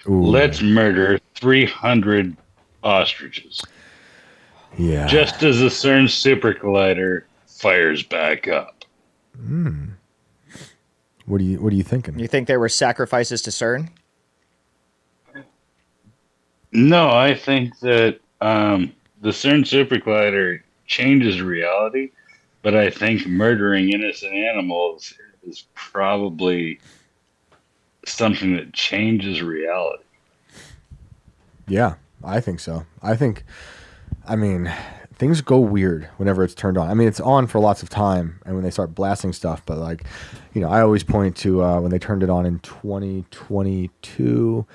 Ooh. Let's murder 300 ostriches. Yeah. Just as the CERN super collider fires back up. What are you thinking? You think there were sacrifices to CERN? No, I think that the CERN super collider changes reality, but I think murdering innocent animals is probably something that changes reality. Yeah, I think so. I mean, things go weird whenever it's turned on. I mean, it's on for lots of time, and when they start blasting stuff, but like, I always point to when they turned it on in 2022.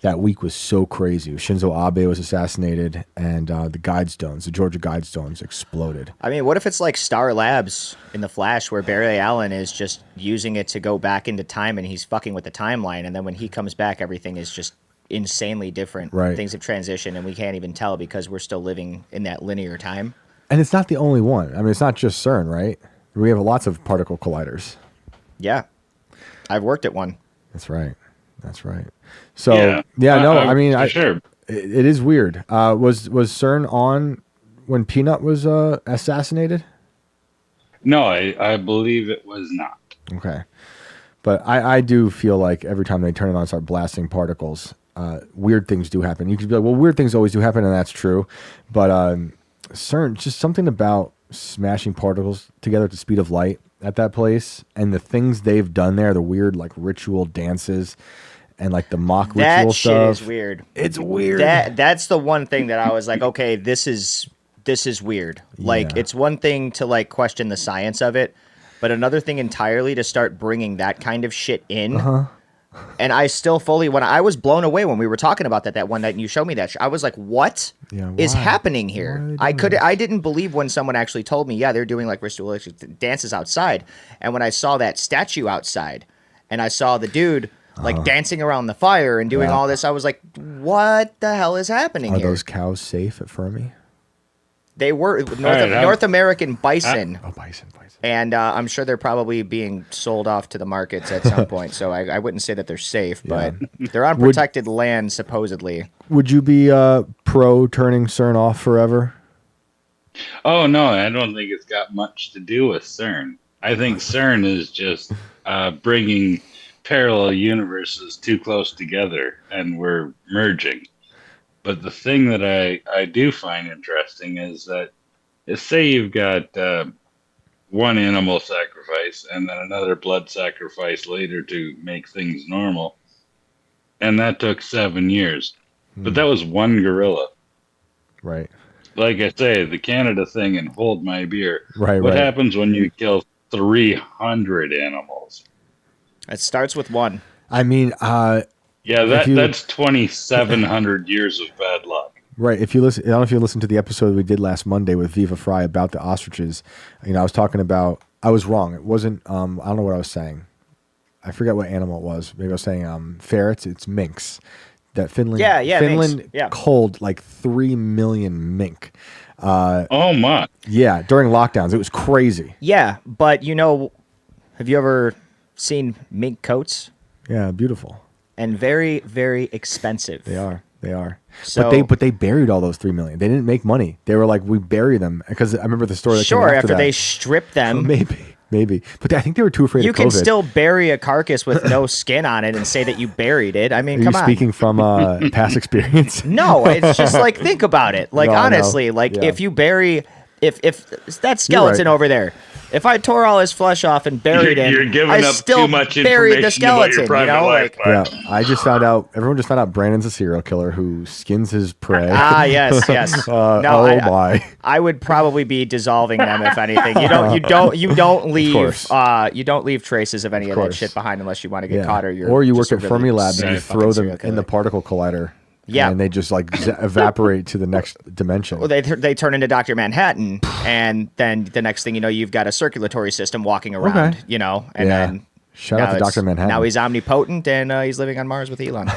That week was so crazy. Shinzo Abe was assassinated, and the Georgia Guidestones exploded. I mean, what if it's like Star Labs in The Flash, where Barry Allen is just using it to go back into time, and he's fucking with the timeline, and then when he comes back, everything is just insanely different. Right. Things have transitioned, and we can't even tell because we're still living in that linear time. And it's not the only one. I mean, it's not just CERN, right? We have lots of particle colliders. Yeah. I've worked at one. That's right. So I mean, sure. It is weird. Was CERN on when Peanut was assassinated? No, I believe it was not. Okay, but I do feel like every time they turn it on and start blasting particles, weird things do happen. You could be like, well, weird things always do happen, and that's true. But CERN, just something about smashing particles together at the speed of light at that place, and the things they've done there, the weird like ritual dances. And like the mock ritual stuff. That shit is weird. It's weird. That's the one thing that I was like, okay, this is weird. Like, it's one thing to like question the science of it, but another thing entirely to start bringing that kind of shit in. And I still when I was blown away when we were talking about that one night and you showed me that, I was like, what is happening here? I didn't believe when someone actually told me, they're doing like ritualistic dances outside. And when I saw that statue outside and I saw the dude like dancing around the fire and doing all this, I was like, what the hell is happening here? Are those cows safe at Fermi? They were North American bison. Bison. And I'm sure they're probably being sold off to the markets at some point. So I wouldn't say that they're safe, but they're on protected land, supposedly. Would you be pro turning CERN off forever? Oh, no, I don't think it's got much to do with CERN. I think CERN is just bringing parallel universes too close together, and we're merging. But the thing that I do find interesting is that, say you've got one animal sacrifice and then another blood sacrifice later to make things normal, and that took 7 years. But that was one gorilla. Right. Like I say, the Canada thing and hold my beer. Right. What happens when you kill 300 animals? It starts with one. I mean, that's 2,700 years of bad luck. Right. If you listen, I don't know if you listened to the episode we did last Monday with Viva Fry about the ostriches. I was talking about. I was wrong. It wasn't. I don't know what I was saying. I forget what animal it was. Maybe I was saying ferrets. It's minks. That Finland. Finland culled like 3 million mink. Oh my. Yeah, during lockdowns, it was crazy. Yeah, but have you ever seen mink coats? Yeah, beautiful. And very, very expensive. They are. So, but they buried all those 3 million. They didn't make money. They were like, we bury them because I remember the story. That came after that. they strip them. Maybe. But I think they were too afraid of COVID. You can still bury a carcass with no skin on it and say that you buried it. I mean, Are come you on. Speaking from past experience? No, it's just like, think about it. Like, honestly, if you bury, if that skeleton over there, if I tore all his flesh off and buried him, you're giving I up still too much buried the information about your skeleton. private life. I just found out. Everyone just found out Brandon's a serial killer who skins his prey. Yes. My! I would probably be dissolving them if anything. You don't leave traces of any of that shit behind unless you want to get caught or you work at Fermi Lab and you throw them in the particle collider. Yeah, and they just like evaporate to the next dimension. Well, they turn into Dr. Manhattan, and then the next thing you know, you've got a circulatory system walking around. Okay. Then Shout out to Dr. Manhattan. Now he's omnipotent and he's living on Mars with Elon.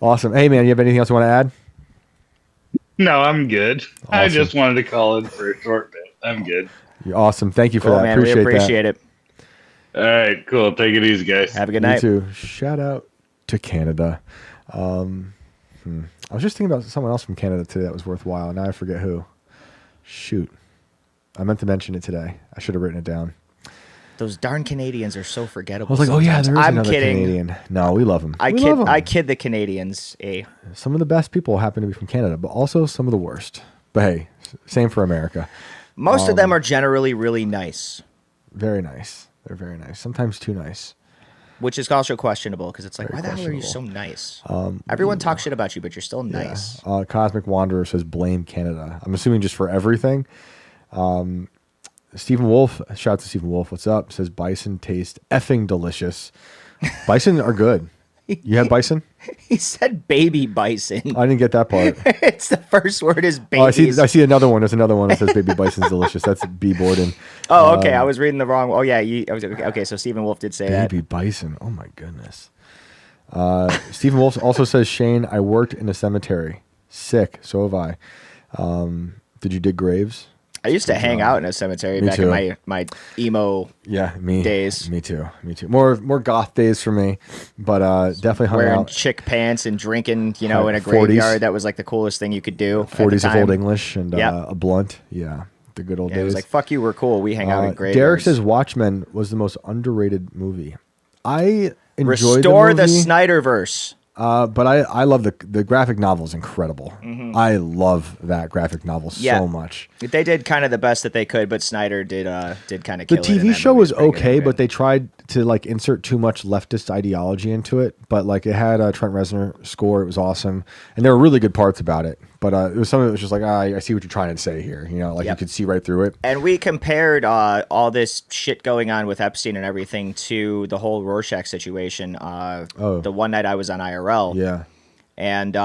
Awesome. Hey, man, you have anything else you want to add? No, I'm good. Awesome. I just wanted to call in for a short bit. I'm good. You're awesome. Thank you for Cool, that. man. We appreciate it. All right, cool. Take it easy, guys. Have a good You night. too. Shout out to Canada. I was just thinking about someone else from Canada today that was worthwhile. Now I forget who. Shoot. I meant to mention it today. I should have written it down. Those darn Canadians are so forgettable. I was like, oh yeah, sometimes. there is I'm another kidding. Canadian. No, we love them. I kid the Canadians. Some of the best people happen to be from Canada, but also some of the worst. But hey, same for America. Most of them are generally really nice, Very nice. They're very nice. Sometimes too nice. which is also questionable because it's like, Very why the hell are you so questionable. nice? Everyone talks shit about you, but you're still nice. Cosmic Wanderer says blame Canada. I'm assuming just for everything. Stephen Wolf, shout out to Stephen Wolf. What's up? Says bison taste effing delicious. Bison are good. You had bison? He said baby bison. I didn't get that part. It's the first word is Oh, babies. I see another one. There's another one that says baby bison's delicious. That's B. Borden. Oh, okay. I was reading the wrong. Oh, yeah. Okay, so Stephen Wolf did say that. Baby bison. Oh my goodness. Stephen Wolf also says, Shane, I worked in a cemetery. Sick. So have I. Did you dig graves? I used to hang out in a cemetery Me back too. in my emo Yeah, me. days. Me too. Me too. More goth days for me, but definitely hung wearing out. chick pants and drinking, in a 40s. graveyard. That was like the coolest thing you could do. 40s of Old English and Yep. a blunt. Yeah, the good old Yeah, it days. was like, fuck you, we're cool. We hang out in graveyards. Derek says Watchmen was the most underrated movie. I enjoyed Restore the the movie. Snyderverse. But I love the graphic novel is incredible. I love that graphic novel Yeah. so much. They did kind of the best that they could, but Snyder did kind of The kill it. and TV that show movie was pretty good okay, anyway. but they tried to like insert too much leftist ideology into it. But like it had a Trent Reznor score, it was awesome, and there were really good parts about it. But it was some of it was just like I see what you're trying to say here. Like Yep. you could see right through it. And we compared all this shit going on with Epstein and everything to the whole Rorschach situation. The one night I was on IRL. Yeah. And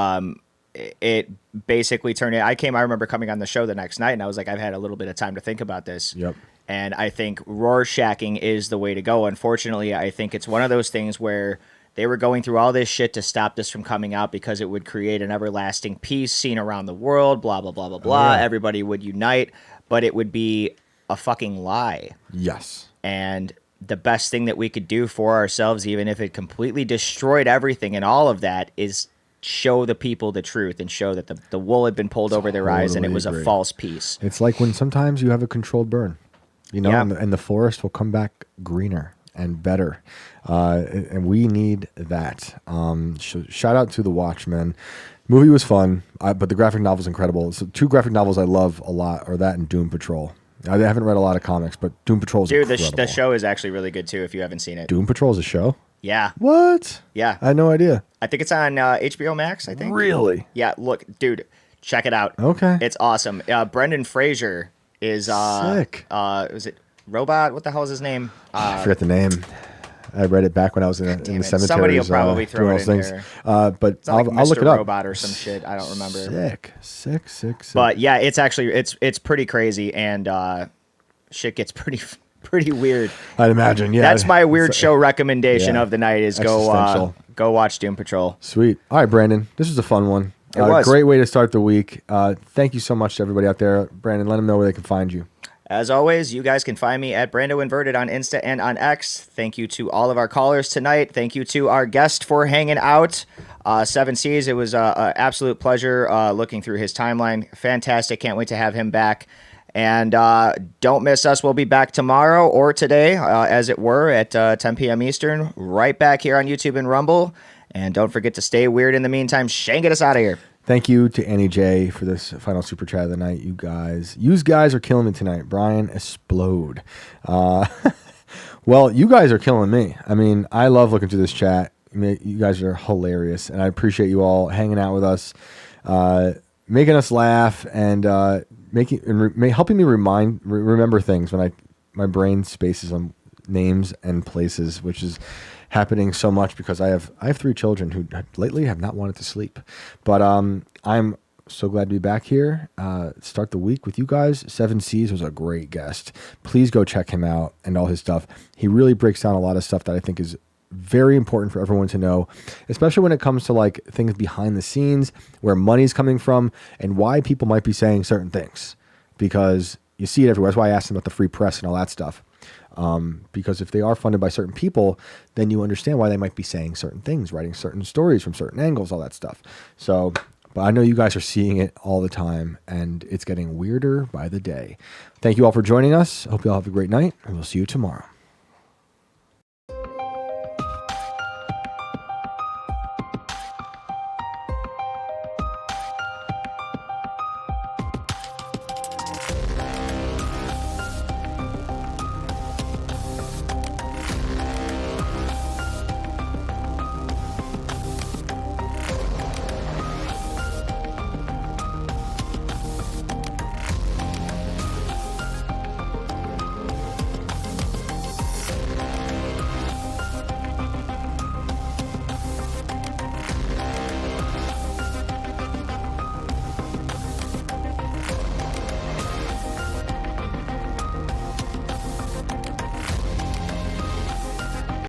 it basically turned in. I remember coming on the show the next night, and I was like, I've had a little bit of time to think about this. Yep. And I think Rorschaching is the way to go. Unfortunately, I think it's one of those things where they were going through all this shit to stop this from coming out because it would create an everlasting peace seen around the world, blah, blah, blah, blah, blah. yeah. Everybody would unite, but it would be a fucking lie. Yes. And the best thing that we could do for ourselves, even if it completely destroyed everything and all of that, is show the people the truth and show that the wool had been pulled over their eyes and it Totally was a agree. false peace. It's like when sometimes you have a controlled burn, Yeah. and the forest will come back greener and better. And we need that. Shout out to the Watchmen. Movie was fun, but the graphic novel is incredible. So two graphic novels I love a lot are that and Doom Patrol. I haven't read a lot of comics, but Doom Patrol is Dude, incredible. the show is actually really good too if you haven't seen it. Doom Patrol is a show? Yeah. What? Yeah. I had no idea. I think it's on HBO Max, I think. Really? Yeah, look, dude, check it out. Okay. It's awesome. Brendan Fraser is Sick. Was it Robot? What the hell is his name? I forget the name. I read it back when I was in the damn it. cemetery. Somebody will probably throw it in here. But It's not like I'll look Mr. it up. Robot or some shit. I don't remember. Sick. But yeah, it's actually it's pretty crazy and shit gets pretty weird. I'd imagine, yeah. That's my weird show recommendation yeah. of the night is Existential. go watch Doom Patrol. Sweet. All right, Brandon. This was a fun one. It was. Great way to start the week. Thank you so much to everybody out there. Brandon, let them know where they can find you. As always, you guys can find me at Brando Inverted on Insta and on X. Thank you to all of our callers tonight. Thank you to our guest for hanging out. 7Cs, it was an absolute pleasure looking through his timeline. Fantastic. Can't wait to have him back. And don't miss us. We'll be back tomorrow or today, as it were, at 10 p.m. Eastern, right back here on YouTube and Rumble. And don't forget to stay weird in the meantime. Shane, get us out of here. Thank you to Annie J for this final super chat of the night. You guys are killing me tonight. Brian, explode. Well, you guys are killing me. I mean, I love looking through this chat. You guys are hilarious, and I appreciate you all hanging out with us, making us laugh, and helping me remember things when my brain spaces on names and places, which is happening so much because I have 3 children who lately have not wanted to sleep, but I'm So glad to be back here. Start the week with you guys. 7 Seas was a great guest. Please go check him out and all his stuff. He really breaks down a lot of stuff that I think is very important for everyone to know, especially when it comes to like things behind the scenes, where money's coming from and why people might be saying certain things, because you see it everywhere. That's why I asked him about the free press and all that stuff. Because if they are funded by certain people, then you understand why they might be saying certain things, writing certain stories from certain angles, all that stuff. So, but I know you guys are seeing it all the time, and it's getting weirder by the day. Thank you all for joining us. I hope you all have a great night, and we'll see you tomorrow.